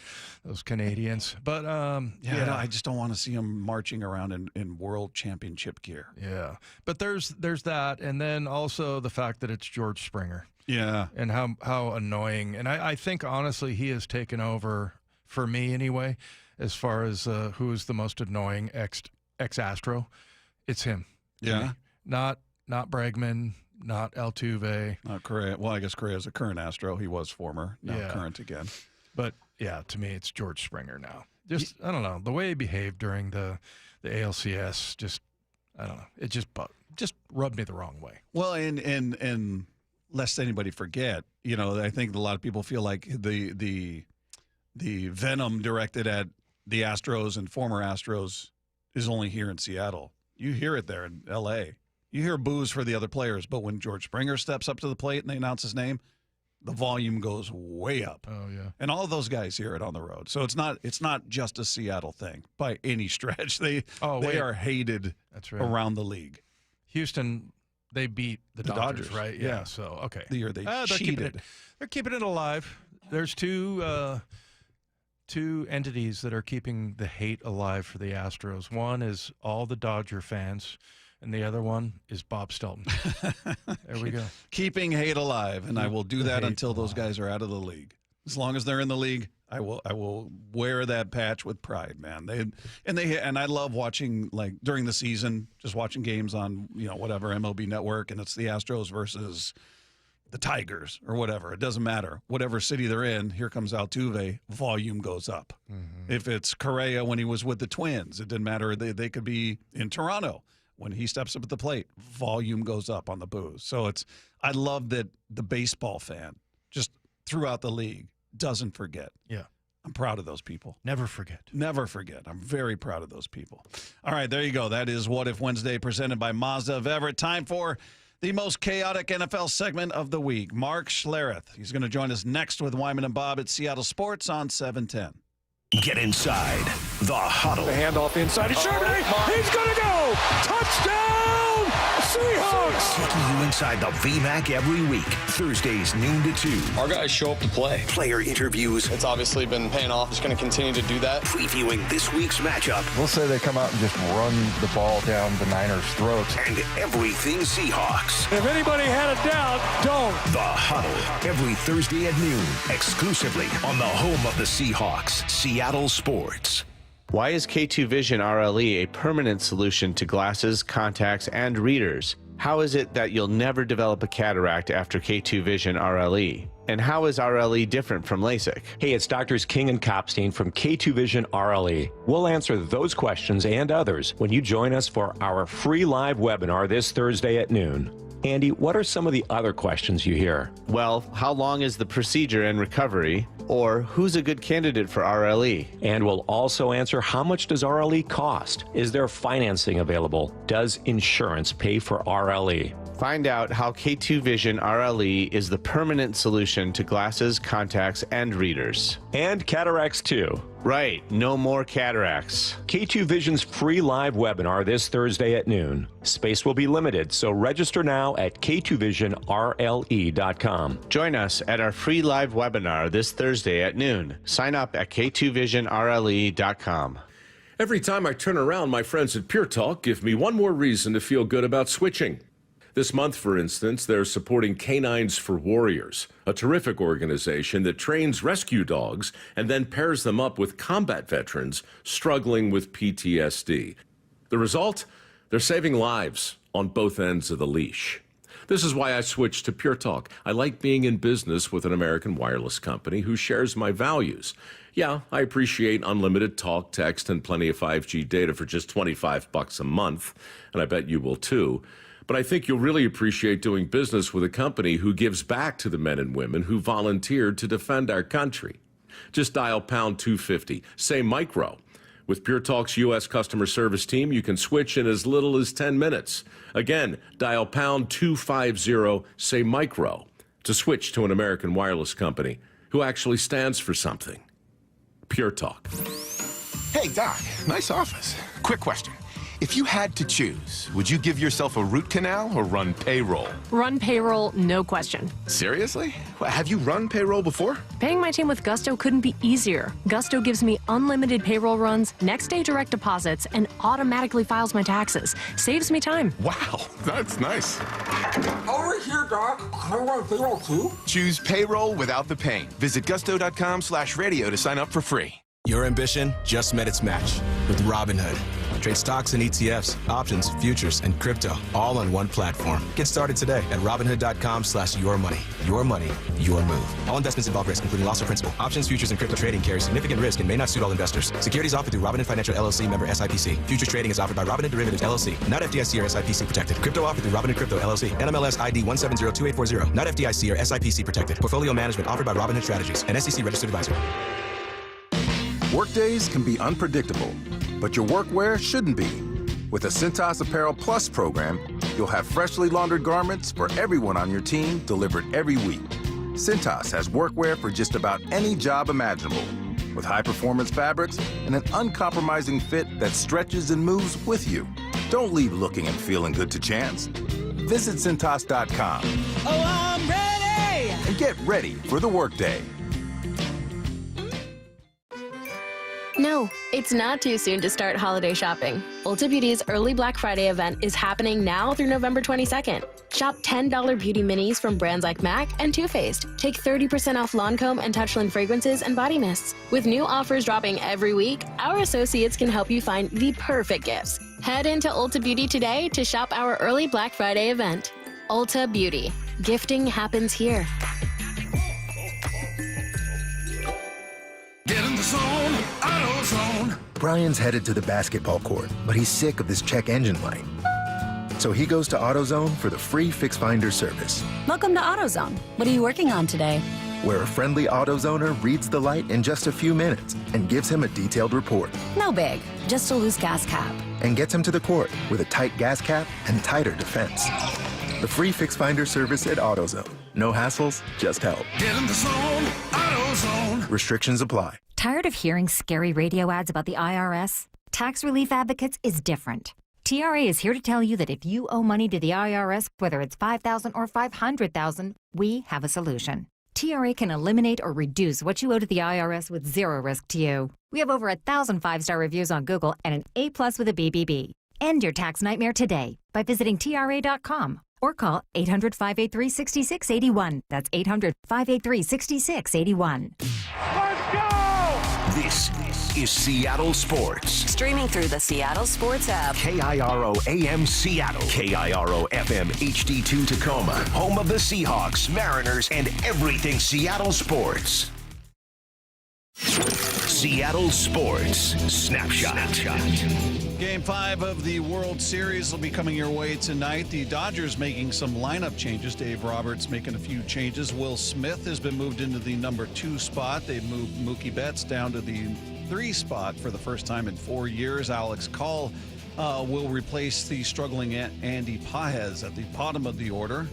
those Canadians. But, no, I just don't want to see them marching around in world championship gear. Yeah. But there's that, and then also the fact that it's George Springer. Yeah. And how annoying. And I think, honestly, he has taken over, for me anyway, as far as who is the most annoying ex-Astro. It's him. Yeah. Not Bregman, not Altuve. Not Correa. Well, I guess Correa's a current Astro. He was former, now current again. But, yeah, to me, it's George Springer now. Just, I don't know, the way he behaved during the ALCS, just, I don't know, it just rubbed me the wrong way. Well, and lest anybody forget, I think a lot of people feel like the venom directed at the Astros and former Astros is only here in Seattle. You hear it there in L.A. You hear boos for the other players, but when George Springer steps up to the plate and they announce his name, the volume goes way up. Oh, yeah. And all of those guys hear it on the road. So it's not just a Seattle thing by any stretch. They are hated around the league. Houston, they beat the Dodgers, right? Yeah. So, okay. The year they cheated. They're keeping it alive. There's two entities that are keeping the hate alive for the Astros. One is all the Dodger fans, and the other one is Bob Stelton. There we go. Keeping hate alive, and I will do that until those guys are out of the league. As long as they're in the league, I will wear that patch with pride, man. And I love watching, like, during the season, just watching games on, whatever, MLB Network, and it's the Astros versus the Tigers or whatever. It doesn't matter. Whatever city they're in, here comes Altuve, volume goes up. Mm-hmm. If it's Correa when he was with the Twins, it didn't matter. They could be in Toronto. When he steps up at the plate, volume goes up on the boos. So I love that the baseball fan just throughout the league doesn't forget. Yeah. I'm proud of those people. Never forget. Never forget. I'm very proud of those people. All right, there you go. That is What If Wednesday presented by Mazda of Everett. Time for the most chaotic NFL segment of the week. Mark Schlereth. He's going to join us next with Wyman and Bob at Seattle Sports on 710. Get inside the huddle. The handoff inside. He's he's going to go. Touchdown, Seahawks. Taking you inside the VMAC every week. Thursdays, noon to 2. Our guys show up to play. Player interviews. It's obviously been paying off. It's going to continue to do that. Previewing this week's matchup. We'll say they come out and just run the ball down the Niners' throats. And everything Seahawks. If anybody had a doubt, don't. The Huddle. Every Thursday at noon. Exclusively on the home of the Seahawks. Seattle Sports. Why is K2 Vision RLE a permanent solution to glasses, contacts, and readers? How is it that you'll never develop a cataract after K2 Vision RLE? And how is RLE different from LASIK? Hey, it's Doctors King and Kopstein from K2 Vision RLE. We'll answer those questions and others when you join us for our free live webinar this Thursday at noon. Andy, what are some of the other questions you hear? Well, how long is the procedure and recovery? Or who's a good candidate for RLE? And we'll also answer, how much does RLE cost? Is there financing available? Does insurance pay for RLE? Find out how K2 Vision RLE is the permanent solution to glasses, contacts, and readers. And cataracts too. Right, no more cataracts. K2 Vision's free live webinar this Thursday at noon. Space will be limited, so register now at k2visionrle.com. Join us at our free live webinar this Thursday at noon. Sign up at k2visionrle.com. Every time I turn around, my friends at Pure Talk give me one more reason to feel good about switching. This month, for instance, they're supporting Canines for Warriors, a terrific organization that trains rescue dogs and then pairs them up with combat veterans struggling with PTSD. The result? They're saving lives on both ends of the leash. This is why I switched to Pure Talk. I like being in business with an American wireless company who shares my values. Yeah, I appreciate unlimited talk, text, and plenty of 5G data for just $25 a month, and I bet you will too. But I think you'll really appreciate doing business with a company who gives back to the men and women who volunteered to defend our country. Just dial pound 250, say micro. With Pure Talk's U.S. customer service team, you can switch in as little as 10 minutes. Again, dial pound 250, say micro, to switch to an American wireless company who actually stands for something. Pure Talk. Hey, Doc, nice office. Quick question. If you had to choose, would you give yourself a root canal or run payroll? Run payroll, no question. Seriously? Have you run payroll before? Paying my team with Gusto couldn't be easier. Gusto gives me unlimited payroll runs, next day direct deposits, and automatically files my taxes. Saves me time. Wow, that's nice. Over here, Doc. Can I run payroll too? Choose payroll without the pain. Visit gusto.com/radio to sign up for free. Your ambition just met its match with Robinhood. Trade stocks and ETFs, options, futures, and crypto all on one platform. Get started today at Robinhood.com/yourmoney. Your money, your move. All investments involve risk, including loss of principal. Options, futures, and crypto trading carry significant risk and may not suit all investors. Securities offered through Robinhood Financial LLC, member SIPC. Futures trading is offered by Robinhood Derivatives LLC, not FDIC or SIPC protected. Crypto offered through Robinhood Crypto LLC, NMLS ID 1702840, not FDIC or SIPC protected. Portfolio management offered by Robinhood Strategies, an SEC registered advisor. Workdays can be unpredictable, but your workwear shouldn't be. With the Cintas Apparel Plus program, you'll have freshly laundered garments for everyone on your team delivered every week. Cintas has workwear for just about any job imaginable, with high-performance fabrics and an uncompromising fit that stretches and moves with you. Don't leave looking and feeling good to chance. Visit Cintas.com. Oh, I'm ready! And get ready for the workday. No, it's not too soon to start holiday shopping. Ulta Beauty's early Black Friday event is happening now through November 22nd. Shop $10 beauty minis from brands like MAC and Too Faced. Take 30% off Lancome and Touchland fragrances and body mists. With new offers dropping every week, our associates can help you find the perfect gifts. Head into Ulta Beauty today to shop our early Black Friday event. Ulta Beauty. Gifting happens here. Get in the zone, AutoZone. Brian's headed to the basketball court, but he's sick of this check engine light. So he goes to AutoZone for the free Fix Finder service, Welcome to AutoZone. What are you working on today? where a friendly AutoZoner reads the light in just a few minutes and gives him a detailed report. No big, just a loose gas cap. And gets him to the court with a tight gas cap and tighter defense. The free Fix Finder service at AutoZone. No hassles, just help. Get in the zone, AutoZone. Restrictions apply. Tired of hearing scary radio ads about the IRS? Tax Relief Advocates is different. TRA is here to tell you that if you owe money to the IRS, whether it's $5,000 or $500,000, we have a solution. TRA can eliminate or reduce what you owe to the IRS with zero risk to you. We have over 1,000 5-star reviews on Google and an A+ with a BBB. End your tax nightmare today by visiting TRA.com or call 800-583-6681. That's 800-583-6681. Let's go! This is Seattle Sports. Streaming through the Seattle Sports app. KIRO AM Seattle. KIRO FM HD2 Tacoma. Home of the Seahawks, Mariners, and everything Seattle sports. Seattle Sports Snapshot. Game 5 of the World Series will be coming your way tonight. The Dodgers making some lineup changes. Dave Roberts making a few changes. Will Smith has been moved into the number 2 spot. They've moved Mookie Betts down to the 3 spot for the first time in 4 years. Alex Call will replace the struggling Andy Paez at the bottom of the order.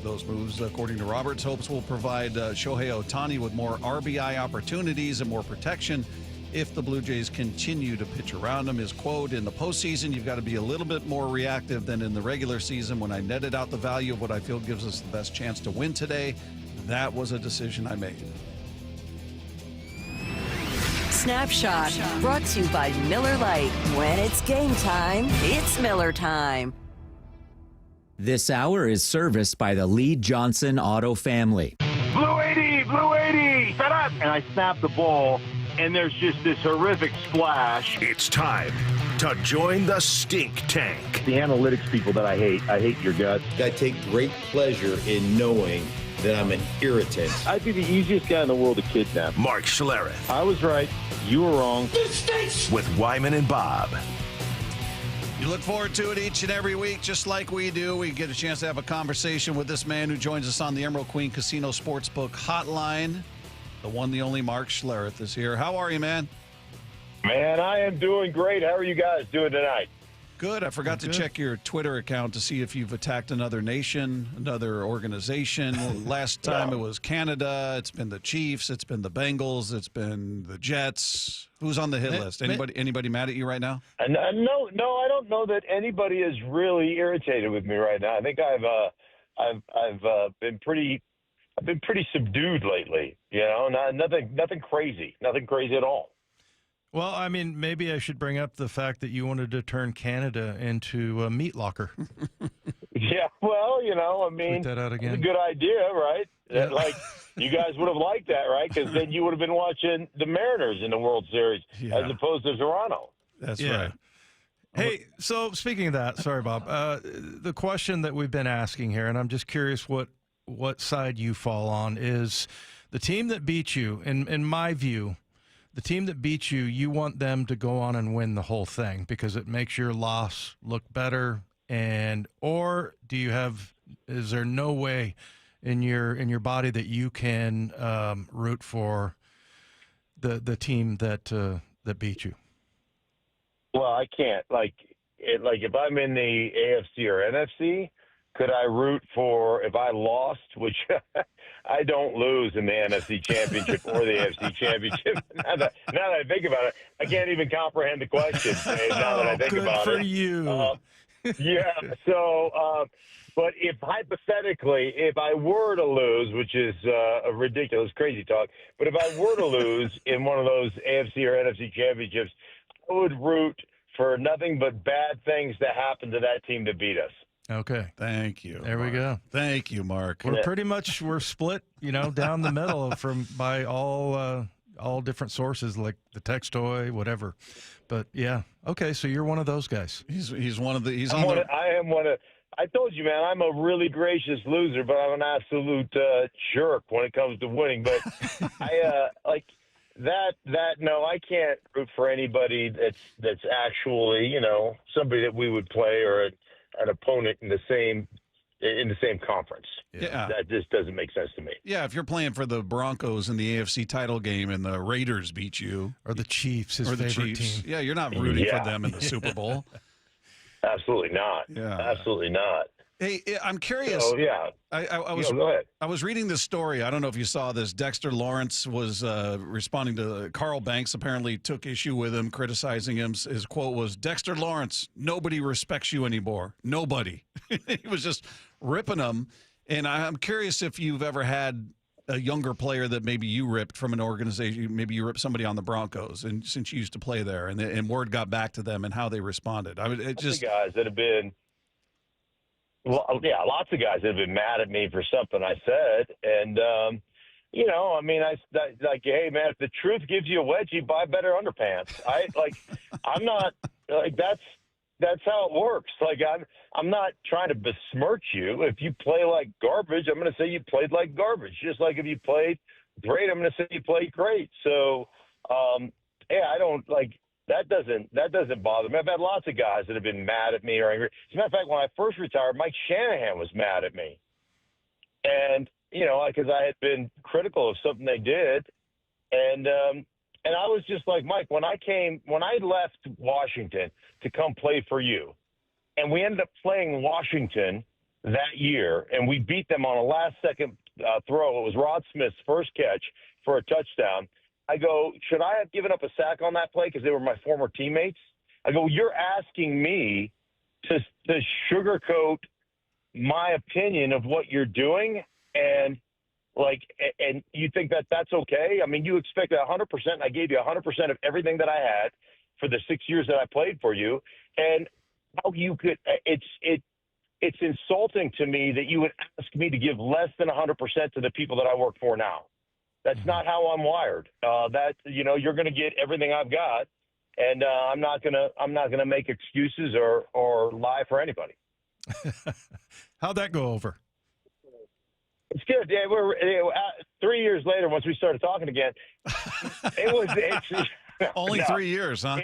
Those moves, according to Roberts, hopes will provide Shohei Ohtani with more RBI opportunities and more protection if the Blue Jays continue to pitch around him. His quote, in the postseason, you've got to be a little bit more reactive than in the regular season. When I netted out the value of what I feel gives us the best chance to win today, that was a decision I made. Snapshot brought to you by Miller Lite. When it's game time, it's Miller time. This hour is serviced by the Lee Johnson Auto family. Blue 80, Blue 80, shut up! And I snap the ball, and there's just this horrific splash. It's time to join the stink tank. The analytics people that I hate your guts. I take great pleasure in knowing that I'm an irritant. I'd be the easiest guy in the world to kidnap. Mark Schlereth. I was right. You were wrong. This stinks! With Wyman and Bob. You look forward to it each and every week, just like we do. We get a chance to have a conversation with this man who joins us on the Emerald Queen Casino Sportsbook Hotline. The one, the only Mark Schlereth is here. How are you, man? Man, I am doing great. How are you guys doing tonight? Good. I forgot to check your Twitter account to see if you've attacked another nation, another organization. Last time it was Canada. It's been the Chiefs. It's been the Bengals. It's been the Jets. Who's on the hit list? Anybody mad at you right now? No, I don't know that anybody is really irritated with me right now. I think I've been pretty subdued lately. You know, nothing crazy at all. Well, I mean, maybe I should bring up the fact that you wanted to turn Canada into a meat locker. Yeah, well, you know, I mean, that out again. It's a good idea, right? Yeah. Like, you guys would have liked that, right? Because then you would have been watching the Mariners in the World Series as opposed to Toronto. That's right. Hey, so speaking of that, sorry, Bob, the question that we've been asking here, and I'm just curious what side you fall on, is the team that beat you, in my view, the team that beats you, you want them to go on and win the whole thing because it makes your loss look better. Or is there no way in your body that you can root for the team that beat you? Well, I can't. Like if I'm in the AFC or NFC, could I root for if I lost, which I don't lose in the NFC Championship or the AFC Championship. Now that I think about it, I can't even comprehend the question. Now that I think about it. Good for you. Yeah. So, but if hypothetically, if I were to lose, which is a ridiculous, crazy talk, but if I were to lose in one of those AFC or NFC championships, I would root for nothing but bad things to happen to that team that beat us. Okay. Thank you. There we go. Thank you, Mark. We're split, down the middle by all different sources like the text toy, whatever. But yeah. Okay, so you're one of those guys. He's one of the I am one of I told you, man, I'm a really gracious loser, but I'm an absolute jerk when it comes to winning. But I like that. No, I can't root for anybody that's actually, somebody that we would play or an opponent in the same conference. Yeah. That just doesn't make sense to me. Yeah, if you're playing for the Broncos in the AFC title game and the Raiders beat you, or the Chiefs, his or the favorite Chiefs, team. yeah, you're not rooting Yeah. for them in the Super Bowl. Absolutely not. Yeah. Absolutely not. Hey, I'm curious. So, yeah. I was go ahead. I was reading this story. I don't know if you saw this. Dexter Lawrence was responding to Carl Banks. Apparently, took issue with him, criticizing him. His quote was, "Dexter Lawrence, nobody respects you anymore. Nobody." He was just ripping him. And I'm curious if you've ever had a younger player that maybe you ripped from an organization. Maybe you ripped somebody on the Broncos, and since you used to play there, and word got back to them and how they responded. Lots of guys that have been. Well, yeah, lots of guys have been mad at me for something I said, and I mean, like, hey man, if the truth gives you a wedgie, buy better underpants. I'm not like that's how it works. Like I'm not trying to besmirch you. If you play like garbage, I'm going to say you played like garbage. Just like if you played great, I'm going to say you played great. So, I don't like. That doesn't bother me. I've had lots of guys that have been mad at me or angry. As a matter of fact, when I first retired, Mike Shanahan was mad at me. And, because I had been critical of something they did. And I was just like, Mike, when I left Washington to come play for you, and we ended up playing Washington that year, and we beat them on a last-second throw. It was Rod Smith's first catch for a touchdown. I go, should I have given up a sack on that play because they were my former teammates? I go, you're asking me to sugarcoat my opinion of what you're doing, and you think that that's okay? I mean, you expect 100%. I gave you 100% of everything that I had for the 6 years that I played for you, and how you could it's insulting to me that you would ask me to give less than 100% to the people that I work for now. That's not how I'm wired. You're going to get everything I've got, and I'm not gonna make excuses or lie for anybody. How'd that go over? It's good. Yeah, we're 3 years later. Once we started talking again, only 3 years, huh?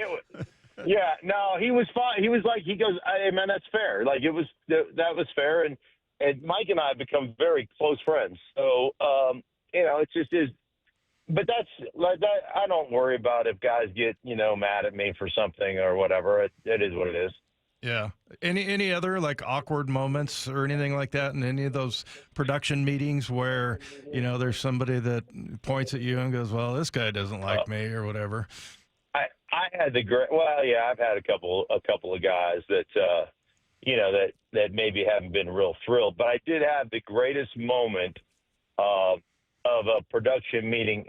Yeah, no, he was fine. He was like, he goes, hey man, that's fair. Like that was fair, and Mike and I have become very close friends. So. It just is, but that's like that. I don't worry about if guys get, mad at me for something or whatever. It is what it is. Yeah. Any other like awkward moments or anything like that in any of those production meetings where, there's somebody that points at you and goes, well, this guy doesn't like me or whatever. I had I've had a couple of guys that, that maybe haven't been real thrilled, but I did have the greatest moment of a production meeting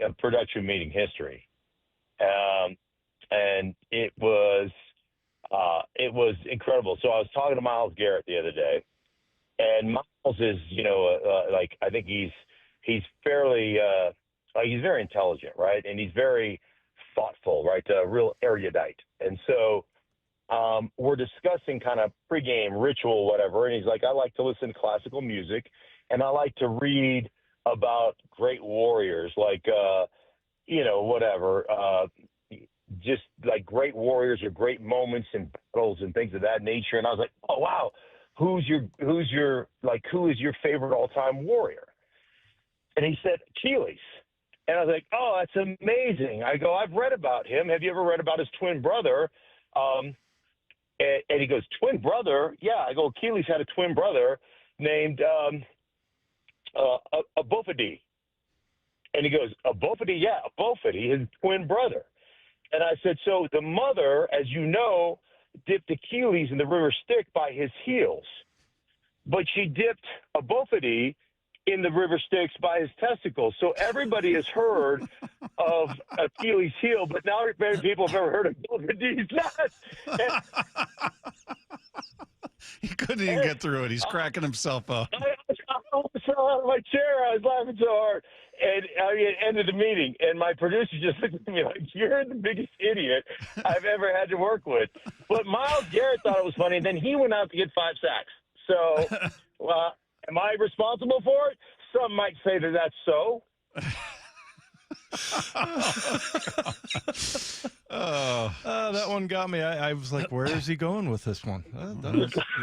history. And it was incredible. So I was talking to Myles Garrett the other day, and Myles is, I think he's fairly, he's very intelligent, right? And he's very thoughtful, right? Real erudite. And so, we're discussing kind of pregame ritual, whatever. And he's like, I like to listen to classical music, and I like to read about great warriors, like, just like great warriors or great moments in battles and things of that nature. And I was like, oh, wow, who is your favorite all-time warrior? And he said, Achilles. And I was like, oh, that's amazing. I go, I've read about him. Have you ever read about his twin brother? And he goes, twin brother? Yeah. I go, Achilles had a twin brother named Abophanes. And he goes, Abophanes? Yeah, Abophanes, his twin brother. And I said, so the mother, as you know, dipped Achilles in the river Styx by his heels. But she dipped Abophanes in the river Styx by his testicles. So everybody has heard of Achilles' heel, but now very people have ever heard of Abophanes. He couldn't even get through it. He's cracking himself up. I was out of my chair. I was laughing so hard. And it ended the meeting, and my producer just looked at me like, you're the biggest idiot I've ever had to work with. But Myles Garrett thought it was funny, and then he went out to get 5 sacks. So am I responsible for it? Some might say that that's so. That one got got me. I was like, where is he going with this one?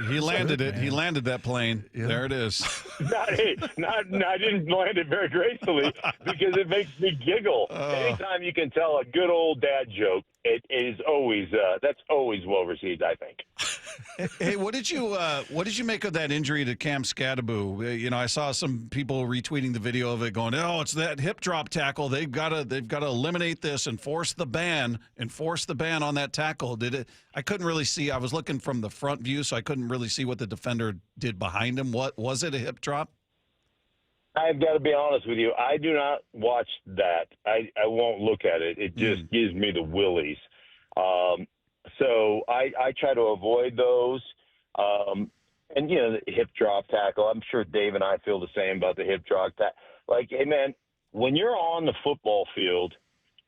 He landed good, it. man. He landed that plane. Yeah. There it is. I didn't land it very gracefully because it makes me giggle. Anytime you can tell a good old dad joke, it is always that's always well received, I think. Hey, what did you make of that injury to Cam Scadaboo? You know, I saw some people retweeting the video of it, going, "Oh, it's that hip drop tackle. They've got to eliminate this, enforce the ban on that tackle." Did it? I couldn't really see. I was looking from the front view, so I couldn't really see what the defender did behind him. What was it? A hip drop? I've got to be honest with you. I do not watch that. I won't look at it. It just gives me the willies. So I try to avoid those. And, you know, the hip drop tackle, I'm sure Dave and I feel the same about the hip drop tackle. Like, hey, man, when you're on the football field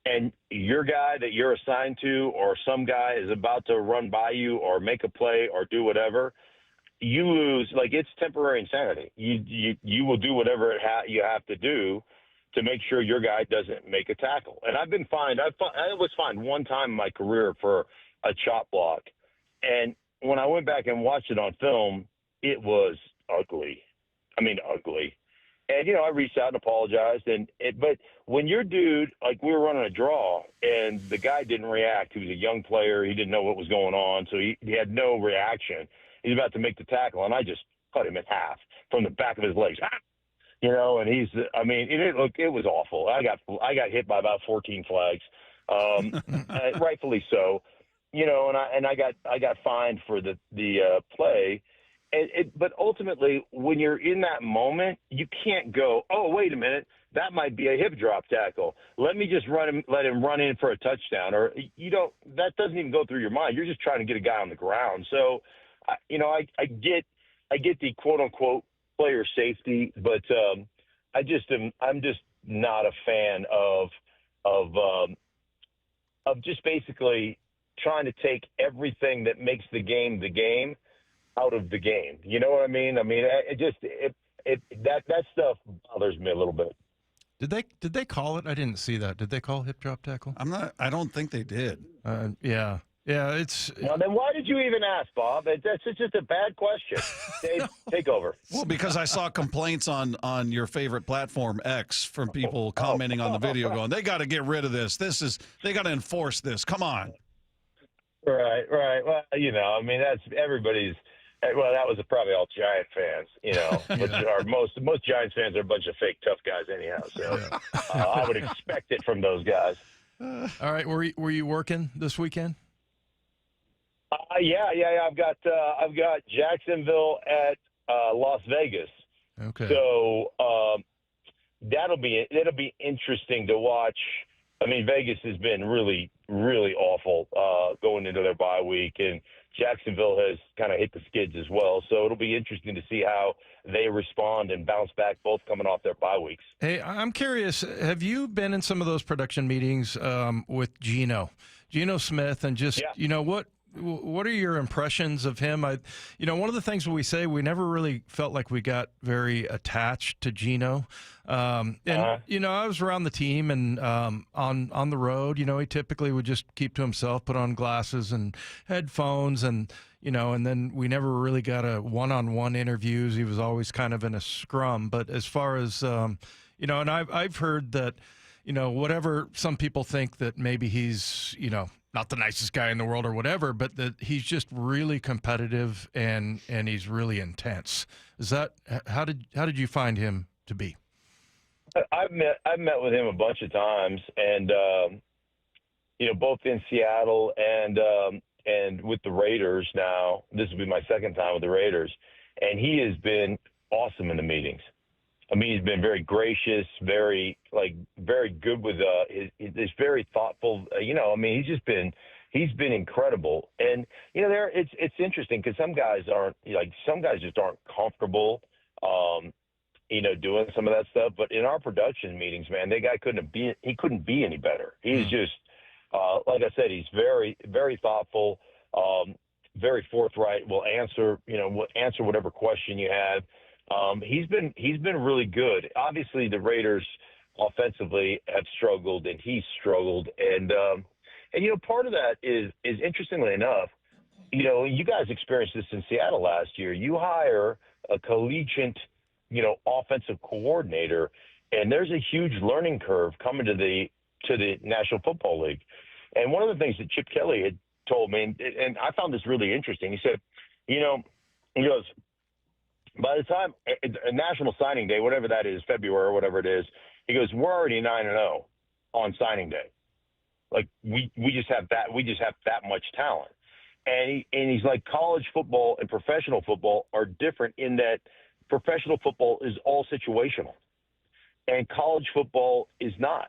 and your guy that you're assigned to or some guy is about to run by you or make a play or do whatever, you lose. Like, it's temporary insanity. You will do whatever you have to do to make sure your guy doesn't make a tackle. And I've been fined. I was fined one time in my career for a chop block. And when I went back and watched it on film, it was ugly. I mean, ugly. And, you know, I reached out and apologized. But when your dude, like, we were running a draw and the guy didn't react. He was a young player. He didn't know what was going on. So he had no reaction. He's about to make the tackle. And I just cut him in half from the back of his legs. You know, and it was awful. I got hit by about 14 flags, rightfully so. You know, and I got fined for the play. But ultimately, when you're in that moment, you can't go, oh, wait a minute, that might be a hip drop tackle. Let me just let him run in for a touchdown. Or that doesn't even go through your mind. You're just trying to get a guy on the ground. So, I get the quote unquote player safety, but I'm just not a fan of just basically trying to take everything that makes the game out of the game. You know what I mean? I mean, that stuff bothers me a little bit. Did they call it? I didn't see that. Did they call hip drop tackle? I don't think they did. Yeah. Yeah, it's. Well, then why did you even ask, Bob? That's just a bad question. Dave, take over. Well, because I saw complaints on your favorite platform, X, from people commenting on the video going, they got to get rid of this. They got to enforce this. Come on. Right. Well, you know, I mean, that's everybody's. Well, that was probably all Giant fans, you know. Which are most Giants fans are a bunch of fake tough guys anyhow. So I would expect it from those guys. All right. Were you working this weekend? Yeah. I've got Jacksonville at Las Vegas. Okay. So that'll be interesting to watch. I mean, Vegas has been really, really awful going into their bye week, and Jacksonville has kind of hit the skids as well. So it'll be interesting to see how they respond and bounce back, both coming off their bye weeks. Hey, I'm curious, have you been in some of those production meetings with Geno Smith, and just, you know, what are your impressions of him? One of the things we say, we never really felt like we got very attached to Geno. I was around the team and on the road, he typically would just keep to himself, put on glasses and headphones, and then we never really got a one-on-one interviews. He was always kind of in a scrum. But as far as, and I've heard that, whatever some people think that maybe he's, not the nicest guy in the world or whatever, but that he's just really competitive and he's really intense. Is that how did you find him to be? I've met with him a bunch of times, and both in Seattle and with the Raiders. Now this will be my second time with the Raiders, and he has been awesome in the meetings. I mean, he's been very gracious, very good with he's very thoughtful. He's been incredible. And it's interesting because some guys just aren't comfortable, doing some of that stuff. But in our production meetings, man, that guy couldn't be any better. He's just like I said, he's very, very thoughtful, very forthright. Will answer whatever question you have. He's been really good. Obviously, the Raiders offensively have struggled, and he's struggled. And And part of that is interestingly enough, you guys experienced this in Seattle last year. You hire a collegiate, offensive coordinator, and there's a huge learning curve coming to the National Football League. And one of the things that Chip Kelly had told me, and I found this really interesting, he said, he goes, by the time National Signing Day, whatever that is, February or whatever it is, he goes, we're already 9-0 on signing day. Like we just have that much talent. And he's like, college football and professional football are different in that professional football is all situational, and college football is not.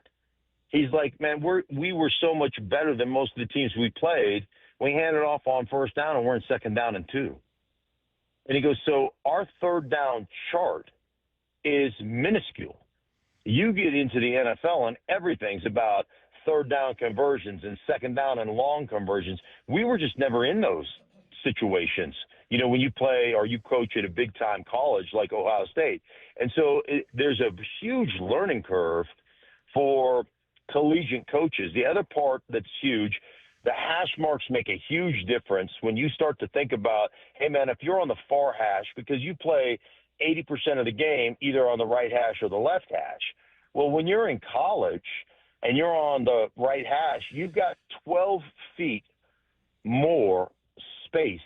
He's like, man, we were so much better than most of the teams we played. We handed off on first down, and we're in second down and 2. And he goes, so our third down chart is minuscule. You get into the NFL, and everything's about third down conversions and second down and long conversions. We were just never in those situations, when you play or you coach at a big-time college like Ohio State. And so there's a huge learning curve for collegiate coaches. The other part that's huge, the hash marks make a huge difference when you start to think about, hey, man, if you're on the far hash, because you play 80% of the game either on the right hash or the left hash. Well, when you're in college and you're on the right hash, you've got 12 feet more space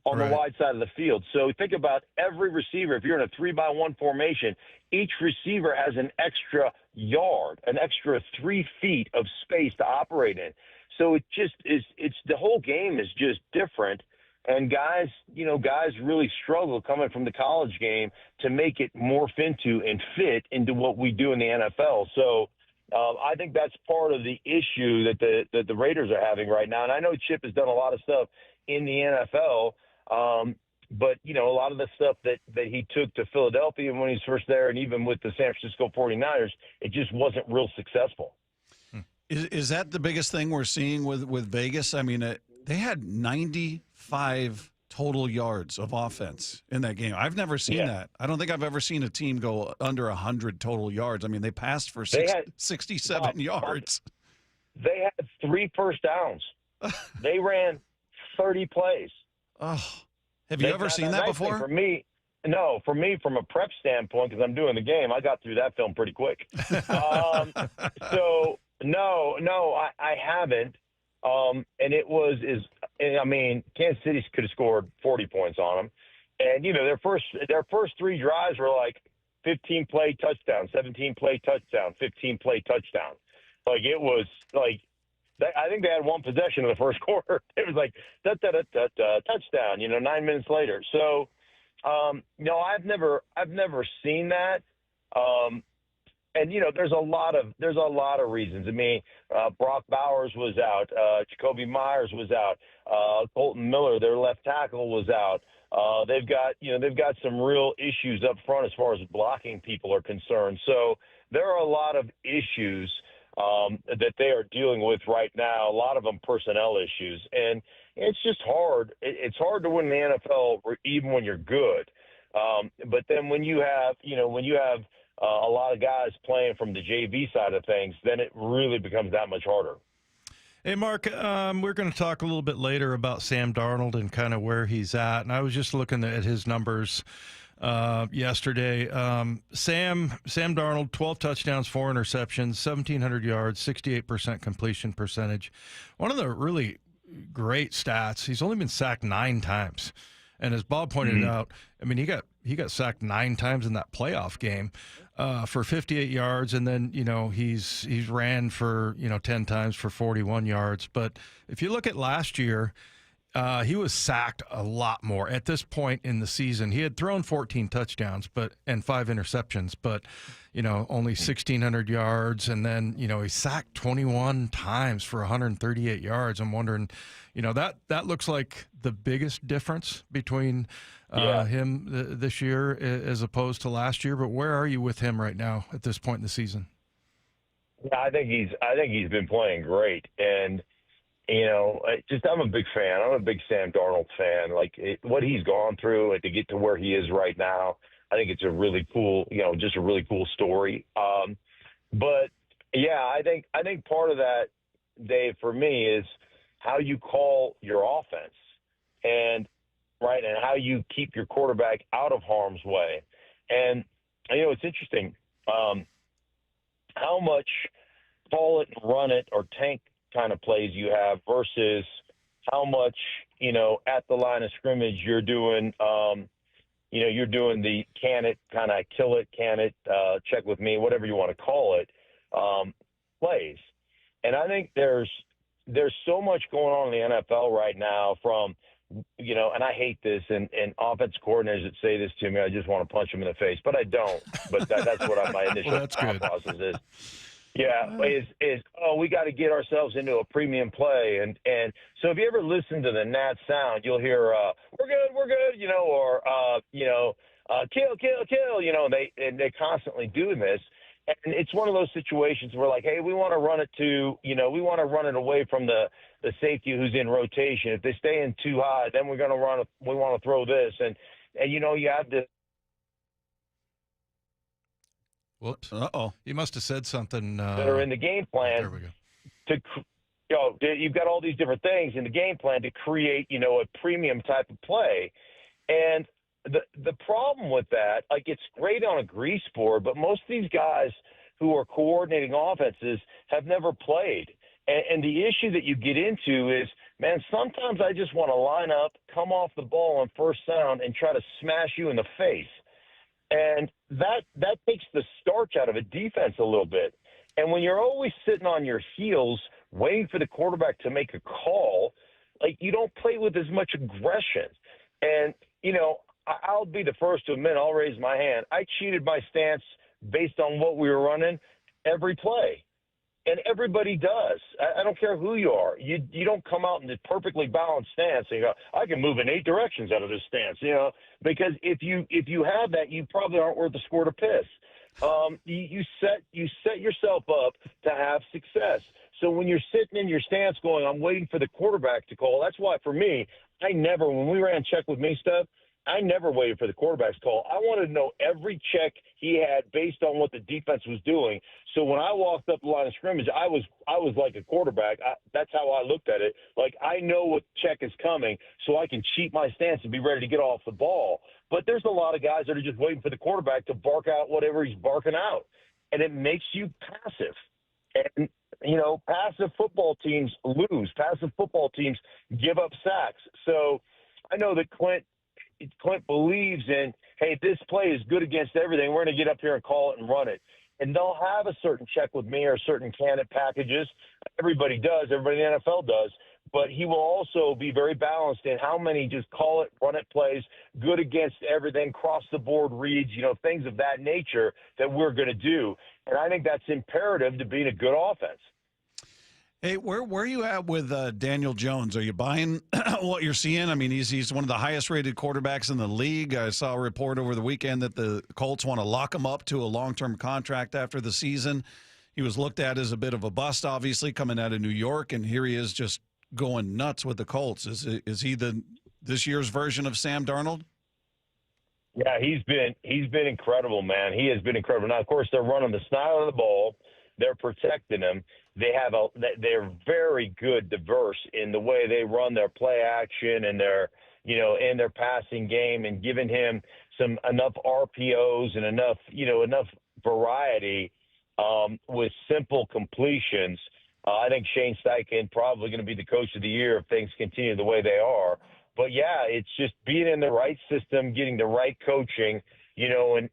on the wide side of the field. So think about every receiver. If you're in a 3-by-1 formation, each receiver has an extra yard, an extra 3 feet of space to operate in. So it just is, the whole game is just different. And guys really struggle coming from the college game to make it morph into and fit into what we do in the NFL. So I think that's part of the issue that the Raiders are having right now. And I know Chip has done a lot of stuff in the NFL, but a lot of the stuff that he took to Philadelphia when he was first there, and even with the San Francisco 49ers, it just wasn't real successful. Is that the biggest thing we're seeing with Vegas? I mean, they had 95 total yards of offense in that game. I've never seen that. I don't think I've ever seen a team go under 100 total yards. I mean, they passed for 67 yards. They had 3 first downs. They ran 30 plays. Oh, have you ever seen that before? For me, no. For me, from a prep standpoint, because I'm doing the game, I got through that film pretty quick. So no, I haven't. And it was Kansas City could have scored 40 points on them, and their first 3 drives were like 15-play touchdown, 17-play touchdown, 15-play touchdown. Like it was like. I think they had 1 possession in the first quarter. It was like touchdown, 9 minutes later. So, I've never seen that. And there's a lot of reasons. I mean, Brock Bowers was out, Jacoby Myers was out, Colton Miller, their left tackle, was out. They've got some real issues up front as far as blocking people are concerned. So there are a lot of issues that they are dealing with right now, a lot of them personnel issues. And it's just hard. It's hard to win the NFL even when you're good. But then when you have a lot of guys playing from the JV side of things, then it really becomes that much harder. Hey, Mark, we're going to talk a little bit later about Sam Darnold and kind of where he's at. And I was just looking at his numbers yesterday. Sam Darnold, 12 touchdowns, 4 interceptions, 1,700 yards, 68% completion percentage. One of the really great stats, he's only been sacked 9 times. And as Bob pointed out, I mean, he got sacked 9 times in that playoff game for 58 yards, and then he's ran for 10 times for 41 yards. But if you look at last year, he was sacked a lot more at this point in the season. He had thrown 14 touchdowns, and 5 interceptions, but only 1,600 yards, and then he sacked 21 times for 138 yards. I'm wondering, that looks like the biggest difference between him this year as opposed to last year. But where are you with him right now at this point in the season? Yeah, I think he's been playing great, and I'm a big fan. I'm a big Sam Darnold fan. Like what he's gone through to get to where he is right now, I think it's a really cool, just a really cool story. But yeah, I think part of that Dave, for me, is how you call your offense and how you keep your quarterback out of harm's way. And, it's interesting how much call it and run it or tank kind of plays you have versus how much, at the line of scrimmage you're doing, you're doing the can it, kind of kill it, can it, check with me, whatever you want to call it, plays. And I think there's so much going on in the NFL right now from, and I hate this, and offense coordinators that say this to me, I just want to punch them in the face, but I don't. But that's what my initial thought process is. Yeah, we got to get ourselves into a premium play, and so if you ever listen to the Nat sound, you'll hear we're good, or kill, and they constantly do this, and it's one of those situations where like, hey, we want to run it we want to run it away from the safety who's in rotation. If they stay in too high, then we want to throw this, and you have to. Whoops. Uh-oh. You must have said something. That are in the game plan. There we go. You've got all these different things in the game plan to create, a premium type of play. And the problem with that, like, it's great on a grease board, but most of these guys who are coordinating offenses have never played. And the issue that you get into is, man, sometimes I just want to line up, come off the ball on first down, and try to smash you in the face. And that takes the starch out of a defense a little bit. And when you're always sitting on your heels waiting for the quarterback to make a call, like, you don't play with as much aggression. And, I'll be the first to admit, I'll raise my hand. I cheated my stance based on what we were running every play. And everybody does. I don't care who you are. You don't come out in a perfectly balanced stance and you go, I can move in 8 directions out of this stance, because if you have that, you probably aren't worth a squirt of piss. You set yourself up to have success. So when you're sitting in your stance going, I'm waiting for the quarterback to call, that's why for me, when we ran check with me stuff, I never waited for the quarterback's call. I wanted to know every check he had based on what the defense was doing. So when I walked up the line of scrimmage, I was like a quarterback. That's how I looked at it. Like, I know what check is coming, so I can cheat my stance and be ready to get off the ball. But there's a lot of guys that are just waiting for the quarterback to bark out whatever he's barking out, and it makes you passive. And, passive football teams lose. Passive football teams give up sacks. So I know that Clint believes in, hey, this play is good against everything. We're going to get up here and call it and run it. And they'll have a certain check with me or certain candidate packages. Everybody does. Everybody in the NFL does. But he will also be very balanced in how many just call it, run it plays, good against everything, cross the board reads, things of that nature that we're going to do. And I think that's imperative to being a good offense. Hey, where are you at with Daniel Jones? Are you buying what you're seeing? I mean, he's one of the highest-rated quarterbacks in the league. I saw a report over the weekend that the Colts want to lock him up to a long-term contract after the season. He was looked at as a bit of a bust, obviously, coming out of New York, and here he is just going nuts with the Colts. Is he this year's version of Sam Darnold? Yeah, he's been incredible, man. He has been incredible. Now, of course, they're running the snot out of the ball. They're protecting him. They're very good, diverse in the way they run their play action and in their passing game, and giving him enough RPOs and enough variety with simple completions. I think Shane Steichen probably going to be the coach of the year if things continue the way they are. But yeah, it's just being in the right system, getting the right coaching, and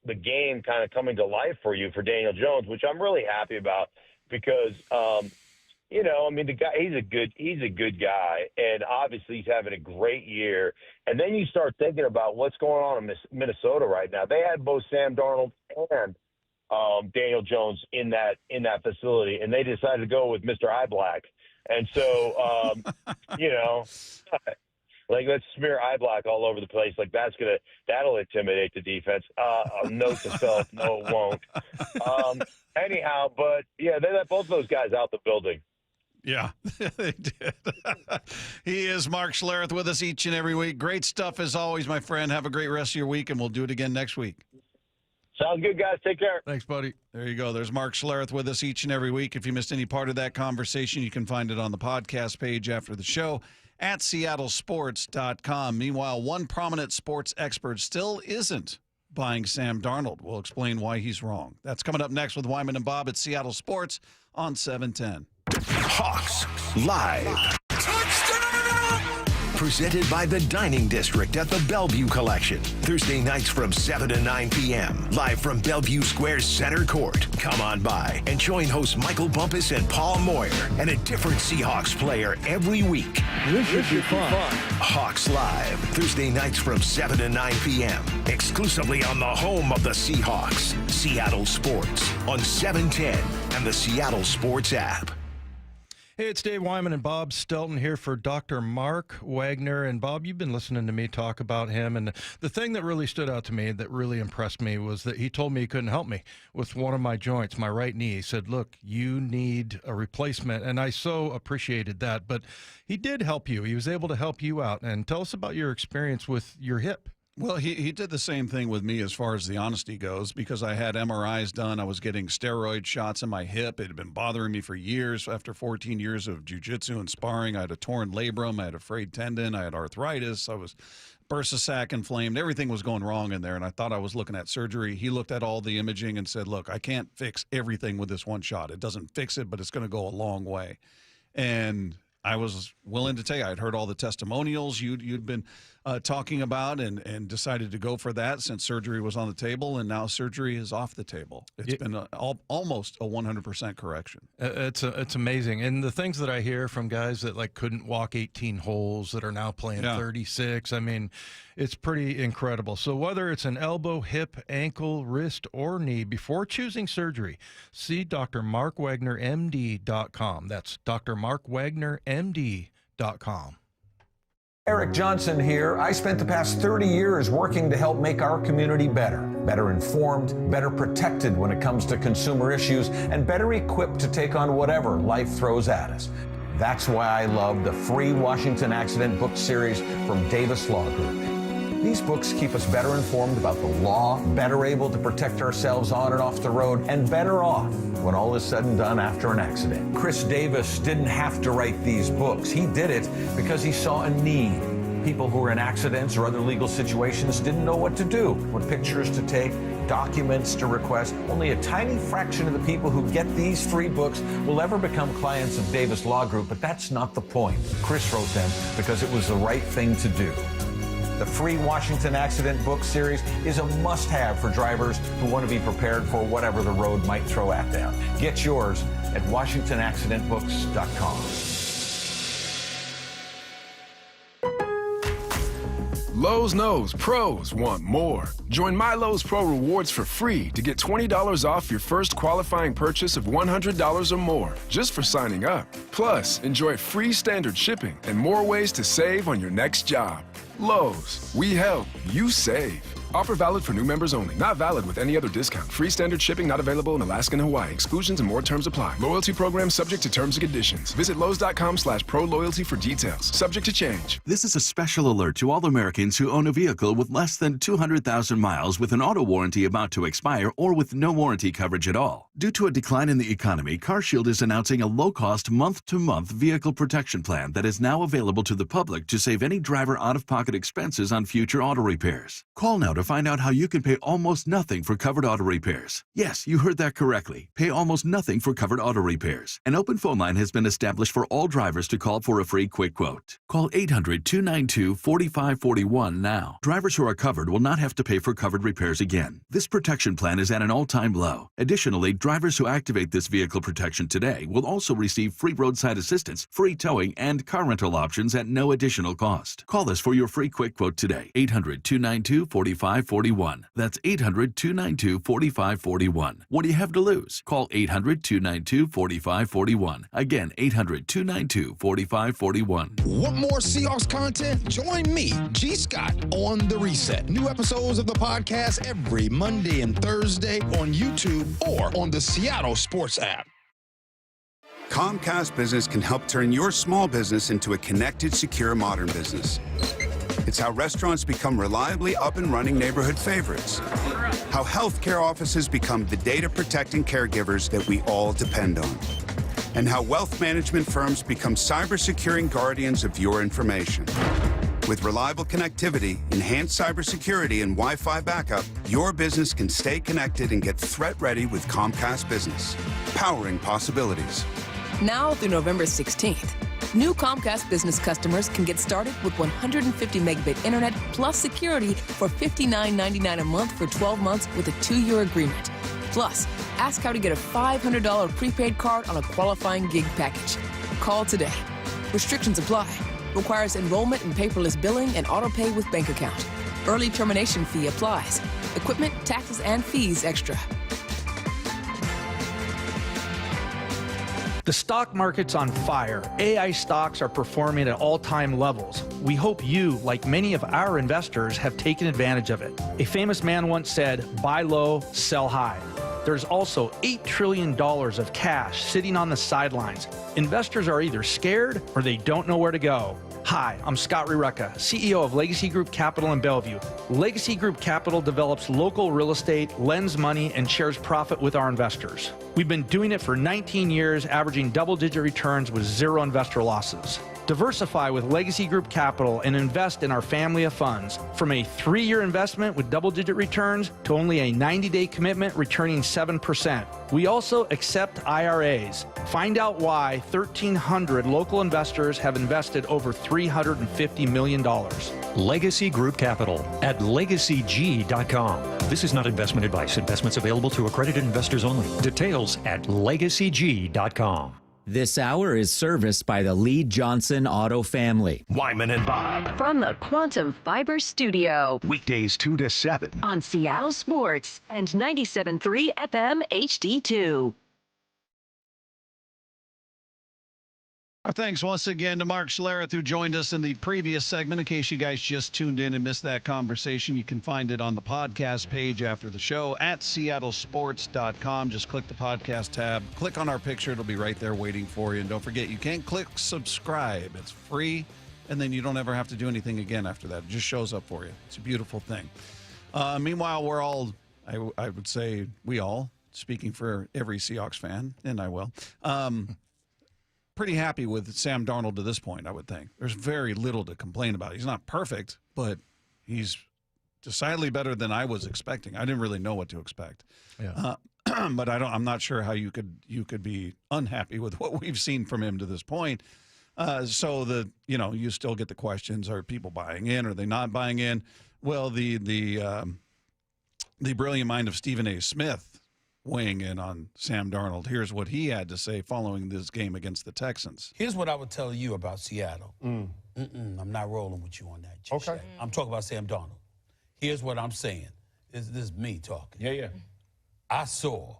the game kind of coming to life for you for Daniel Jones, which I'm really happy about because, the guy, he's a good guy, and obviously he's having a great year. And then you start thinking about what's going on in Minnesota right now. They had both Sam Darnold and Daniel Jones in that facility, and they decided to go with Mr. Eyeblack. And so, like, let's smear Eyeblack all over the place. Like, that'll intimidate the defense. Note to self, no, it won't. Anyhow, but yeah, they let both those guys out the building. Yeah, they did. He is Mark Schlereth with us each and every week. Great stuff as always, my friend. Have a great rest of your week, and we'll do it again next week. Sounds good, guys. Take care. Thanks, buddy. There you go. There's Mark Schlereth with us each and every week. If you missed any part of that conversation, you can find it on the podcast page after the show at seattlesports.com. Meanwhile, one prominent sports expert still isn't buying Sam Darnold. We'll explain why he's wrong. That's coming up next with Wyman and Bob at Seattle Sports on 710. Hawks Live. Presented by the Dining District at the Bellevue Collection. Thursday nights from 7 to 9 p.m. Live from Bellevue Square's center court. Come on by and join hosts Michael Bumpus and Paul Moyer and a different Seahawks player every week. This should be fun. Hawks Live. Thursday nights from 7 to 9 p.m. Exclusively on the home of the Seahawks. Seattle Sports on 710 and the Seattle Sports app. Hey, it's Dave Wyman and Bob Stelton here for Dr. Mark Wagner. And Bob, you've been listening to me talk about him. And the thing that really stood out to me, that really impressed me, was that he told me he couldn't help me with one of my joints, my right knee. He said, look, you need a replacement. And I so appreciated that. But he did help you. He was able to help you out. And tell us about your experience with your hip. Well, he did the same thing with me as far as the honesty goes, because I had MRIs done. I was getting steroid shots in my hip. It had been bothering me for years. After 14 years of jiu-jitsu and sparring, I had a torn labrum. I had a frayed tendon. I had arthritis. I was bursa sac inflamed. Everything was going wrong in there, and I thought I was looking at surgery. He looked at all the imaging and said, look, I can't fix everything with this one shot. It doesn't fix it, but it's going to go a long way. And I was willing to take. I'd heard all the testimonials you'd been talking about and decided to go for that since surgery was on the table, and now surgery is off the table. It's been almost a 100% correction. It's amazing. And the things that I hear from guys that like couldn't walk 18 holes that are now playing 36, I mean, it's pretty incredible. So whether it's an elbow, hip, ankle, wrist, or knee, before choosing surgery, see drmarkwagnermd.com. That's drmarkwagnermd.com. Eric Johnson here. I spent the past 30 years working to help make our community better informed, better protected when it comes to consumer issues, and better equipped to take on whatever life throws at us. That's why I love the free Washington Accident book series from Davis Law Group. These books keep us better informed about the law, better able to protect ourselves on and off the road, and better off when all is said and done after an accident. Chris Davis didn't have to write these books. He did it because he saw a need. People who were in accidents or other legal situations didn't know what to do, what pictures to take, documents to request. Only a tiny fraction of the people who get these free books will ever become clients of Davis Law Group, but that's not the point. Chris wrote them because it was the right thing to do. The free Washington Accident book series is a must-have for drivers who want to be prepared for whatever the road might throw at them. Get yours at WashingtonAccidentBooks.com. Lowe's knows pros want more. Join My Lowe's Pro Rewards for free to get $20 off your first qualifying purchase of $100 or more just for signing up. Plus, enjoy free standard shipping and more ways to save on your next job. Lowe's, we help, you save. Offer valid for new members only. Not valid with any other discount. Free standard shipping not available in Alaska and Hawaii. Exclusions and more terms apply. Loyalty program subject to terms and conditions. Visit Lowe's.com/pro-loyalty for details. Subject to change. This is a special alert to all Americans who own a vehicle with less than 200,000 miles with an auto warranty about to expire or with no warranty coverage at all. Due to a decline in the economy, CarShield is announcing a low-cost month-to-month vehicle protection plan that is now available to the public to save any driver out-of-pocket expenses on future auto repairs. Call now to find out how you can pay almost nothing for covered auto repairs. Yes, you heard that correctly. Pay almost nothing for covered auto repairs. An open phone line has been established for all drivers to call for a free quick quote. Call 800-292-4541 now. Drivers who are covered will not have to pay for covered repairs again. This protection plan is at an all-time low. Additionally, drivers who activate this vehicle protection today will also receive free roadside assistance, free towing, and car rental options at no additional cost. Call us for your free quick quote today. 800-292-4541. That's 800-292-4541. What do you have to lose? Call 800-292-4541. Again, 800-292-4541. Want more Seahawks content? Join me, G. Scott, on The Reset. New episodes of the podcast every Monday and Thursday on YouTube or on the Seattle Sports app. Comcast Business can help turn your small business into a connected, secure, modern business. It's It's how restaurants become reliably up and running neighborhood favorites. How healthcare offices become the data-protecting caregivers that we all depend on. And how wealth management firms become cyber-securing guardians of your information. With reliable connectivity, enhanced cybersecurity, and Wi-Fi backup, your business can stay connected and get threat-ready with Comcast Business, powering possibilities. Now through November 16th, new Comcast Business customers can get started with 150 megabit internet plus security for $59.99 a month for 12 months with a 2-year agreement. Plus, ask how to get a $500 prepaid card on a qualifying gig package. Call today. Restrictions apply. Requires enrollment in paperless billing and auto pay with bank account. Early termination fee applies. Equipment, taxes, and fees extra. The stock market's on fire. AI stocks are performing at all-time levels. We hope you, like many of our investors, have taken advantage of it. A famous man once said, buy low, sell high. There's also $8 trillion of cash sitting on the sidelines. Investors are either scared or they don't know where to go. Hi, I'm Scott Rireka, CEO of Legacy Group Capital in Bellevue. Legacy Group Capital develops local real estate, lends money, and shares profit with our investors. We've been doing it for 19 years, averaging double-digit returns with zero investor losses. Diversify with Legacy Group Capital and invest in our family of funds. From a 3-year investment with double-digit returns to only a 90-day commitment returning 7%. We also accept IRAs. Find out why 1,300 local investors have invested over $350 million. Legacy Group Capital at legacyg.com. This is not investment advice. Investments available to accredited investors only. Details at legacyg.com. This hour is serviced by the Lee Johnson Auto family. Wyman and Bob. From the Quantum Fiber Studio. Weekdays 2 to 7. On Seattle Sports and 97.3 FM HD2. Our thanks once again to Mark Schlereth, who joined us in the previous segment. In case you guys just tuned in and missed that conversation, you can find it on the podcast page after the show at seattlesports.com. Just click the podcast tab, click on our picture. It'll be right there waiting for you. And don't forget, you can click subscribe. It's free, and then you don't ever have to do anything again after that. It just shows up for you. It's a beautiful thing. Meanwhile, we're all, I would say we all, speaking for every Seahawks fan, and I will, pretty happy with Sam Darnold to this point, I would think. There's very little to complain about. He's not perfect, but he's decidedly better than I was expecting. I didn't really know what to expect. Yeah. But I'm not sure how you could be unhappy with what we've seen from him to this point. So you still get the questions: are people buying in? Are they not buying in? Well, the brilliant mind of Stephen A. Smith weighing in on Sam Darnold. Here's what he had to say following this game against the Texans. Here's what I would tell you about Seattle. I'm not rolling with you on that. Okay. I'm talking about Sam Darnold. Here's what I'm saying. This is me talking. Yeah. I saw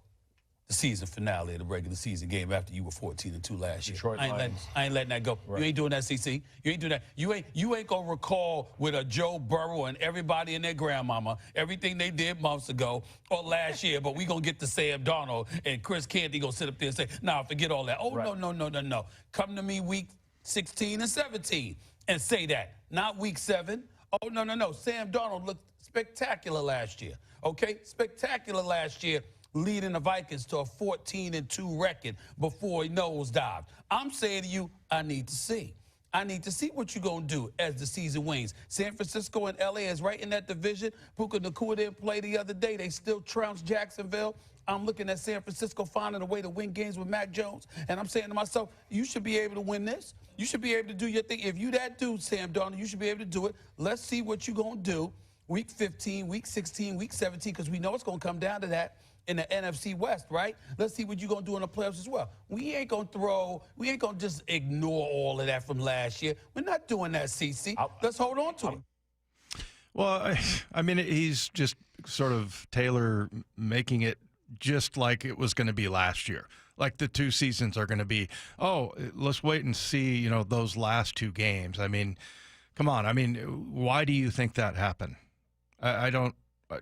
the season finale of the regular season game after you were 14-2 last year. Detroit Lions. I ain't letting that go. Right. You ain't doing that, CC. You ain't doing that. You ain't gonna recall with a Joe Burrow and everybody and their grandmama everything they did months ago or last year. But we gonna get to Sam Darnold and Chris Canty gonna sit up there and say, "Nah, forget all that." Oh right. No. Come to me week 16 and 17 and say that. Not week 7. Oh no. Sam Darnold looked spectacular last year. Okay, spectacular last year, leading the Vikings to a 14-2 record before he nosedived. I'm saying to you, I need to see. I need to see what you're going to do as the season wanes. San Francisco and L.A. is right in that division. Puka Nacua didn't play the other day. They still trounced Jacksonville. I'm looking at San Francisco finding a way to win games with Mac Jones. And I'm saying to myself, you should be able to win this. You should be able to do your thing. If you that dude, Sam Darnold, you should be able to do it. Let's see what you're going to do week 15, week 16, week 17, because we know it's going to come down to that in the NFC West, right? Let's see what you're going to do in the playoffs as well. We ain't going to just ignore all of that from last year. We're not doing that, CC. Let's hold on to it. Well, I mean, he's just sort of Taylor making it just like it was going to be last year. Like the 2 seasons are going to be, let's wait and see, those last 2 games. I mean, come on. I mean, why do you think that happened? I don't.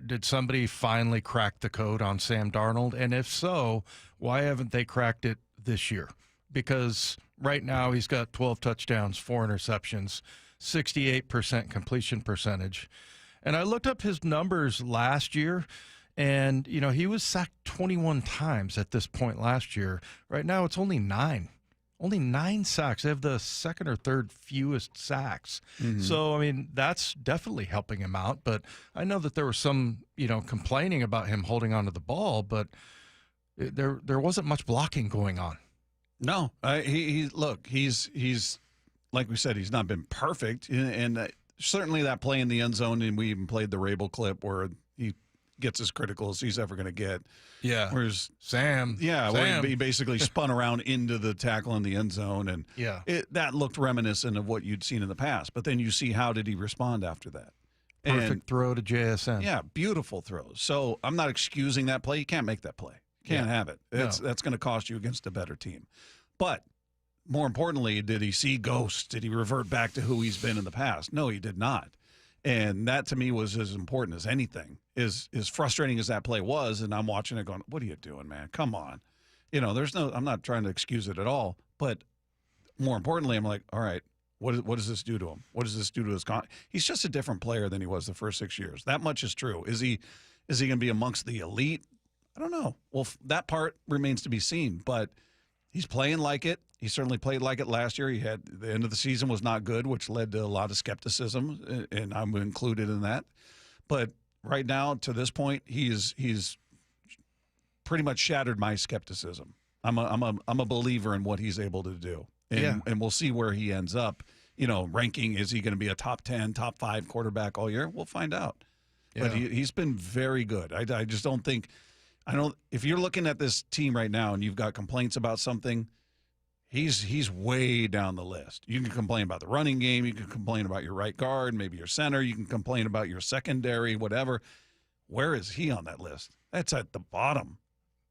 Did somebody finally crack the code on Sam Darnold? And if so, why haven't they cracked it this year? Because right now he's got 12 touchdowns, 4 interceptions, 68% completion percentage. And I looked up his numbers last year, and, he was sacked 21 times at this point last year. Right now, it's only 9. Only 9 sacks. They have the second or third fewest sacks. Mm-hmm. So, that's definitely helping him out. But I know that there was some, complaining about him holding onto the ball, but there wasn't much blocking going on. No, he's like we said, he's not been perfect, and certainly that play in the end zone, and we even played the Rabel clip where he gets as critical as he's ever going to get. Yeah. Whereas Sam. where he basically spun around into the tackle in the end zone, and that looked reminiscent of what you'd seen in the past. But then you see, how did he respond after that? Perfect throw to JSN. Yeah, beautiful throws. So I'm not excusing that play. You can't make that play. Can't have it. That's going to cost you against a better team. But more importantly, did he see ghosts? Did he revert back to who he's been in the past? No, he did not. And that to me was as important as anything. As frustrating as that play was, and I'm watching it going, what are you doing, man? Come on. I'm not trying to excuse it at all. But more importantly, I'm like, all right, what does this do to him? What does this do to his He's just a different player than he was the first 6 years. That much is true. Is he going to be amongst the elite? I don't know. Well, that part remains to be seen, but he's playing like it. He certainly played like it last year. The end of the season was not good, which led to a lot of skepticism, and I'm included in that. But right now, to this point, he's pretty much shattered my skepticism. I'm a believer in what he's able to do, and we'll see where he ends up. Ranking, is he going to be a top 10, top 5 quarterback all year? We'll find out. Yeah. But he's been very good. I just don't think. If you're looking at this team right now and you've got complaints about something, he's way down the list. You can complain about the running game. You can complain about your right guard, maybe your center. You can complain about your secondary, whatever. Where is he on that list? That's at the bottom.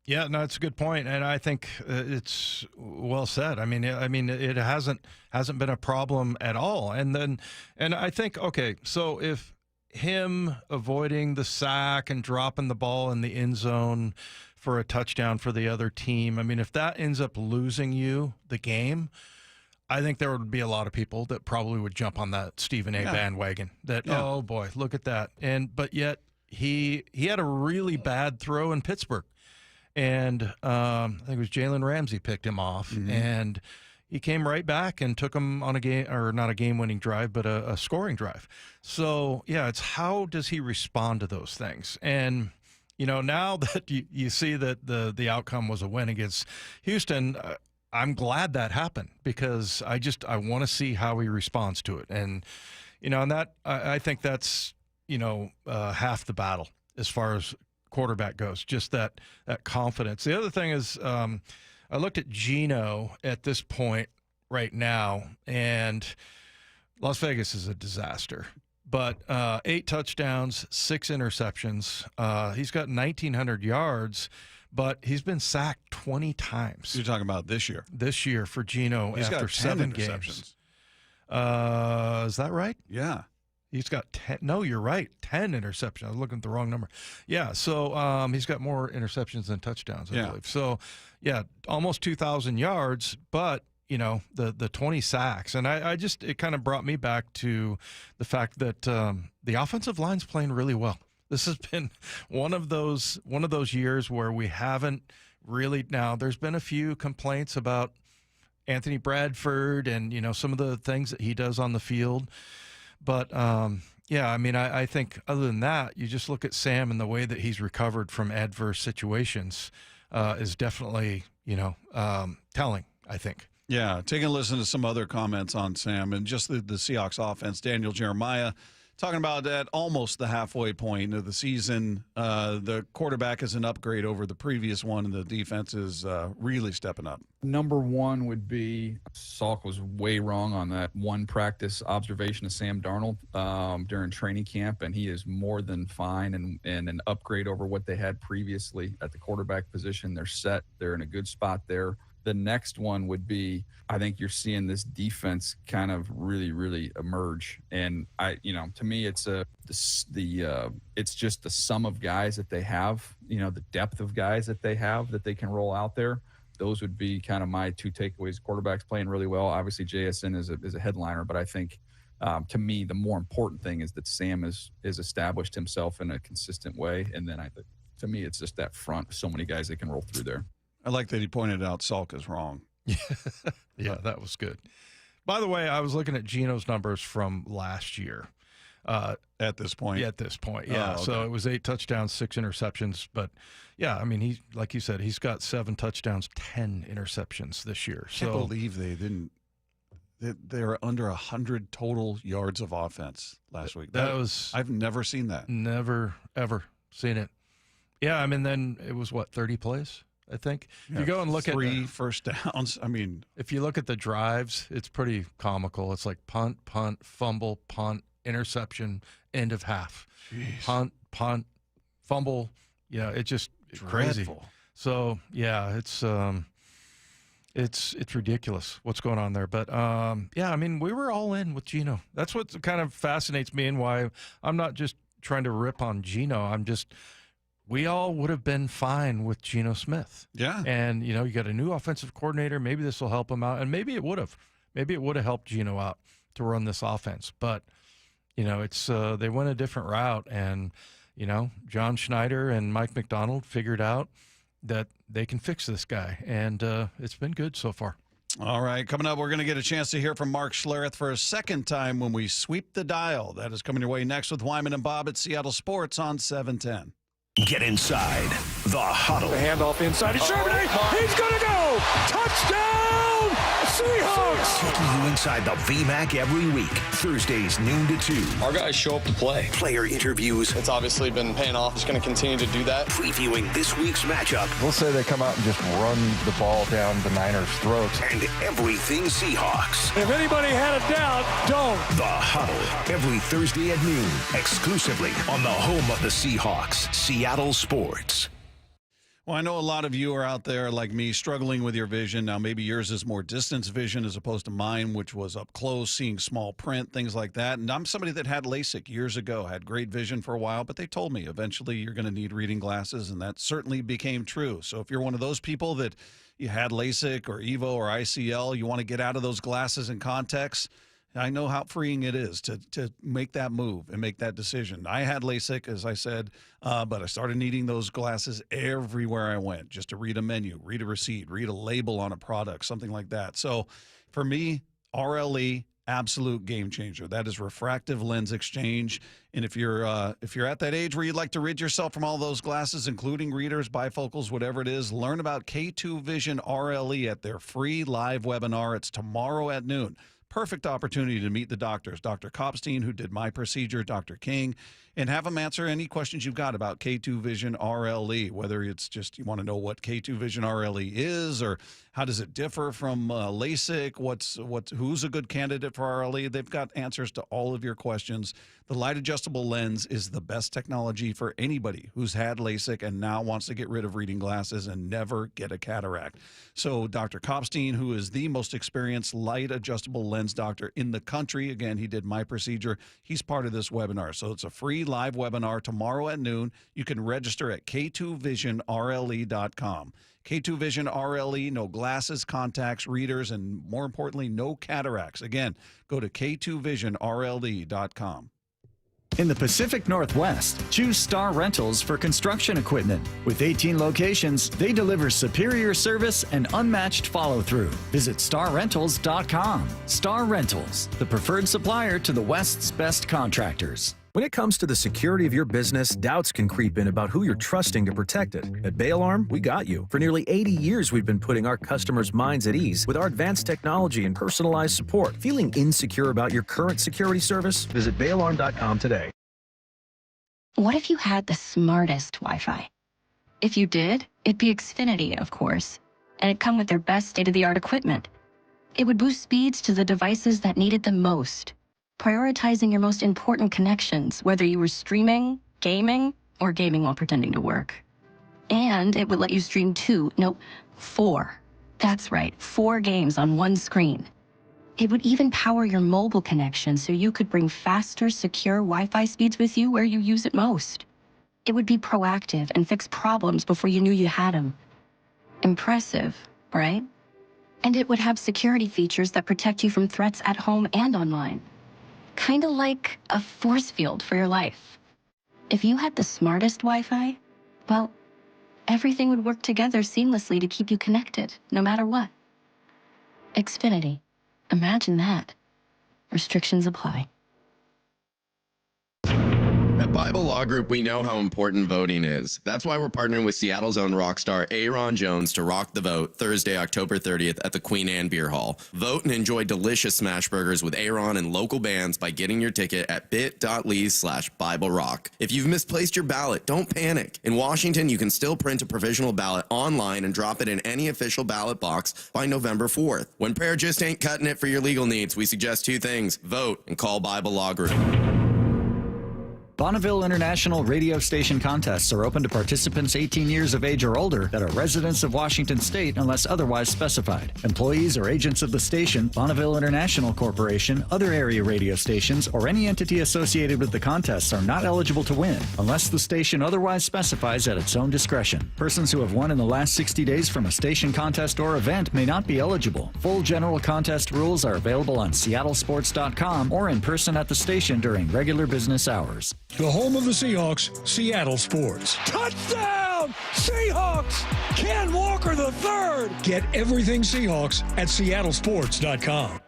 Yeah, no, it's a good point, and I think it's well said. It hasn't been a problem at all. And I think, okay, so if him avoiding the sack and dropping the ball in the end zone for a touchdown for the other team, if that ends up losing you the game, I think there would be a lot of people that probably would jump on that Stephen A. bandwagon. Oh boy, look at that. But yet he had a really bad throw in Pittsburgh, and I think it was Jalen Ramsey picked him off, and he came right back and took him on a game, or not a game-winning drive, but a scoring drive. So, it's how does he respond to those things? And, now that you see that the outcome was a win against Houston, I'm glad that happened, because I want to see how he responds to it. And, and that I think that's, half the battle as far as quarterback goes, just that confidence. The other thing is, I looked at Geno at this point right now, and Las Vegas is a disaster. But 8 touchdowns, 6 interceptions. He's got 1,900 yards, but he's been sacked 20 times. You're talking about this year? This year for Geno after 7 games. Is that right? Yeah. He's got 10. No, you're right. 10 interceptions. I was looking at the wrong number. Yeah, so he's got more interceptions than touchdowns, I believe. So, almost 2,000 yards, but, the 20 sacks. And it kind of brought me back to the fact that the offensive line's playing really well. This has been one of those years where we haven't really. Now, there's been a few complaints about Anthony Bradford and, some of the things that he does on the field. But, I think other than that, you just look at Sam and the way that he's recovered from adverse situations is definitely, telling, I think. Yeah, taking a listen to some other comments on Sam and just the Seahawks offense. Daniel Jeremiah talking about at almost the halfway point of the season. The quarterback is an upgrade over the previous one, and the defense is really stepping up. Number one would be Salk was way wrong on that one practice observation of Sam Darnold during training camp, and he is more than fine and an upgrade over what they had previously at the quarterback position. They're set. They're in a good spot there. The next one would be, I think you're seeing this defense kind of really, really emerge. And to me, it's it's just the sum of guys that they have, the depth of guys that they have that they can roll out there. Those would be kind of my 2 takeaways. Quarterbacks playing really well. Obviously, JSN is a headliner, but I think To me, the more important thing is that Sam is established himself in a consistent way. And then to me, it's just that front, so many guys that can roll through there. I like that he pointed out Salk is wrong. Yeah, that was good. By the way, I was looking at Gino's numbers from last year. At this point? Yeah, at this point, yeah. Oh, okay. So it was 8 touchdowns, 6 interceptions. But, yeah, I mean, he, like you said, he's got 7 touchdowns, 10 interceptions this year. I can't believe they didn't. They were under 100 total yards of offense last week. That was. I've never seen that. Never, ever seen it. Yeah, I mean, then it was, 30 plays, I think? Yeah, if you go and look at 3 first downs, I mean. If you look at the drives, it's pretty comical. It's like punt, fumble, punt, interception, end of half. Jeez. Punt, fumble. Yeah, it's just crazy. Dreadful. So, yeah, it's ridiculous what's going on there. But, yeah, I mean, we were all in with Gino. That's what kind of fascinates me and why I'm not just trying to rip on Gino. We all would have been fine with Geno Smith. Yeah. And, you got a new offensive coordinator. Maybe this will help him out. And maybe it would have. Maybe it would have helped Geno out to run this offense. But, it's they went a different route. And, John Schneider and Mike McDonald figured out that they can fix this guy. And it's been good so far. All right, coming up, we're going to get a chance to hear from Mark Schlereth for a second time when we sweep the dial. That is coming your way next with Wyman and Bob at Seattle Sports on 710. Get inside the huddle. The handoff inside. He's Germany. He's going to go. Touchdown, Seahawks. Taking you inside the VMAC every week. Thursdays, noon to 2. Our guys show up to play. Player interviews. It's obviously been paying off. Just going to continue to do that. Previewing this week's matchup. We'll say they come out and just run the ball down the Niners' throats. And everything Seahawks. If anybody had a doubt, don't. The Huddle. Every Thursday at noon. Exclusively on the home of the Seahawks. Seattle Sports. Well, I know a lot of you are out there like me struggling with your vision. Now, maybe yours is more distance vision as opposed to mine, which was up close, seeing small print, things like that. And I'm somebody that had LASIK years ago, had great vision for a while, but they told me eventually you're going to need reading glasses, and that certainly became true. So if you're one of those people that you had LASIK or EVO or ICL, you want to get out of those glasses and contacts, I know how freeing it is to make that move and make that decision. I had LASIK, as I said, but I started needing those glasses everywhere I went, just to read a menu, read a receipt, read a label on a product, something like that. So for me, RLE, absolute game changer. That is refractive lens exchange. And if you're at that age where you'd like to rid yourself from all those glasses, including readers, bifocals, whatever it is, learn about K2 Vision RLE at their free live webinar. It's tomorrow at noon. Perfect opportunity to meet the doctors, Dr. Kopstein, who did my procedure, Dr. King, and have them answer any questions you've got about K2 Vision RLE, whether it's just you want to know what K2 Vision RLE is or how does it differ from LASIK, who's a good candidate for RLE. They've got answers to all of your questions. The light adjustable lens is the best technology for anybody who's had LASIK and now wants to get rid of reading glasses and never get a cataract. So Dr. Kopstein, who is the most experienced light adjustable lens doctor in the country, again, he did my procedure. He's part of this webinar. So it's a free live webinar tomorrow at noon. You can register at k2visionrle.com. K2 Vision RLE, no glasses, contacts, readers, and more importantly, no cataracts. Again, go to k2visionrle.com. In the Pacific Northwest, choose Star Rentals for construction equipment. With 18 locations, they deliver superior service and unmatched follow-through. Visit starrentals.com. Star Rentals, the preferred supplier to the West's best contractors. When it comes to the security of your business, doubts can creep in about who you're trusting to protect it. At Bail Arm, we got you. For nearly 80 years, we've been putting our customers' minds at ease with our advanced technology and personalized support. Feeling insecure about your current security service? Visit bailarm.com today. What if you had the smartest Wi-Fi? If you did, it'd be Xfinity, of course, and it'd come with their best state-of-the-art equipment. It would boost speeds to the devices that need it the most, prioritizing your most important connections, whether you were streaming, gaming, or gaming while pretending to work. And it would let you stream 4. That's right, 4 games on one screen. It would even power your mobile connection so you could bring faster, secure Wi-Fi speeds with you where you use it most. It would be proactive and fix problems before you knew you had them. Impressive, right? And it would have security features that protect you from threats at home and online. kind of like a force field for your life. If you had the smartest Wi-Fi, well, everything would work together seamlessly to keep you connected, no matter what. Xfinity. Imagine that. Restrictions apply. At Bible Law Group, we know how important voting is. That's why we're partnering with Seattle's own rock star Aaron Jones to rock the vote Thursday, October 30th at the Queen Anne Beer Hall. Vote and enjoy delicious smash burgers with Aaron and local bands by getting your ticket at bit.ly/BibleRock. If you've misplaced your ballot, don't panic. In Washington, you can still print a provisional ballot online and drop it in any official ballot box by November 4th. When prayer just ain't cutting it for your legal needs, we suggest two things: vote and call Bible Law Group. Bonneville International radio station contests are open to participants 18 years of age or older that are residents of Washington State unless otherwise specified. Employees or agents of the station, Bonneville International Corporation, other area radio stations, or any entity associated with the contests are not eligible to win unless the station otherwise specifies at its own discretion. Persons who have won in the last 60 days from a station contest or event may not be eligible. Full general contest rules are available on seattlesports.com or in person at the station during regular business hours. The home of the Seahawks, Seattle Sports. Touchdown! Seahawks! Ken Walker III! Get everything Seahawks at seattlesports.com.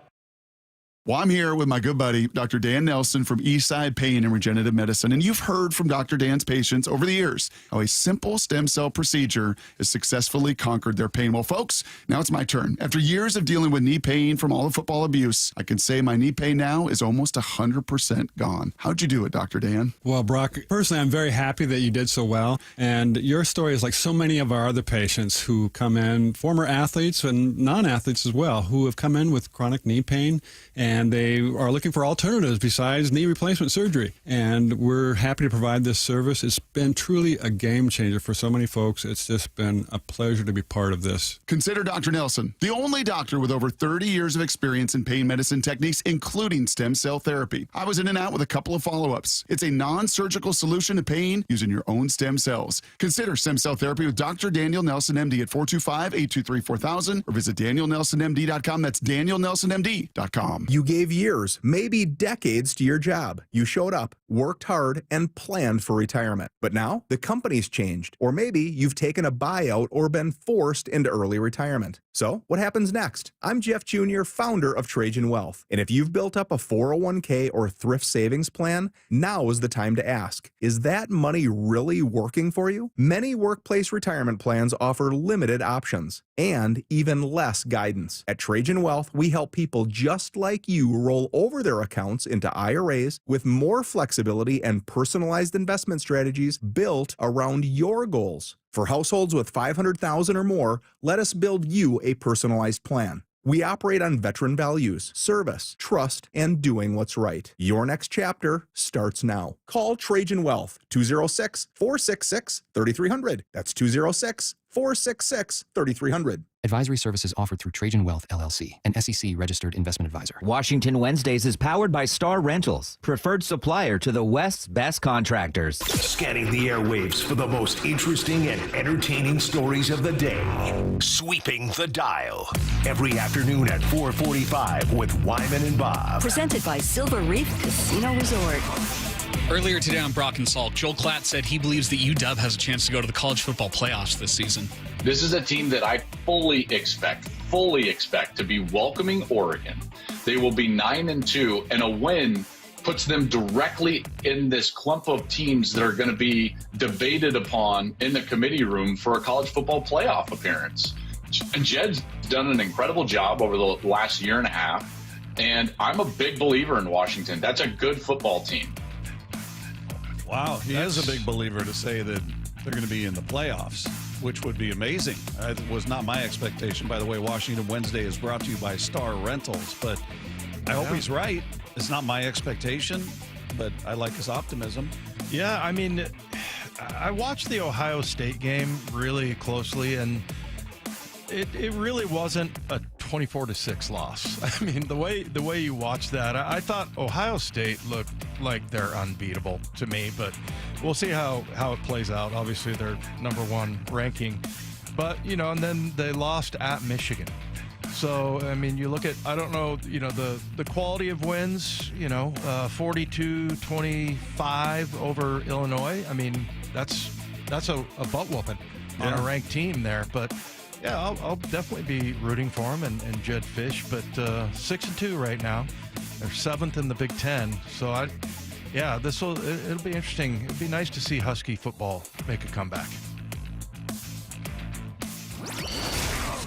Well, I'm here with my good buddy, Dr. Dan Nelson from Eastside Pain and Regenerative Medicine. And you've heard from Dr. Dan's patients over the years how a simple stem cell procedure has successfully conquered their pain. Well, folks, now it's my turn. After years of dealing with knee pain from all the football abuse, I can say my knee pain now is almost 100% gone. How'd you do it, Dr. Dan? Well, Brock, personally, I'm very happy that you did so well. And your story is like so many of our other patients who come in, former athletes and non-athletes as well, who have come in with chronic knee pain, and they are looking for alternatives besides knee replacement surgery. And we're happy to provide this service. It's been truly a game changer for so many folks. It's just been a pleasure to be part of this. Consider Dr. Nelson, the only doctor with over 30 years of experience in pain medicine techniques, including stem cell therapy. I was in and out with a couple of follow-ups. It's a non-surgical solution to pain using your own stem cells. Consider stem cell therapy with Dr. Daniel Nelson, MD at 425-823-4000 or visit danielnelsonmd.com. That's danielnelsonmd.com. You gave years, maybe decades to your job. You showed up, worked hard, and planned for retirement. But now the company's changed, or maybe you've taken a buyout or been forced into early retirement. So what happens next? I'm Jeff Jr., founder of Trajan Wealth. And if you've built up a 401k or thrift savings plan, now is the time to ask, is that money really working for you? Many workplace retirement plans offer limited options and even less guidance. At Trajan Wealth, we help people just like you roll over their accounts into IRAs with more flexibility and personalized investment strategies built around your goals. For households with $500,000 or more, let us build you a personalized plan. We operate on veteran values, service, trust, and doing what's right. Your next chapter starts now. Call Trajan Wealth, 206-466-3300. That's 206-466-3300. Advisory services offered through Trajan Wealth, LLC, an SEC-registered investment advisor. Washington Wednesdays is powered by Star Rentals, preferred supplier to the West's best contractors. Scanning the airwaves for the most interesting and entertaining stories of the day. Sweeping the dial. Every afternoon at 4:45 with Wyman and Bob. Presented by Silver Reef Casino Resort. Earlier today on Brock and Salk, Joel Klatt said he believes that UW has a chance to go to the college football playoffs this season. This is a team that I fully expect to be welcoming Oregon. They will be 9-2, and a win puts them directly in this clump of teams that are going to be debated upon in the committee room for a college football playoff appearance. Jed's done an incredible job over the last year and a half, and I'm a big believer in Washington. That's a good football team. Wow, he is a big believer to say that they're going to be in the playoffs, which would be amazing. It was not my expectation. By the way, Washington Wednesday is brought to you by Star Rentals, but I hope he's right. It's not my expectation, but I like his optimism. Yeah, I mean, I watched the Ohio State game really closely, and it really wasn't a 24-6 loss. I mean, the way you watch that, I thought Ohio State looked like they're unbeatable to me, but we'll see how it plays out. Obviously, they're number one ranking, but and then they lost at Michigan. So, I mean, you look at, I don't know, the quality of wins, 42-25 over Illinois. I mean, that's a butt whooping on a ranked team there. But, yeah, I'll definitely be rooting for them and Jed Fish. But 6-2 right now. They're 7th in the Big Ten. So, it'll be interesting. It'll be nice to see Husky football make a comeback.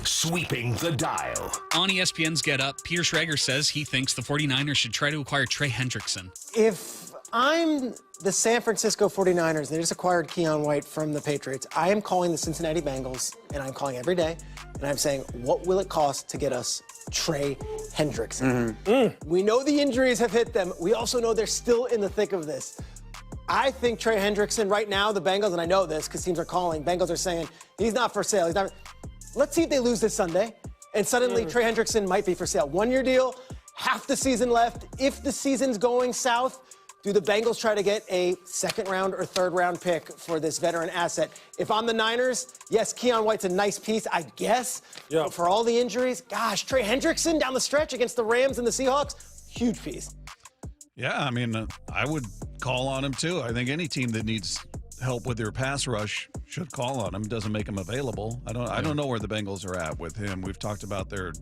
Sweeping the dial. On ESPN's Get Up, Peter Schrager says he thinks the 49ers should try to acquire Trey Hendrickson. If I'm the San Francisco 49ers, they just acquired Keon White from the Patriots, I am calling the Cincinnati Bengals, and I'm calling every day, and I'm saying, what will it cost to get us Trey Hendrickson? We know the injuries have hit them. We also know they're still in the thick of this. I think Trey Hendrickson right now, the Bengals, and I know this because teams are calling, Bengals are saying, he's not for sale. He's not. Let's see if they lose this Sunday, and suddenly Trey Hendrickson might be for sale. 1-year deal, half the season left. If the season's going south, do the Bengals try to get a second-round or third-round pick for this veteran asset? If I'm the Niners, yes, Keon White's a nice piece, I guess. Yeah. But for all the injuries, gosh, Trey Hendrickson down the stretch against the Rams and the Seahawks, huge piece. Yeah, I mean, I would call on him too. I think any team that needs help with their pass rush should call on him. Doesn't make him available. I don't know where the Bengals are at with him. We've talked about their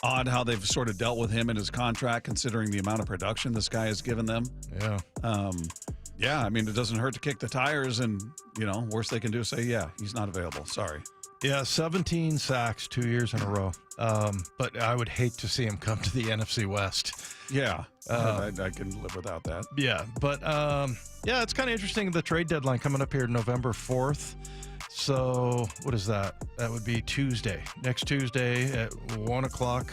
odd how they've sort of dealt with him and his contract, considering the amount of production this guy has given them. Yeah. Yeah, I mean, it doesn't hurt to kick the tires, and worst they can do is say, yeah, he's not available. Sorry. Yeah, 17 sacks 2 years in a row. But I would hate to see him come to the NFC West. Yeah, I can live without that. Yeah, but it's kind of interesting. The trade deadline coming up here November 4th. So what is that? That would be Tuesday. Next Tuesday at 1 o'clock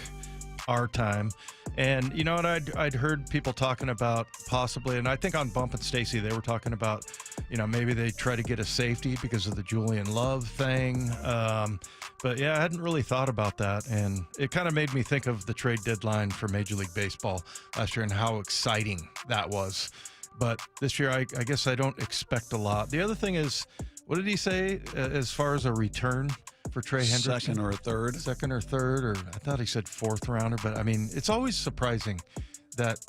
our time. And you know what? I'd heard people talking about possibly, and I think on Bump and Stacy, they were talking about, maybe they try to get a safety because of the Julian Love thing. But yeah, I hadn't really thought about that. And it kind of made me think of the trade deadline for Major League Baseball last year and how exciting that was. But this year, I guess I don't expect a lot. The other thing is, what did he say as far as a return for Trey Hendrickson? Second or third, or I thought he said fourth rounder. But I mean, it's always surprising that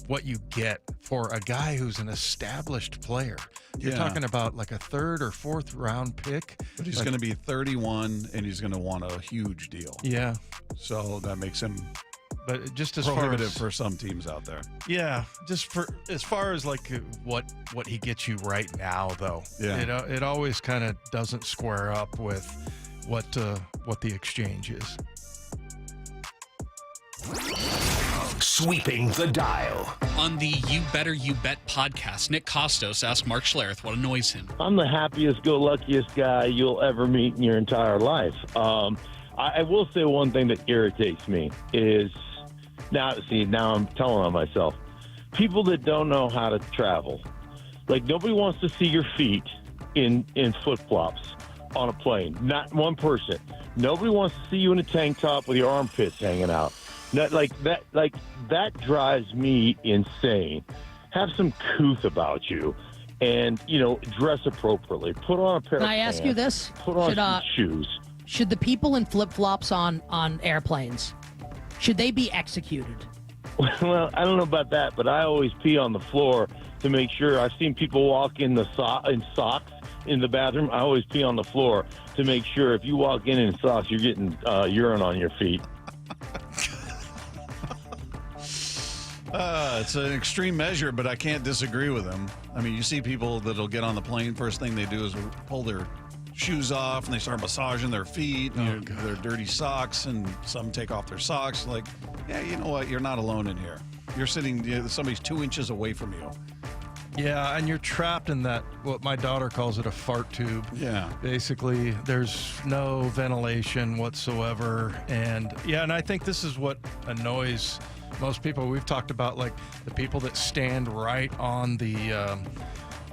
what you get for a guy who's an established player. You're talking about like a third or fourth round pick. But he's going to be 31, and he's going to want a huge deal. Yeah. So that makes him. But just as prohibitive for some teams out there. Yeah, just for as far as like what he gets you right now, though. Yeah, it always kind of doesn't square up with what the exchange is. Sweeping the dial. On the You Better You Bet podcast, Nick Kostos asked Mark Schlereth what annoys him. I'm the happiest-go-luckiest guy you'll ever meet in your entire life. I will say one thing that irritates me is, now I'm telling on myself, people that don't know how to travel. Like, nobody wants to see your feet in flip-flops on a plane. Not one person. Nobody wants to see you in a tank top with your armpits hanging out. That drives me insane. Have some couth about you, and dress appropriately. Put on a pair of pants. Can I ask you this? Put on some shoes. Should the people in flip-flops on airplanes, should they be executed? Well, I don't know about that, but I always pee on the floor to make sure. I've seen people walk in in socks in the bathroom. I always pee on the floor to make sure if you walk in socks, you're getting urine on your feet. It's an extreme measure, but I can't disagree with him. I mean, you see people that'll get on the plane, first thing they do is pull their shoes off and they start massaging their feet and their dirty socks, and some take off their socks. Like, yeah, you know what? You're not alone in here. You're sitting, somebody's 2 inches away from you. Yeah, and you're trapped in that, what my daughter calls it, a fart tube. Yeah. Basically, there's no ventilation whatsoever. And I think this is what annoys most people. We've talked about, like, the people that stand right on the,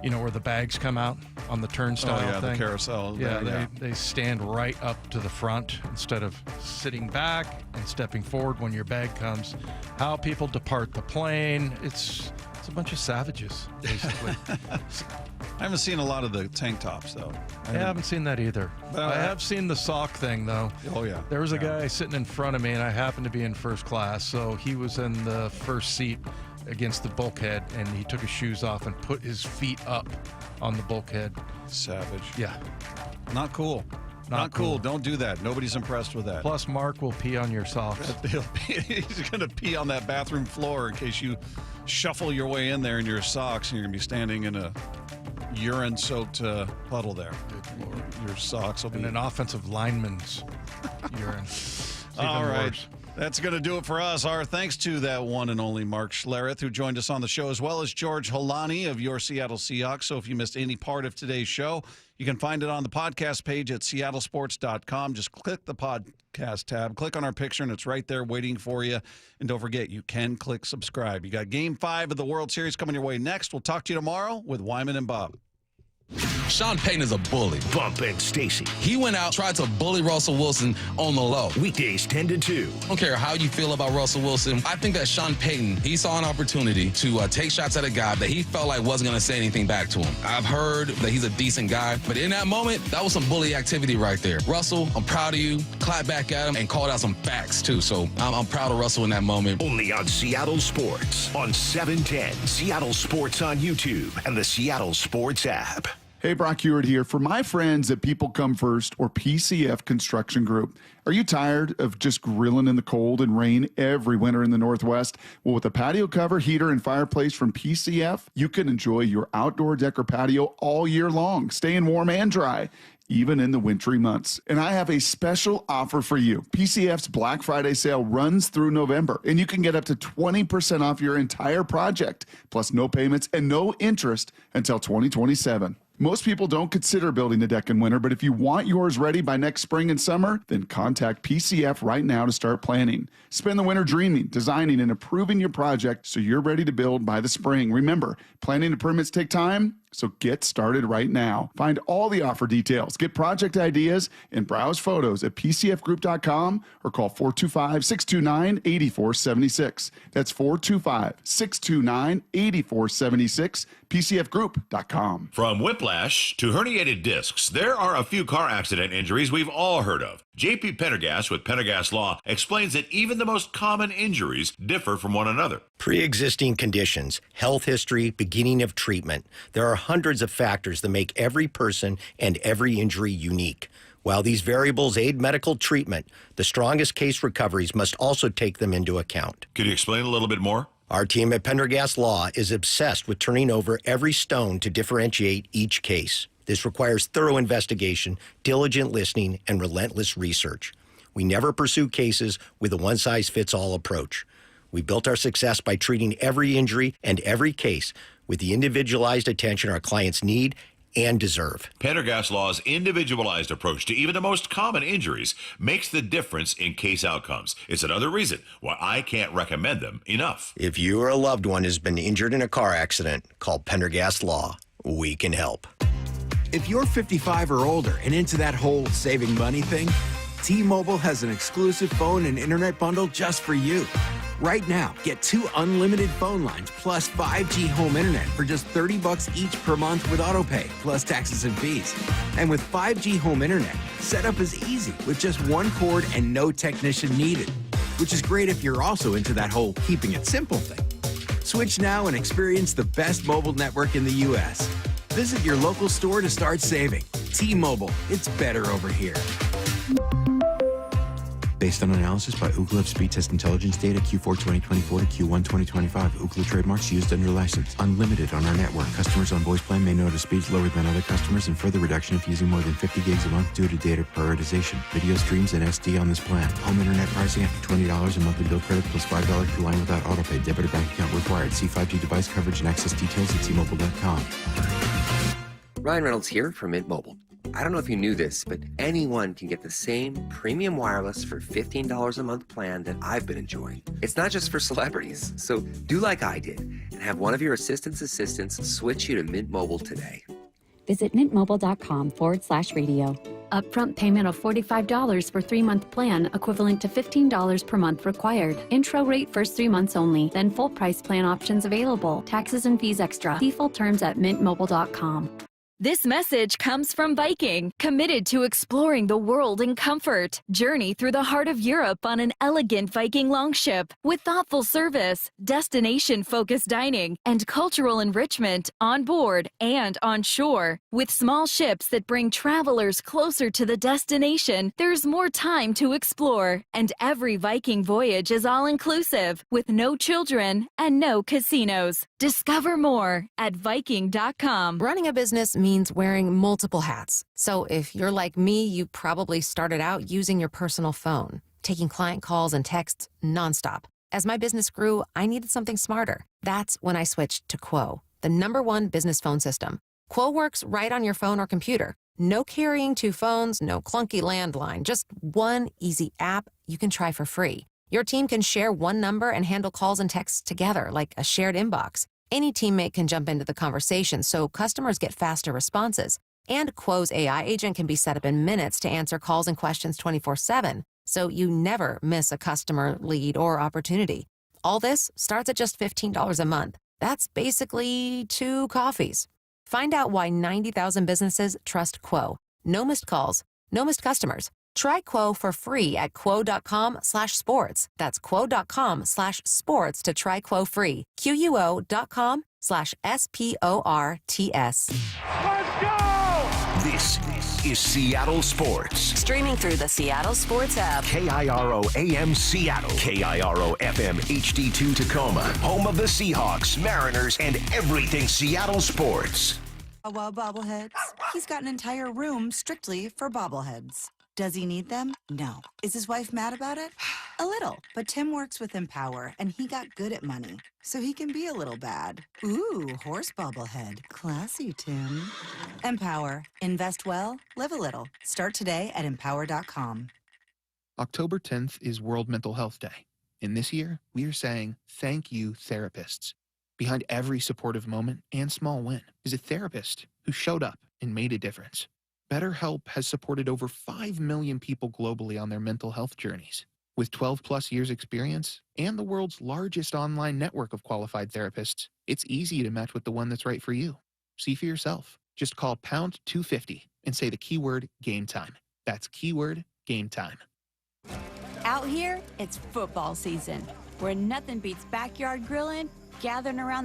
where the bags come out on the turnstile thing. The carousel. Yeah, they stand right up to the front instead of sitting back and stepping forward when your bag comes. How people depart the plane, it's It's a bunch of savages, basically. I haven't seen a lot of the tank tops, though. I haven't seen that either. I have seen the sock thing, though. Oh, yeah. There was a guy sitting in front of me, and I happened to be in first class, so he was in the first seat against the bulkhead, and he took his shoes off and put his feet up on the bulkhead. Savage. Yeah. Not cool. Not cool. Don't do that. Nobody's impressed with that. Plus, Mark will pee on your socks. He's going to pee on that bathroom floor in case you shuffle your way in there in your socks and you're going to be standing in a urine-soaked puddle there. Your socks will be... And an offensive lineman's urine. All right. Worse. That's going to do it for us. Our thanks to that one and only Mark Schlereth, who joined us on the show, as well as George Holani of Your Seattle Seahawks. So if you missed any part of today's show, you can find it on the podcast page at seattlesports.com. Just click the podcast tab, click on our picture, and it's right there waiting for you. And don't forget, you can click subscribe. You got Game 5 of the World Series coming your way next. We'll talk to you tomorrow with Wyman and Bob. Sean Payton is a bully. Bump and Stacy. He went out, tried to bully Russell Wilson on the low. Weekdays 10 to 2. I don't care how you feel about Russell Wilson. I think that Sean Payton, he saw an opportunity to take shots at a guy that he felt like wasn't going to say anything back to him. I've heard that he's a decent guy, but in that moment, that was some bully activity right there. Russell, I'm proud of you. Clap back at him and called out some facts, too. So I'm proud of Russell in that moment. Only on Seattle Sports on 710. Seattle Sports on YouTube and the Seattle Sports app. Hey, Brock Hewitt here. For my friends at People Come First or PCF Construction Group, are you tired of just grilling in the cold and rain every winter in the Northwest? Well, with a patio cover, heater, and fireplace from PCF, you can enjoy your outdoor deck or patio all year long, staying warm and dry, even in the wintry months. And I have a special offer for you. PCF's Black Friday sale runs through November, and you can get up to 20% off your entire project, plus no payments and no interest until 2027. Most people don't consider building a deck in winter, but if you want yours ready by next spring and summer, then contact PCF right now to start planning. Spend the winter dreaming, designing, and approving your project so you're ready to build by the spring. Remember, planning and permits take time, so get started right now. Find all the offer details, get project ideas, and browse photos at pcfgroup.com or call 425-629-8476. That's 425-629-8476, pcfgroup.com. From whiplash to herniated discs, there are a few car accident injuries we've all heard of. J.P. Pendergast with Pendergast Law explains that even the most common injuries differ from one another. Pre-existing conditions, health history, beginning of treatment. There are hundreds of factors that make every person and every injury unique. While these variables aid medical treatment, the strongest case recoveries must also take them into account. Could you explain a little bit more? Our team at Pendergast Law is obsessed with turning over every stone to differentiate each case. This requires thorough investigation, diligent listening, and relentless research. We never pursue cases with a one-size-fits-all approach. We built our success by treating every injury and every case with the individualized attention our clients need and deserve. Pendergast Law's individualized approach to even the most common injuries makes the difference in case outcomes. It's another reason why I can't recommend them enough. If you or a loved one has been injured in a car accident, call Pendergast Law. We can help. If you're 55 or older and into that whole saving money thing, T-Mobile has an exclusive phone and internet bundle just for you. Right now, get 2 unlimited phone lines plus 5G home internet for just $30 each per month with AutoPay, plus taxes and fees. And with 5G home internet, setup is easy with just one cord and no technician needed, which is great if you're also into that whole keeping it simple thing. Switch now and experience the best mobile network in the U.S. Visit your local store to start saving. T-Mobile, it's better over here. Based on analysis by Ookla of speed test intelligence data Q4 2024 to Q1 2025. Ookla trademarks used under license. Unlimited on our network. Customers on voice plan may notice speeds lower than other customers and further reduction if using more than 50 gigs a month due to data prioritization. Video streams and SD on this plan. Home internet pricing after $20 a monthly bill credit plus $5 per line without autopay. Debit or bank account required. See 5G device coverage and access details at T-Mobile.com. Ryan Reynolds here from Mint Mobile. I don't know if you knew this, but anyone can get the same premium wireless for $15 a month plan that I've been enjoying. It's not just for celebrities, so do like I did and have one of your assistants switch you to Mint Mobile today. Visit mintmobile.com/radio. Upfront payment of $45 for 3-month plan, equivalent to $15 per month required. Intro rate first 3 months only, then full price plan options available. Taxes and fees extra. See full terms at mintmobile.com. This message comes from Viking, committed to exploring the world in comfort. Journey through the heart of Europe on an elegant Viking longship with thoughtful service, destination-focused dining, and cultural enrichment on board and on shore. With small ships that bring travelers closer to the destination, there's more time to explore. And every Viking voyage is all-inclusive, with no children and no casinos. Discover more at Viking.com. Running a business means wearing multiple hats. So if you're like me, you probably started out using your personal phone, taking client calls and texts nonstop. As my business grew, I needed something smarter. That's when I switched to Quo, the #1 business phone system. Quo works right on your phone or computer. No carrying 2 phones, no clunky landline, just one easy app you can try for free. Your team can share one number and handle calls and texts together like a shared inbox. Any teammate can jump into the conversation, so customers get faster responses. And Quo's AI agent can be set up in minutes to answer calls and questions 24/7, so you never miss a customer, lead, or opportunity. All this starts at just $15 a month. That's basically 2 coffees. Find out why 90,000 businesses trust Quo. No missed calls, no missed customers. Try Quo for free at quo.com/sports. That's quo.com/sports to try Quo free. QUO.com/SPORTS. Let's go! This is Seattle Sports. Streaming through the Seattle Sports app. KIRO AM Seattle. KIRO FM HD2 Tacoma. Home of the Seahawks, Mariners, and everything Seattle sports. Well, bobbleheads. He's got an entire room strictly for bobbleheads. Does he need them? No. Is his wife mad about it? A little. But Tim works with Empower, and he got good at money, so he can be a little bad. Ooh, horse bobblehead. Classy, Tim. Empower. Invest well, live a little. Start today at empower.com. October 10th is World Mental Health Day. And this year, we are saying thank you, therapists. Behind every supportive moment and small win is a therapist who showed up and made a difference. BetterHelp has supported over 5 million people globally on their mental health journeys. With 12-plus years experience and the world's largest online network of qualified therapists, it's easy to match with the one that's right for you. See for yourself. Just call pound 250 and say the keyword game time. That's keyword game time. Out here, it's football season, where nothing beats backyard grilling, gathering around the